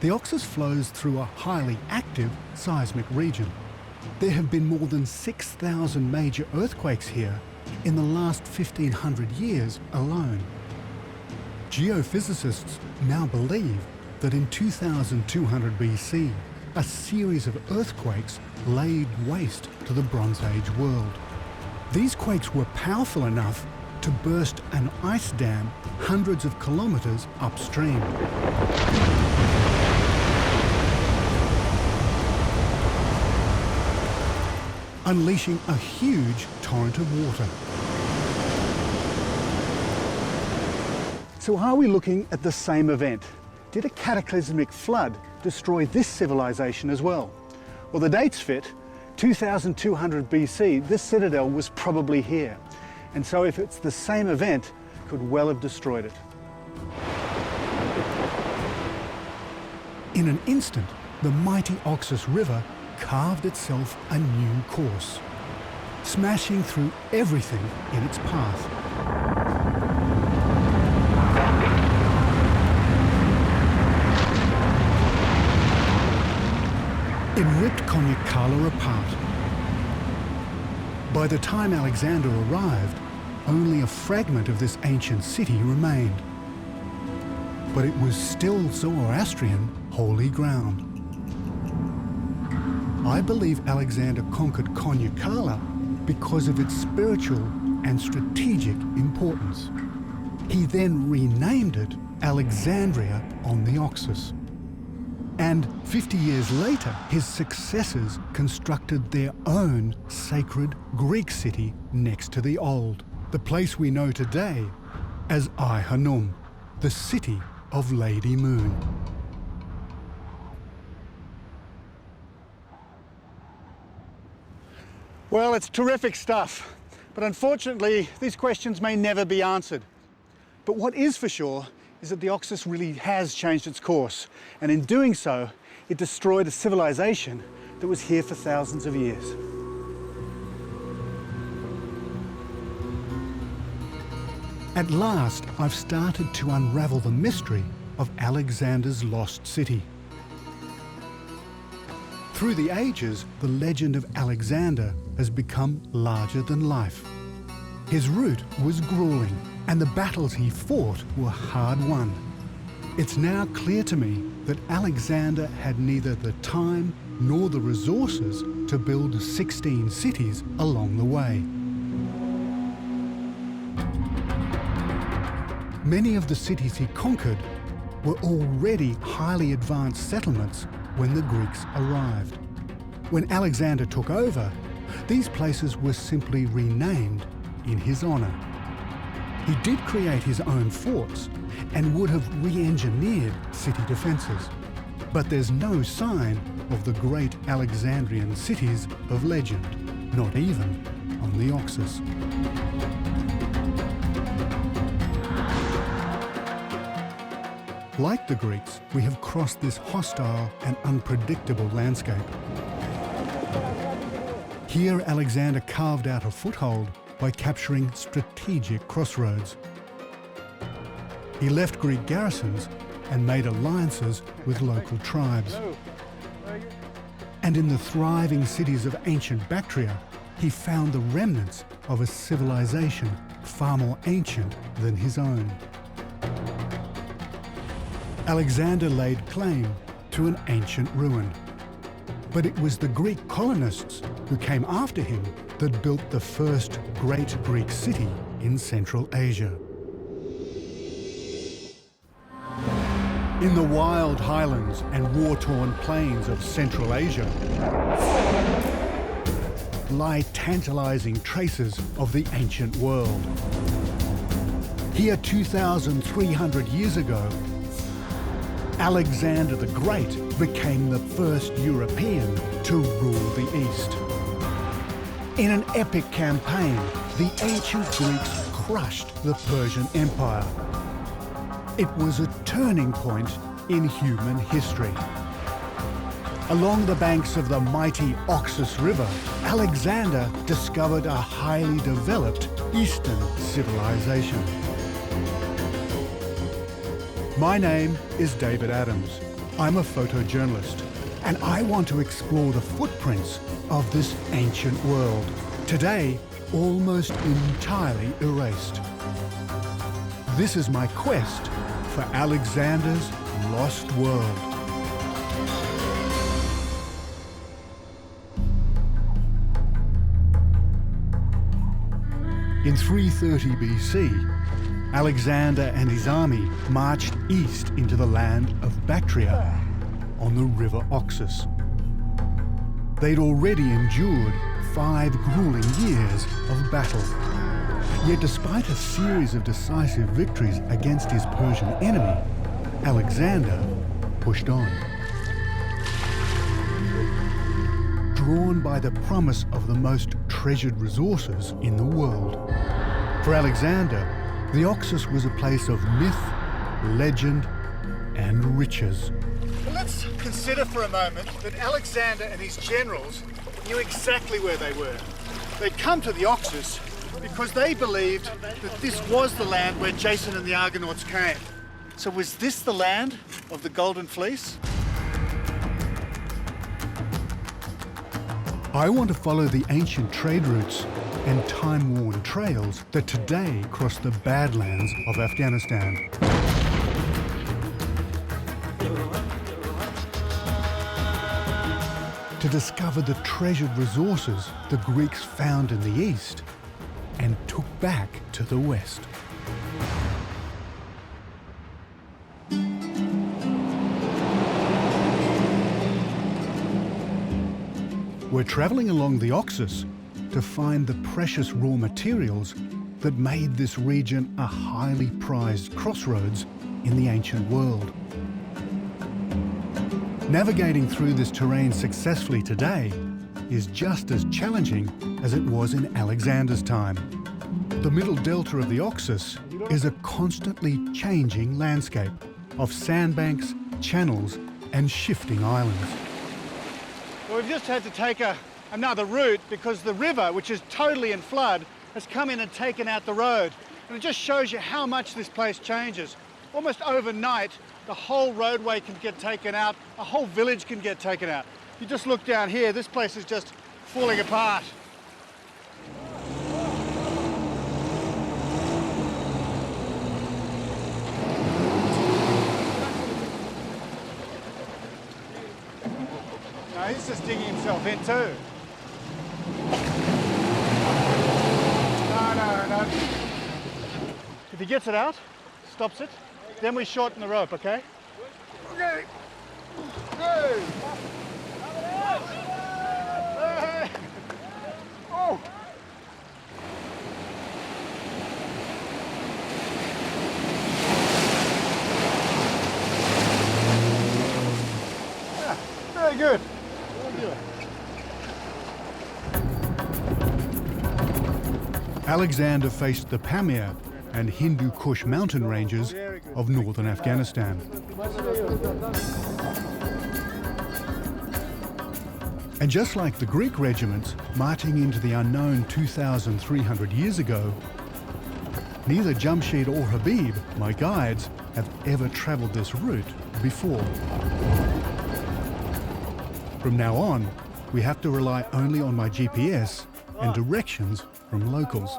The Oxus flows through a highly active seismic region. There have been more than 6,000 major earthquakes here in the last 1,500 years alone. Geophysicists now believe that in 2200 BC, a series of earthquakes laid waste to the Bronze Age world. These quakes were powerful enough to burst an ice dam hundreds of kilometres upstream. Unleashing a huge torrent of water. So are we looking at the same event? Did a cataclysmic flood destroy this civilization as well? Well, the dates fit. 2200 BC, this citadel was probably here. And so if it's the same event, it could well have destroyed it. In an instant, the mighty Oxus River carved itself a new course, smashing through everything in its path. It ripped Conquest apart. By the time Alexander arrived, only a fragment of this ancient city remained. But it was still Zoroastrian holy ground. I believe Alexander conquered Conquest because of its spiritual and strategic importance. He then renamed it Alexandria on the Oxus. And 50 years later, his successors constructed their own sacred Greek city next to the old, the place we know today as I-Khanum, the city of Lady Moon. Well, it's terrific stuff, but unfortunately, these questions may never be answered. But what is for sure is that the Oxus really has changed its course, and in doing so, it destroyed a civilization that was here for thousands of years. At last, I've started to unravel the mystery of Alexander's lost city. Through the ages, the legend of Alexander has become larger than life. His route was grueling, and the battles he fought were hard won. It's now clear to me that Alexander had neither the time nor the resources to build 16 cities along the way. Many of the cities he conquered were already highly advanced settlements when the Greeks arrived. When Alexander took over, these places were simply renamed in his honour. He did create his own forts and would have re-engineered city defences. But there's no sign of the great Alexandrian cities of legend, not even on the Oxus. Like the Greeks, we have crossed this hostile and unpredictable landscape. Here, Alexander carved out a foothold by capturing strategic crossroads. He left Greek garrisons and made alliances with local tribes. And in the thriving cities of ancient Bactria, he found the remnants of a civilization far more ancient than his own. Alexander laid claim to an ancient ruin. But it was the Greek colonists who came after him that built the first great Greek city in Central Asia. In the wild highlands and war-torn plains of Central Asia lie tantalizing traces of the ancient world. Here 2,300 years ago, Alexander the Great became the first European to rule the East. In an epic campaign, the ancient Greeks crushed the Persian Empire. It was a turning point in human history. Along the banks of the mighty Oxus River, Alexander discovered a highly developed Eastern civilization. My name is David Adams. I'm a photojournalist, and I want to explore the footprints of this ancient world, today almost entirely erased. This is my quest for Alexander's lost world. In 330 BC, Alexander and his army marched east into the land of Bactria on the river Oxus. They'd already endured 5 grueling years of battle. Yet despite a series of decisive victories against his Persian enemy, Alexander pushed on. Drawn by the promise of the most treasured resources in the world. For Alexander, the Oxus was a place of myth, legend, and riches. Well, let's consider for a moment that Alexander and his generals knew exactly where they were. They'd come to the Oxus because they believed that this was the land where Jason and the Argonauts came. So was this the land of the Golden Fleece? I want to follow the ancient trade routes and time-worn trails that today cross the Badlands of Afghanistan. To discover the treasured resources the Greeks found in the East and took back to the West. We're travelling along the Oxus to find the precious raw materials that made this region a highly prized crossroads in the ancient world. Navigating through this terrain successfully today is just as challenging as it was in Alexander's time. The middle delta of the Oxus is a constantly changing landscape of sandbanks, channels, and shifting islands. Well, we've just had to take another route because the river, which is totally in flood, has come in and taken out the road. And it just shows you how much this place changes. Almost overnight, the whole roadway can get taken out, a whole village can get taken out. You just look down here, this place is just falling apart. No, he's just digging himself in too. No. If he gets it out, stops it, then we shorten the rope, okay? Okay. Go. Hey. Oh. Yeah, very good. Alexander faced the Pamir and Hindu Kush mountain ranges of northern Afghanistan. And just like the Greek regiments marching into the unknown 2,300 years ago, neither Jamshid or Habib, my guides, have ever travelled this route before. From now on, we have to rely only on my GPS and directions from locals.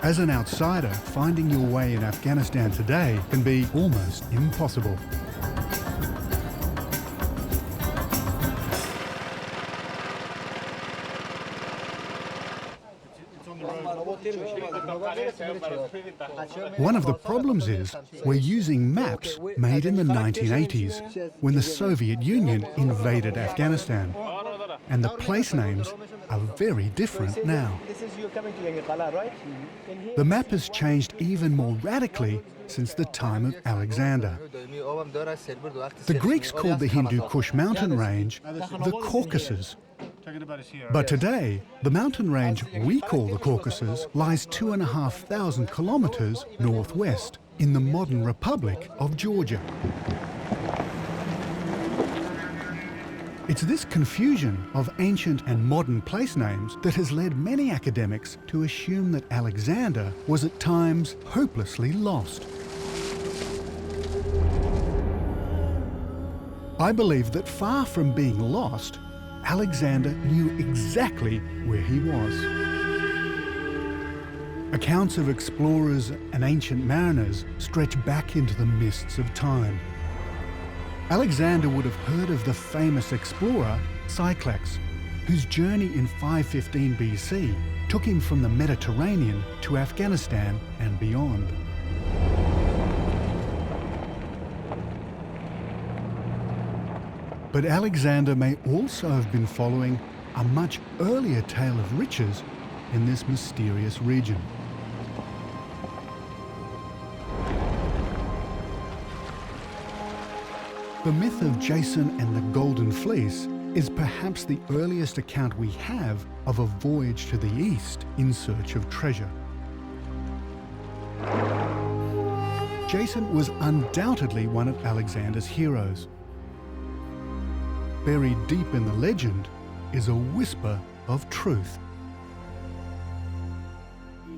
As an outsider, finding your way in Afghanistan today can be almost impossible. One of the problems is we're using maps made in the 1980s when the Soviet Union invaded Afghanistan, and the place names are very different now. The map has changed even more radically since the time of Alexander. The Greeks called the Hindu Kush mountain range the Caucasus. But today, the mountain range we call the Caucasus lies 2,500 kilometers northwest in the modern Republic of Georgia. It's this confusion of ancient and modern place names that has led many academics to assume that Alexander was at times hopelessly lost. I believe that far from being lost, Alexander knew exactly where he was. Accounts of explorers and ancient mariners stretch back into the mists of time. Alexander would have heard of the famous explorer Cyclax, whose journey in 515 BC took him from the Mediterranean to Afghanistan and beyond. But Alexander may also have been following a much earlier tale of riches in this mysterious region. The myth of Jason and the Golden Fleece is perhaps the earliest account we have of a voyage to the east in search of treasure. Jason was undoubtedly one of Alexander's heroes. Buried deep in the legend is a whisper of truth.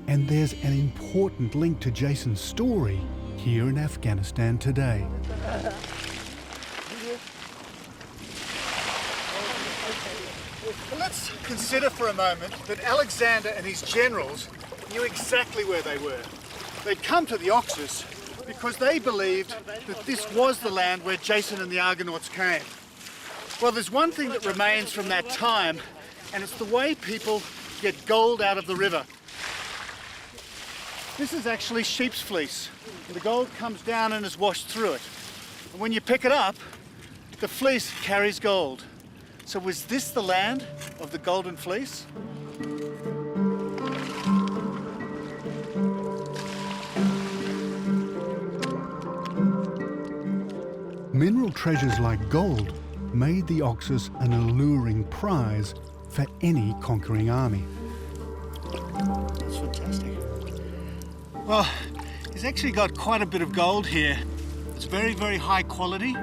And there's an important link to Jason's story here in Afghanistan today. Let's consider for a moment that Alexander and his generals knew exactly where they were. They'd come to the Oxus because they believed that this was the land where Jason and the Argonauts came. Well, there's one thing that remains from that time, and it's the way people get gold out of the river. This is actually sheep's fleece. The gold comes down and is washed through it. And when you pick it up, the fleece carries gold. So was this the land of the Golden Fleece? Mineral treasures like gold made the Oxus an alluring prize for any conquering army. That's fantastic. Well, he's actually got quite a bit of gold here. It's very, very high quality.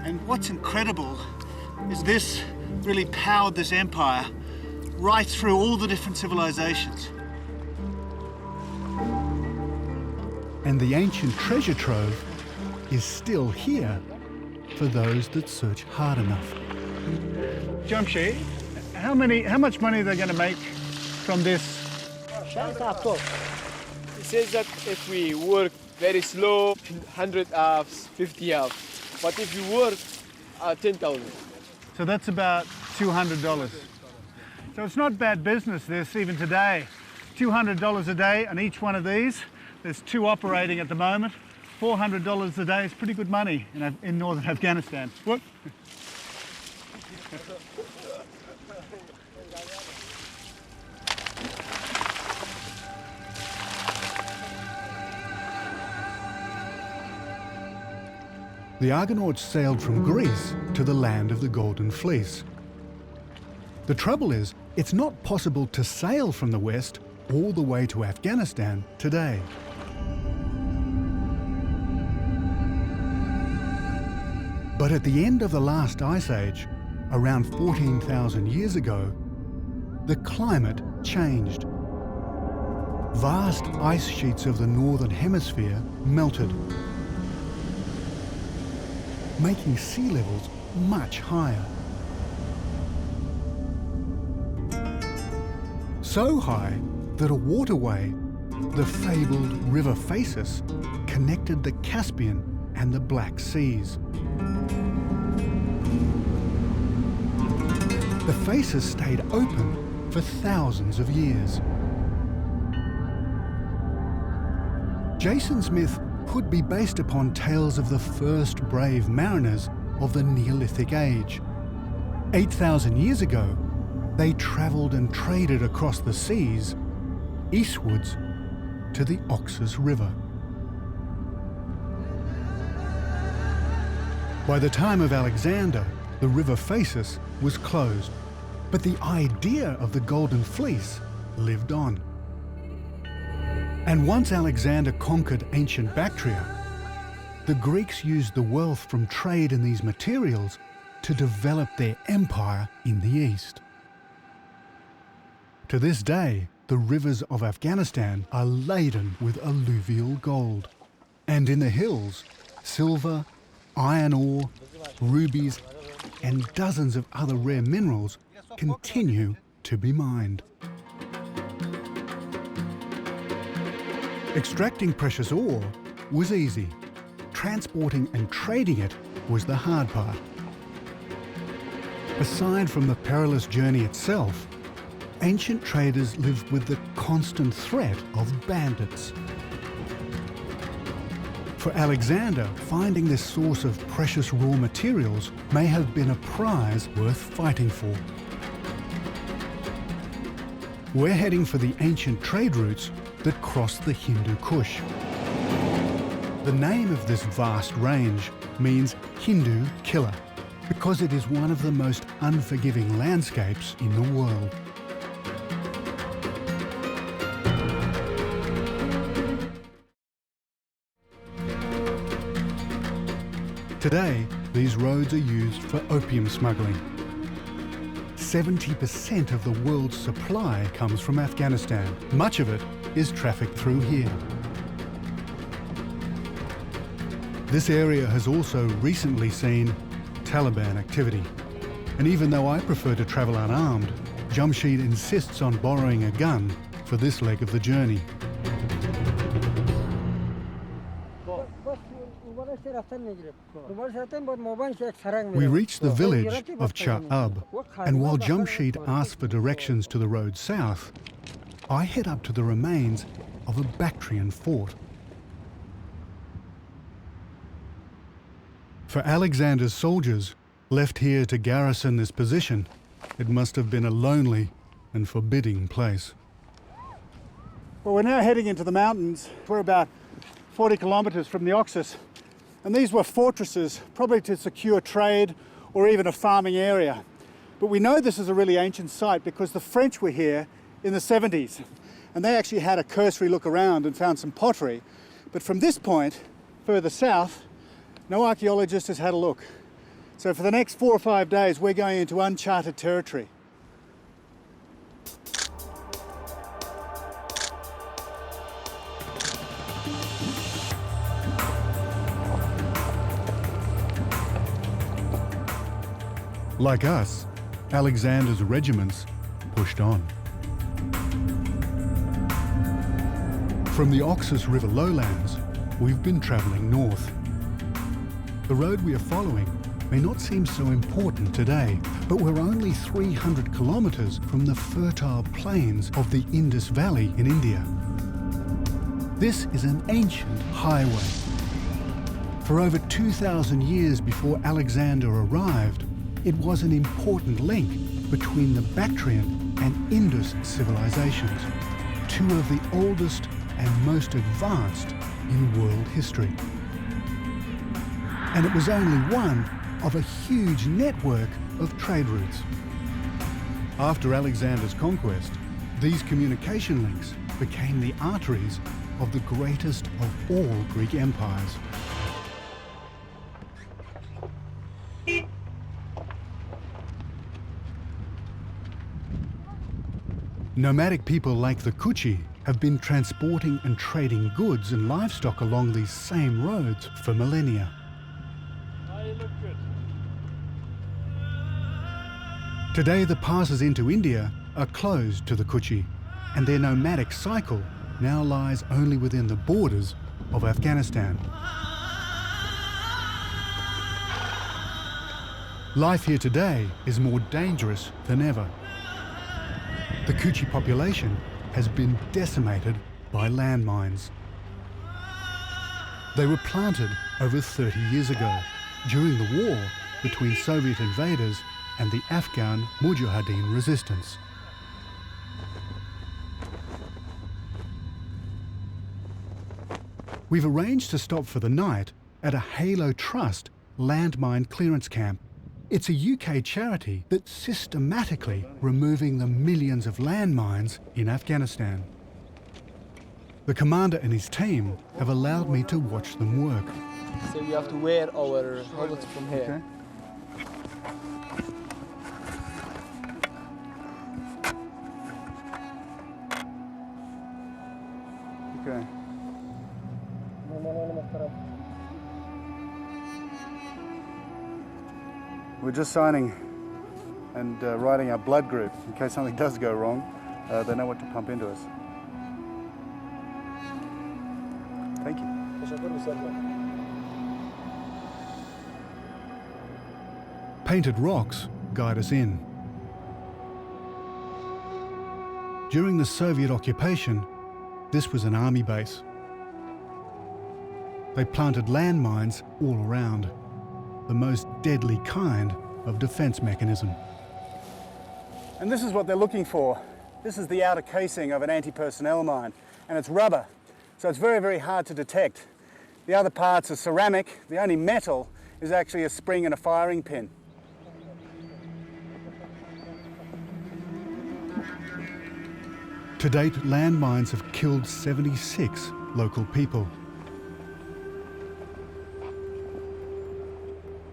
And what's incredible is this really powered this empire right through all the different civilizations. And the ancient treasure trove is still here for those that search hard enough. Jamshid, how much money are they going to make from this? He says that if we work very slow, 100 hours, 50 hours. But if you work, 10,000. So that's about $200. So it's not bad business, this, even today. $200 a day on each one of these. There's 2 operating at the moment. $400 a day is pretty good money in northern Afghanistan. What? The Argonauts sailed from Greece to the land of the Golden Fleece. The trouble is, it's not possible to sail from the west all the way to Afghanistan today. But at the end of the last ice age, around 14,000 years ago, the climate changed. Vast ice sheets of the northern hemisphere melted, making sea levels much higher. So high that a waterway, the fabled river Phasis, connected the Caspian and the Black Seas. The Phasis stayed open for thousands of years. Jason's myth could be based upon tales of the first brave mariners of the Neolithic Age. 8,000 years ago, they travelled and traded across the seas, eastwards to the Oxus River. By the time of Alexander, the river Phasis was closed, but the idea of the Golden Fleece lived on. And once Alexander conquered ancient Bactria, the Greeks used the wealth from trade in these materials to develop their empire in the east. To this day, the rivers of Afghanistan are laden with alluvial gold. And in the hills, silver, iron ore, rubies, and dozens of other rare minerals continue to be mined. Extracting precious ore was easy. Transporting and trading it was the hard part. Aside from the perilous journey itself, ancient traders lived with the constant threat of bandits. For Alexander, finding this source of precious raw materials may have been a prize worth fighting for. We're heading for the ancient trade routes that cross the Hindu Kush. The name of this vast range means Hindu killer, because it is one of the most unforgiving landscapes in the world. Today, these roads are used for opium smuggling. 70% of the world's supply comes from Afghanistan. Much of it is trafficked through here. This area has also recently seen Taliban activity. And even though I prefer to travel unarmed, Jamshid insists on borrowing a gun for this leg of the journey. We reach the village of Cha'ab, and while Jamshid asks for directions to the road south, I head up to the remains of a Bactrian fort. For Alexander's soldiers, left here to garrison this position, it must have been a lonely and forbidding place. Well, we're now heading into the mountains. We're about 40 kilometres from the Oxus. And these were fortresses, probably to secure trade or even a farming area. But we know this is a really ancient site because the French were here in the 70s. And they actually had a cursory look around and found some pottery. But from this point, further south, no archaeologist has had a look. So for the next 4 or 5 days, we're going into uncharted territory. Like us, Alexander's regiments pushed on. From the Oxus River lowlands, we've been travelling north. The road we are following may not seem so important today, but we're only 300 kilometres from the fertile plains of the Indus Valley in India. This is an ancient highway. For over 2,000 years before Alexander arrived, it was an important link between the Bactrian and Indus civilizations, two of the oldest and most advanced in world history. And it was only one of a huge network of trade routes. After Alexander's conquest, these communication links became the arteries of the greatest of all Greek empires. Nomadic people like the Kuchi have been transporting and trading goods and livestock along these same roads for millennia. Today, the passes into India are closed to the Kuchi, and their nomadic cycle now lies only within the borders of Afghanistan. Life here today is more dangerous than ever. The Kuchi population has been decimated by landmines. They were planted over 30 years ago during the war between Soviet invaders and the Afghan Mujahideen resistance. We've arranged to stop for the night at a Halo Trust landmine clearance camp. It's a UK charity that's systematically removing the millions of landmines in Afghanistan. The commander and his team have allowed me to watch them work. So you have to wear our helmets from here. Okay. We're just signing and writing our blood group in case something does go wrong. They know what to pump into us. Thank you. Painted rocks guide us in. During the Soviet occupation, this was an army base. They planted landmines all around, the most deadly kind of defense mechanism. And this is what they're looking for. This is the outer casing of an anti-personnel mine, and it's rubber, so it's very, very hard to detect. The other parts are ceramic. The only metal is actually a spring and a firing pin. To date, landmines have killed 76 local people.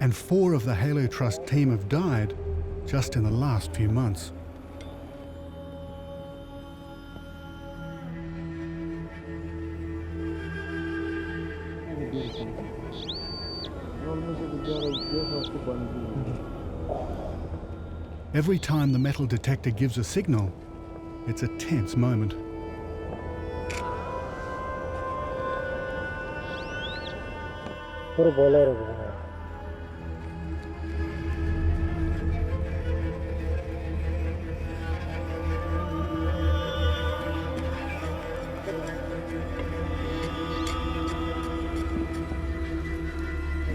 And 4 of the Halo Trust team have died just in the last few months. Every time the metal detector gives a signal, it's a tense moment.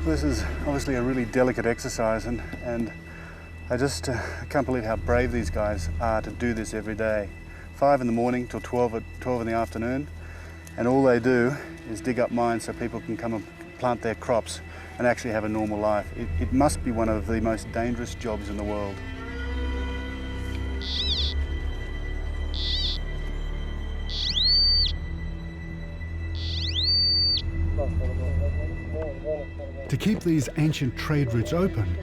This is obviously a really delicate exercise, and I just can't believe how brave these guys are to do this every day. 5 in the morning till 12 in the afternoon, and all they do is dig up mines so people can come and plant their crops and actually have a normal life. It must be one of the most dangerous jobs in the world. To keep these ancient trade routes open,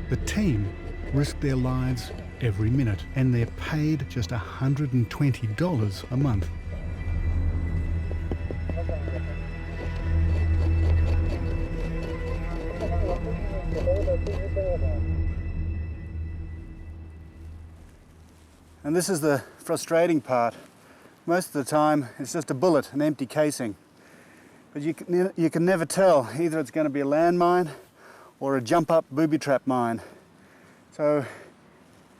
the team risk their lives every minute, and they're paid just $120 a month. And this is the frustrating part. Most of the time, it's just a bullet, an empty casing. But you can never tell. Either it's going to be a landmine or a jump-up booby-trap mine. So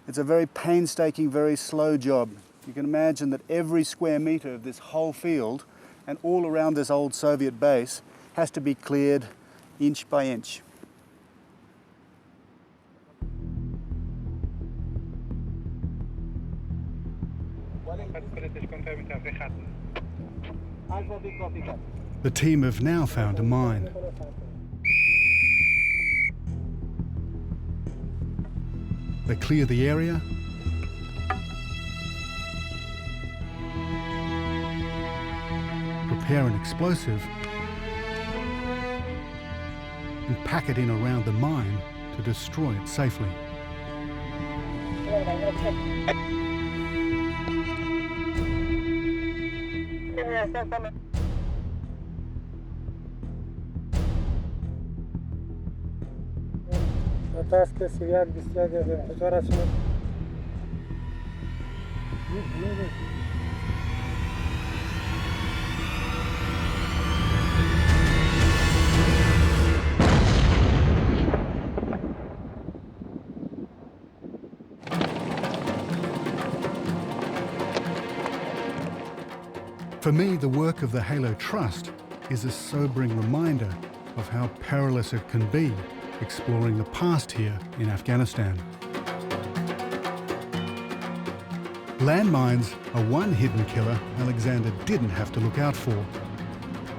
it's a very painstaking, very slow job. You can imagine that every square metre of this whole field and all around this old Soviet base has to be cleared inch by inch. The team have now found a mine. They clear the area, prepare an explosive, and pack it in around the mine to destroy it safely. For me, the work of the Halo Trust is a sobering reminder of how perilous it can be exploring the past here in Afghanistan. Landmines are one hidden killer Alexander didn't have to look out for.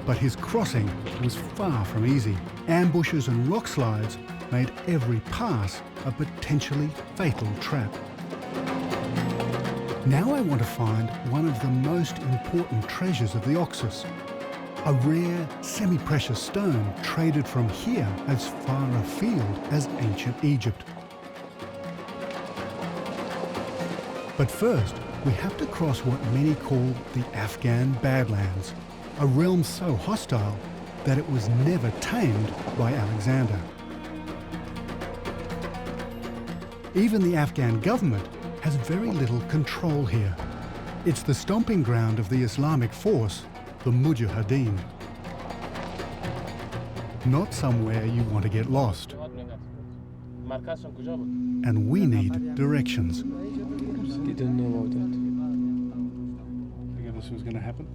But his crossing was far from easy. Ambushes and rock slides made every pass a potentially fatal trap. Now I want to find one of the most important treasures of the Oxus, a rare, semi-precious stone traded from here as far afield as ancient Egypt. But first, we have to cross what many call the Afghan Badlands, a realm so hostile that it was never tamed by Alexander. Even the Afghan government has very little control here. It's the stomping ground of the Islamic force, the Mujahideen. Not somewhere you want to get lost. And we need directions. Didn't know about that. Think this was going to happen?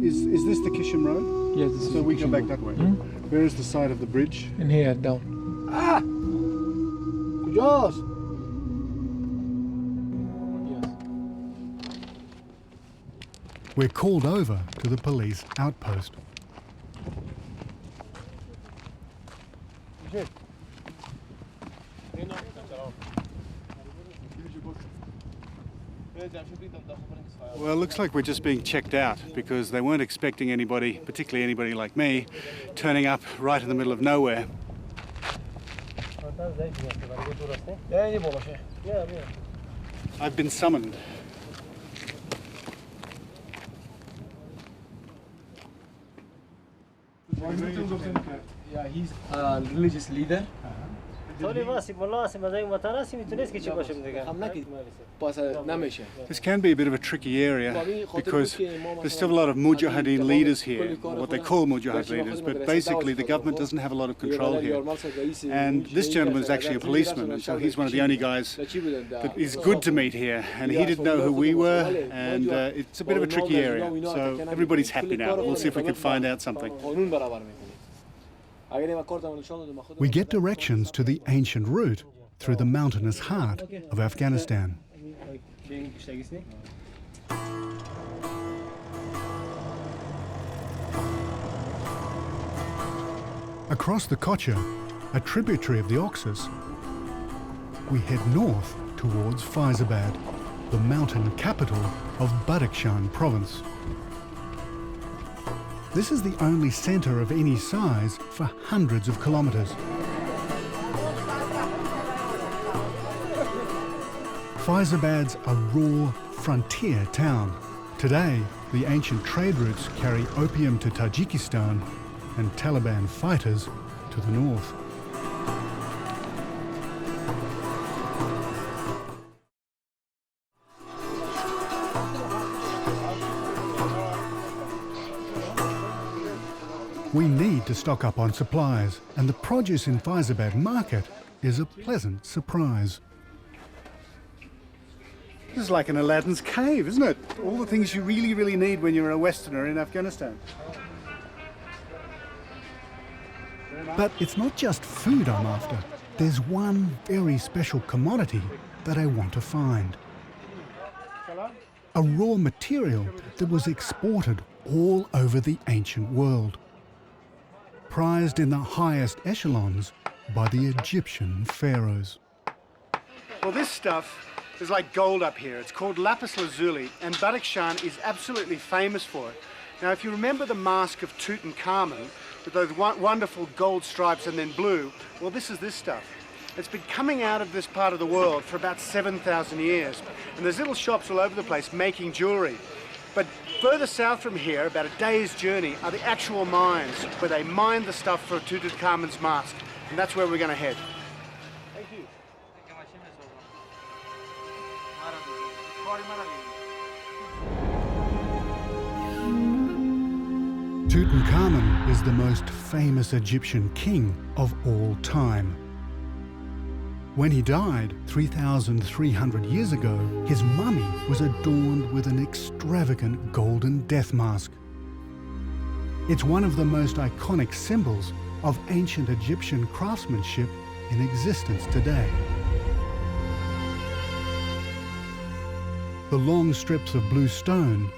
Is this the Kishim Road? Yes, this is so we go back that way. Where is the side of the bridge? In here, down. Ah! Yes. We're called over to the police outpost. Well, it looks like we're just being checked out because they weren't expecting anybody, particularly anybody like me, turning up right in the middle of nowhere. I've been summoned. Yeah, he's a religious leader. This can be a bit of a tricky area because there's still a lot of Mujahideen leaders here, what they call Mujahid leaders, but basically the government doesn't have a lot of control here. And this gentleman is actually a policeman, and so he's one of the only guys that is good to meet here, and he didn't know who we were, and it's a bit of a tricky area. So everybody's happy now. We'll see if we can find out something. We get directions to the ancient route through the mountainous heart of Afghanistan. Across the Kocha, a tributary of the Oxus, we head north towards Faizabad, the mountain capital of Bactrian province. This is the only centre of any size for hundreds of kilometres. Faizabad's a raw frontier town. Today, the ancient trade routes carry opium to Tajikistan and Taliban fighters to the north. We need to stock up on supplies, and the produce in Faizabad market is a pleasant surprise. This is like an Aladdin's cave, isn't it? All the things you really, really need when you're a Westerner in Afghanistan. But it's not just food I'm after. There's one very special commodity that I want to find. A raw material that was exported all over the ancient world. Prized in the highest echelons by the Egyptian pharaohs. Well, this stuff is like gold up here. It's called lapis lazuli, and Bactrian is absolutely famous for it. Now, if you remember the mask of Tutankhamun, with those wonderful gold stripes and then blue, well, this is this stuff. It's been coming out of this part of the world for about 7,000 years. And there's little shops all over the place making jewelry. But further south from here, about a day's journey, are the actual mines where they mine the stuff for Tutankhamun's mask. And that's where we're going to head. Thank you. Tutankhamun is the most famous Egyptian king of all time. When he died 3,300 years ago, his mummy was adorned with an extravagant golden death mask. It's one of the most iconic symbols of ancient Egyptian craftsmanship in existence today. The long strips of blue stone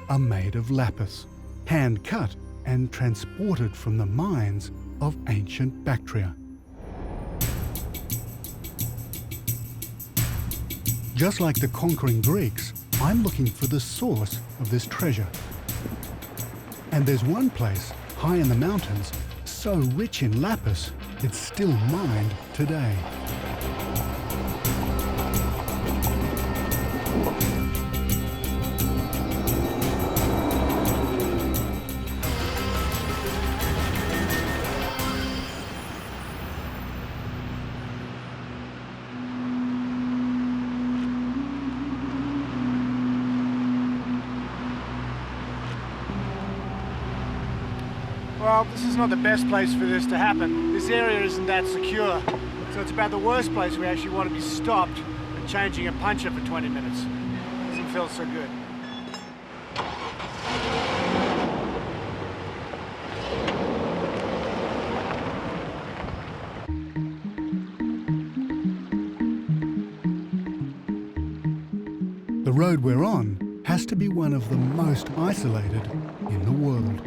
are made of lapis, hand-cut and transported from the mines of ancient Bactria. Just like the conquering Greeks, I'm looking for the source of this treasure. And there's one place, high in the mountains, so rich in lapis, it's still mined today. Well, this is not the best place for this to happen. This area isn't that secure. So it's about the worst place we actually want to be stopped and changing a puncher for 20 minutes. Doesn't feel so good. The road we're on has to be one of the most isolated in the world.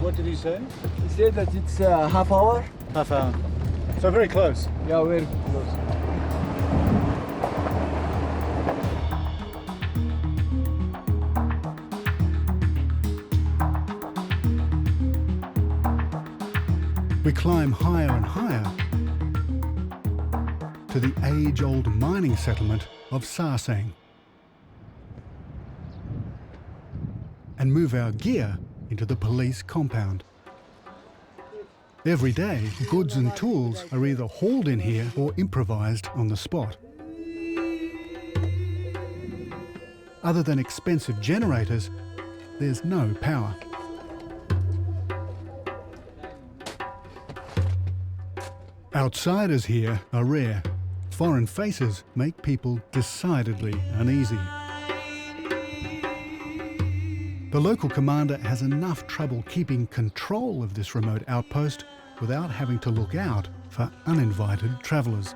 What did he say? He said that it's half hour. Half hour. So very close. Yeah, very close. We climb higher and higher to the age-old mining settlement of Sarsang and move our gear into the police compound. Every day, goods and tools are either hauled in here or improvised on the spot. Other than expensive generators, there's no power. Outsiders here are rare. Foreign faces make people decidedly uneasy. The local commander has enough trouble keeping control of this remote outpost without having to look out for uninvited travellers.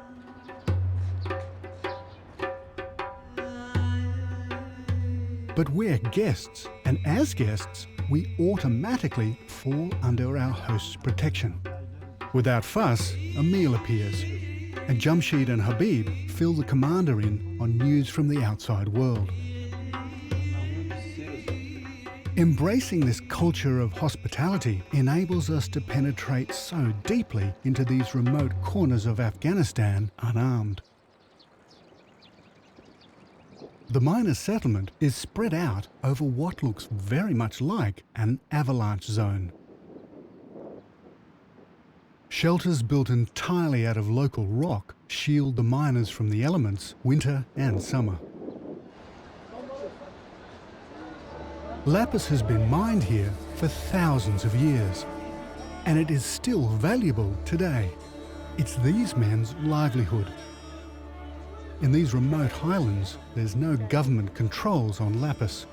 But we're guests, and as guests, we automatically fall under our host's protection. Without fuss, a meal appears, and Jamshid and Habib fill the commander in on news from the outside world. Embracing this culture of hospitality enables us to penetrate so deeply into these remote corners of Afghanistan unarmed. The miners' settlement is spread out over what looks very much like an avalanche zone. Shelters built entirely out of local rock shield the miners from the elements, winter and summer. Lapis has been mined here for thousands of years, and it is still valuable today. It's these men's livelihood. In these remote highlands, there's no government controls on lapis.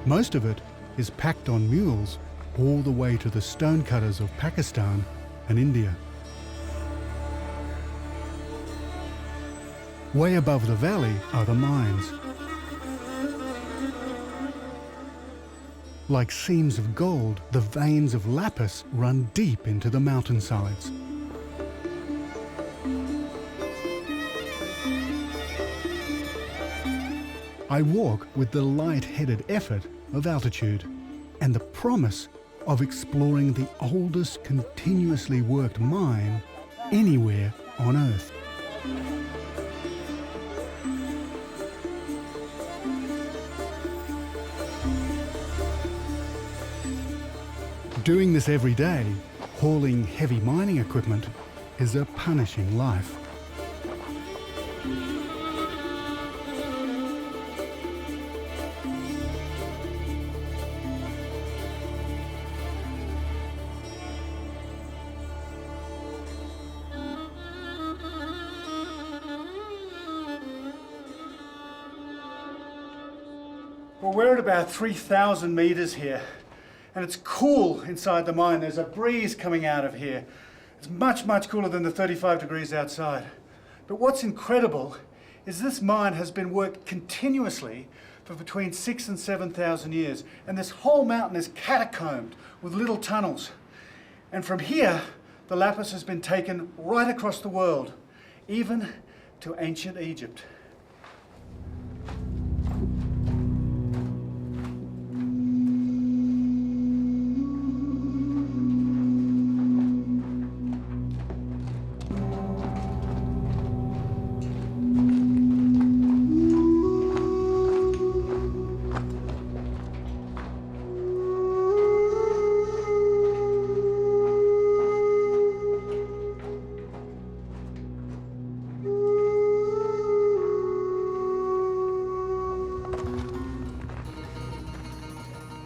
Most of it is packed on mules all the way to the stonecutters of Pakistan and India. Way above the valley are the mines. Like seams of gold, the veins of lapis run deep into the mountainsides. I walk with the light-headed effort of altitude and the promise of exploring the oldest continuously worked mine anywhere on Earth. Doing this every day, hauling heavy mining equipment, is a punishing life. Well, we're at about 3,000 meters here, and it's cool inside the mine. There's a breeze coming out of here. It's much, much cooler than the 35 degrees outside. But what's incredible is this mine has been worked continuously for between 6,000 and 7,000 years, and this whole mountain is catacombed with little tunnels. And from here, the lapis has been taken right across the world, even to ancient Egypt.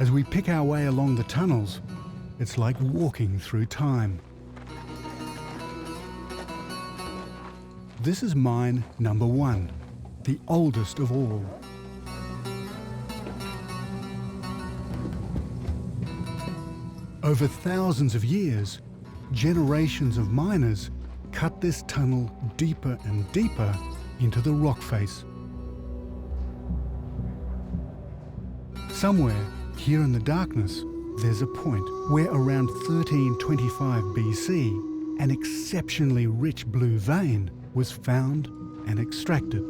As we pick our way along the tunnels, it's like walking through time. This is mine number 1, the oldest of all. Over thousands of years, generations of miners cut this tunnel deeper and deeper into the rock face. Somewhere here in the darkness, there's a point where around 1325 BC, an exceptionally rich blue vein was found and extracted.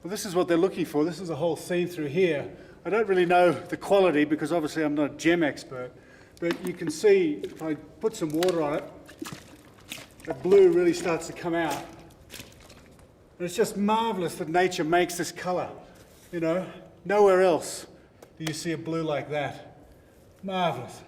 Well, this is what they're looking for. This is a whole scene through here. I don't really know the quality because obviously I'm not a gem expert, but you can see if I put some water on it, the blue really starts to come out. And it's just marvelous that nature makes this color. You know, nowhere else do you see a blue like that. Marvelous.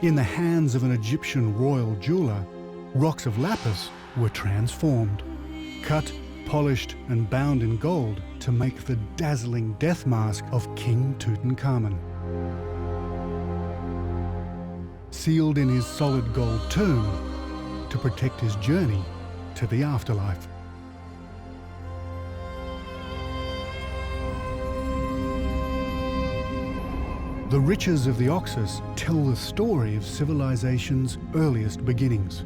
In the hands of an Egyptian royal jeweler, rocks of lapis were transformed, cut, polished and bound in gold to make the dazzling death mask of King Tutankhamun. Sealed in his solid gold tomb to protect his journey to the afterlife. The riches of the Oxus tell the story of civilization's earliest beginnings.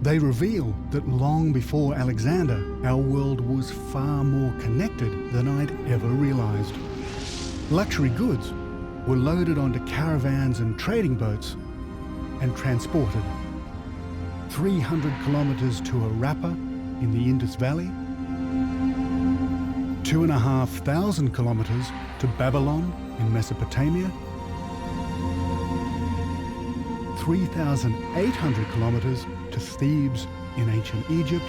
They reveal that long before Alexander, our world was far more connected than I'd ever realized. Luxury goods were loaded onto caravans and trading boats and transported. 300 kilometers to Harappa in the Indus Valley, 2,500 kilometers to Babylon in Mesopotamia, 3,800 kilometers to Thebes in ancient Egypt,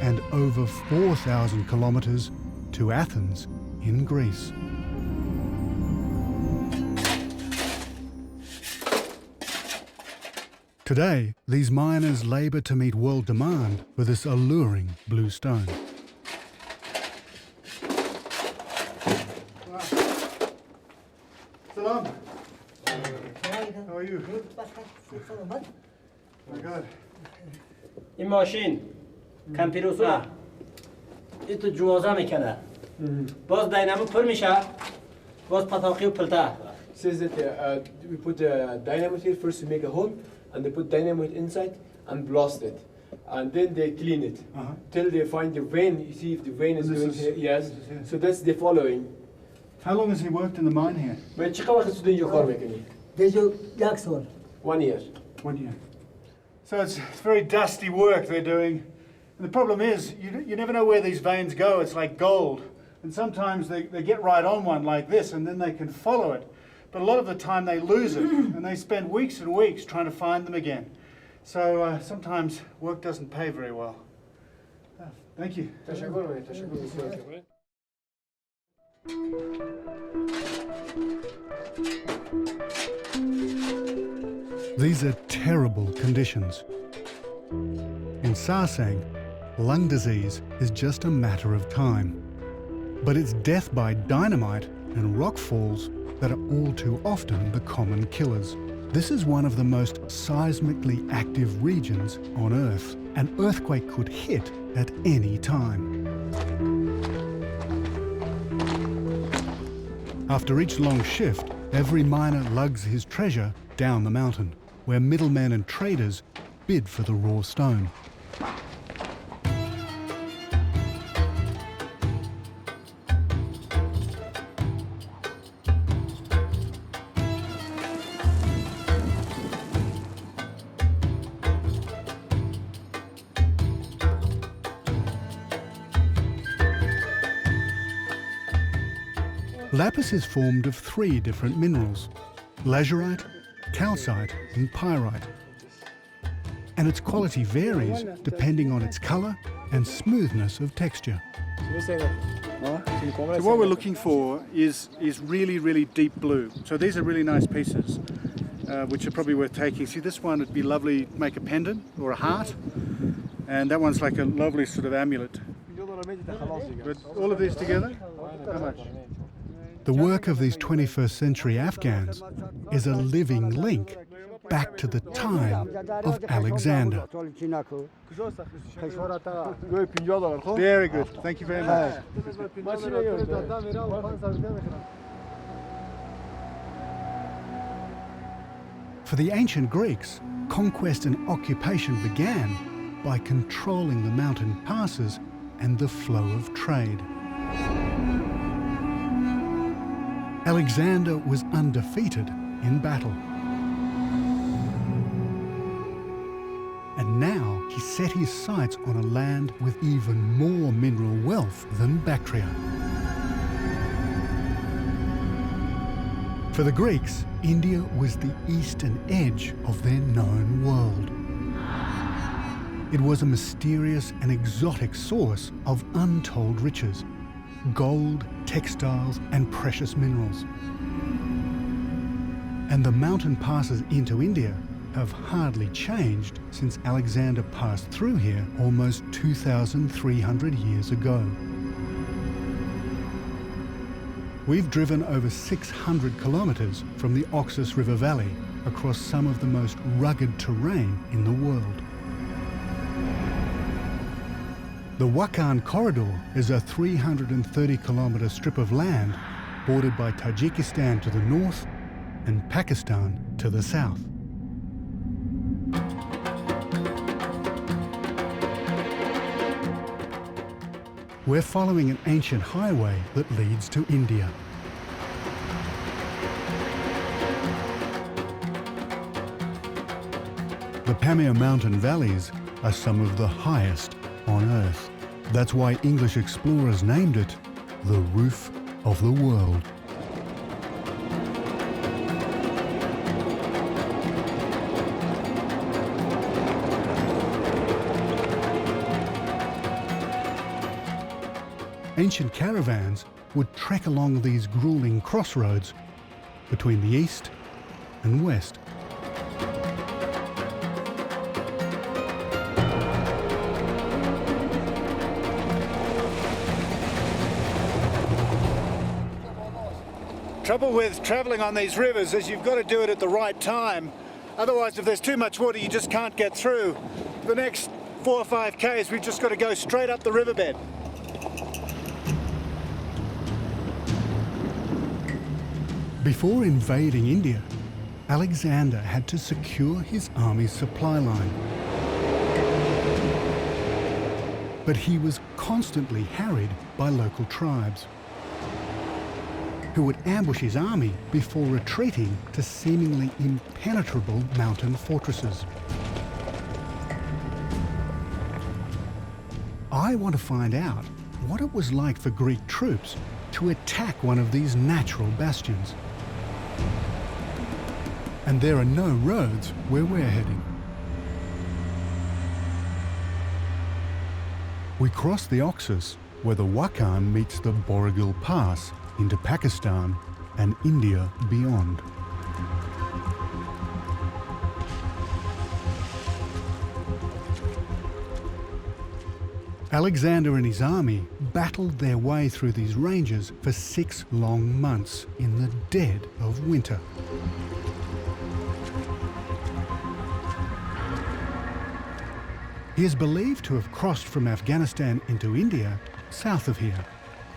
and over 4,000 kilometers to Athens in Greece. Today, these miners labor to meet world demand for this alluring blue stone. Salam. How are you? Oh my God. این ماشین کمپیروسونه این تو جوازه میکنه باز دینامو پر میشه باز پتاقی و پلته says that we put dynamite here first to make a hole, and they put dynamite inside and blast it, and then they clean it till they find the vein. You see if the vein is going here. Yes. So that's the following. How long has he worked in the mine here? 1 year. 1 year. So it's very dusty work they're doing. And the problem is, you never know where these veins go. It's like gold. And sometimes they get right on one like this, and then they can follow it. But a lot of the time they lose it, and they spend weeks and weeks trying to find them again. So sometimes work doesn't pay very well. Thank you. These are terrible conditions. In Sarsang, lung disease is just a matter of time. But it's death by dynamite and rock falls that are all too often the common killers. This is one of the most seismically active regions on Earth. An earthquake could hit at any time. After each long shift, every miner lugs his treasure down the mountain, where middlemen and traders bid for the raw stone. Lapis is formed of 3 different minerals: lazurite, calcite and pyrite. And its quality varies depending on its colour and smoothness of texture. So what we're looking for is really, really deep blue. So these are really nice pieces, which are probably worth taking. See, this one would be lovely to make a pendant or a heart. And that one's like a lovely sort of amulet. But all of these together, how much? The work of these 21st century Afghans is a living link back to the time of Alexander. Very good. Thank you very much. For the ancient Greeks, conquest and occupation began by controlling the mountain passes and the flow of trade. Alexander was undefeated in battle. And now he set his sights on a land with even more mineral wealth than Bactria. For the Greeks, India was the eastern edge of their known world. It was a mysterious and exotic source of untold riches: gold, textiles and precious minerals. And the mountain passes into India have hardly changed since Alexander passed through here almost 2,300 years ago. We've driven over 600 kilometres from the Oxus River Valley across some of the most rugged terrain in the world. The Wakhan Corridor is a 330-kilometre strip of land bordered by Tajikistan to the north and Pakistan to the south. We're following an ancient highway that leads to India. The Pamir mountain valleys are some of the highest on Earth. That's why English explorers named it the roof of the world. Ancient caravans would trek along these grueling crossroads between the east and west. Trouble with travelling on these rivers is you've got to do it at the right time. Otherwise, if there's too much water, you just can't get through. The next 4 or 5 k's, we've just got to go straight up the riverbed. Before invading India, Alexander had to secure his army's supply line. But he was constantly harried by local tribes, who would ambush his army before retreating to seemingly impenetrable mountain fortresses. I want to find out what it was like for Greek troops to attack one of these natural bastions. And there are no roads where we're heading. We cross the Oxus, where the Wakhan meets the Boragil Pass, into Pakistan and India beyond. Alexander and his army battled their way through these ranges for 6 long months in the dead of winter. He is believed to have crossed from Afghanistan into India south of here.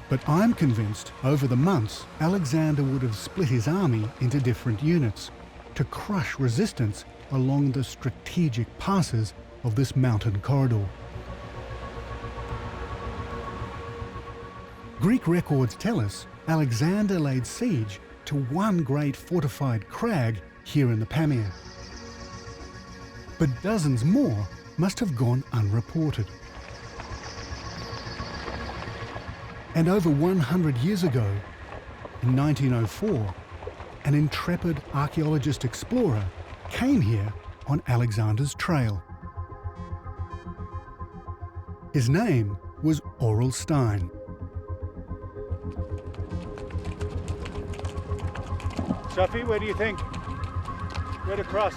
But I'm convinced over the months, Alexander would have split his army into different units to crush resistance along the strategic passes of this mountain corridor. Greek records tell us Alexander laid siege to one great fortified crag here in the Pamir. But dozens more must have gone unreported. And over 100 years ago, in 1904, an intrepid archaeologist explorer came here on Alexander's trail. His name was Aurel Stein. Sophie, where do you think? Where to cross?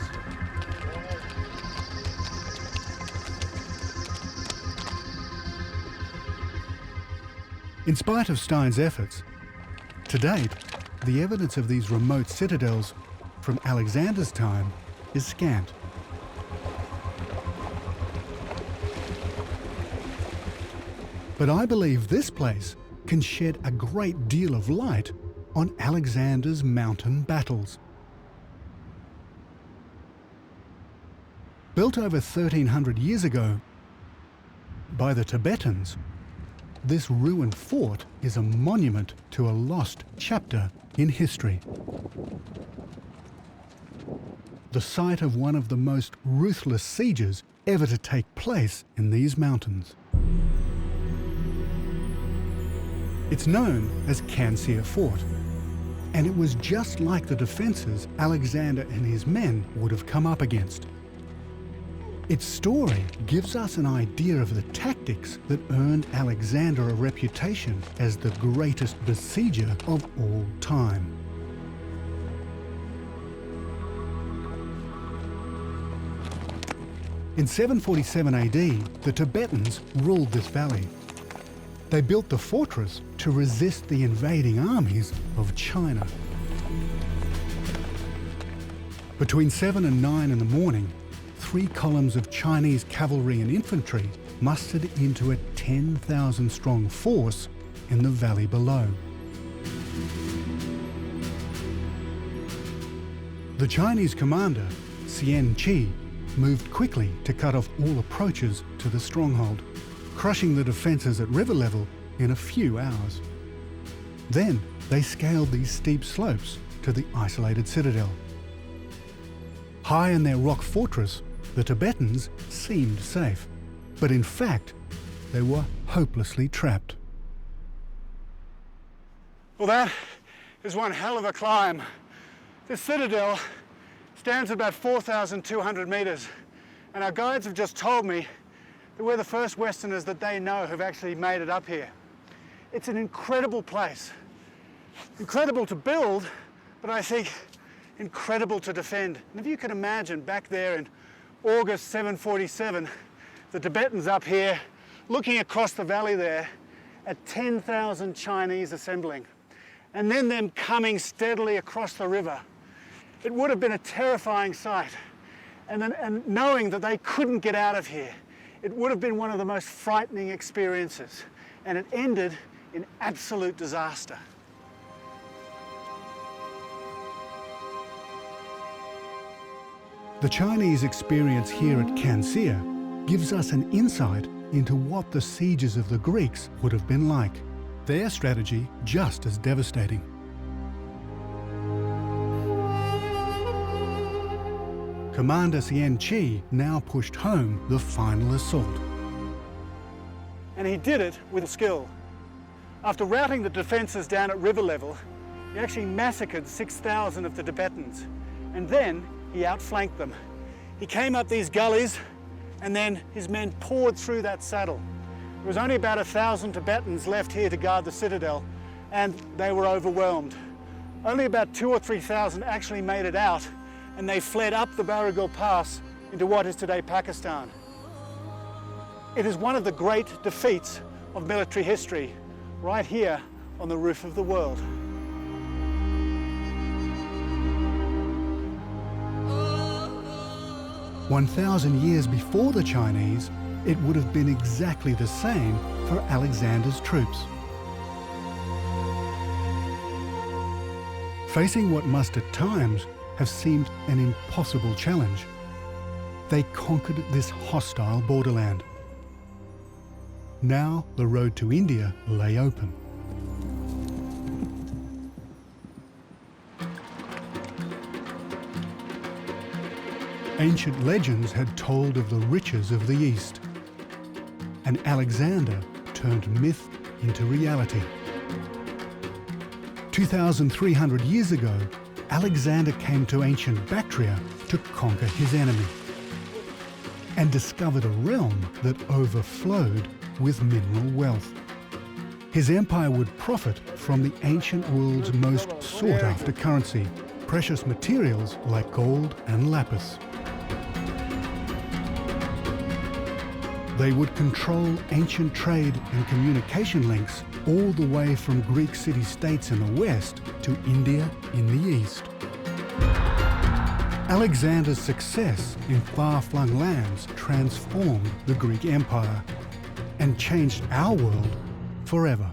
In spite of Stein's efforts, to date, the evidence of these remote citadels from Alexander's time is scant. But I believe this place can shed a great deal of light on Alexander's mountain battles. Built over 1,300 years ago by the Tibetans, this ruined fort is a monument to a lost chapter in history. The site of one of the most ruthless sieges ever to take place in these mountains. It's known as Kazar Fort, and it was just like the defences Alexander and his men would have come up against. Its story gives us an idea of the tactics that earned Alexander a reputation as the greatest besieger of all time. In 747 AD, the Tibetans ruled this valley. They built the fortress to resist the invading armies of China. Between 7 and 9 in the morning, 3 columns of Chinese cavalry and infantry mustered into a 10,000-strong force in the valley below. The Chinese commander, Xian Qi, moved quickly to cut off all approaches to the stronghold, crushing the defences at river level in a few hours. Then they scaled these steep slopes to the isolated citadel. High in their rock fortress, the Tibetans seemed safe, but in fact, they were hopelessly trapped. Well, that is one hell of a climb. This citadel stands at about 4,200 metres, and our guides have just told me that we're the first Westerners that they know who've actually made it up here. It's an incredible place. Incredible to build, but I think incredible to defend. And if you can imagine back there in August 747, the Tibetans up here, looking across the valley there at 10,000 Chinese assembling, and then them coming steadily across the river. It would have been a terrifying sight. And knowing that they couldn't get out of here, it would have been one of the most frightening experiences. And it ended in absolute disaster. The Chinese experience here at Kazar gives us an insight into what the sieges of the Greeks would have been like. Their strategy just as devastating. Commander Xian Qi now pushed home the final assault. And he did it with skill. After routing the defences down at river level, he actually massacred 6,000 of the Tibetans. And then he outflanked them. He came up these gullies, and then his men poured through that saddle. There was only about 1,000 Tibetans left here to guard the citadel, and they were overwhelmed. Only about 2,000 or 3,000 actually made it out, and they fled up the Baragul Pass into what is today Pakistan. It is one of the great defeats of military history, right here on the roof of the world. "1,000 years before the Chinese, it would have been exactly the same for Alexander's troops. Facing what must at times have seemed an impossible challenge, they conquered this hostile borderland. Now the road to India lay open. Ancient legends had told of the riches of the East, and Alexander turned myth into reality. 2,300 years ago, Alexander came to ancient Bactria to conquer his enemy, and discovered a realm that overflowed with mineral wealth. His empire would profit from the ancient world's most sought-after currency, precious materials like gold and lapis. They would control ancient trade and communication links all the way from Greek city-states in the west to India in the east. Alexander's success in far-flung lands transformed the Greek Empire and changed our world forever.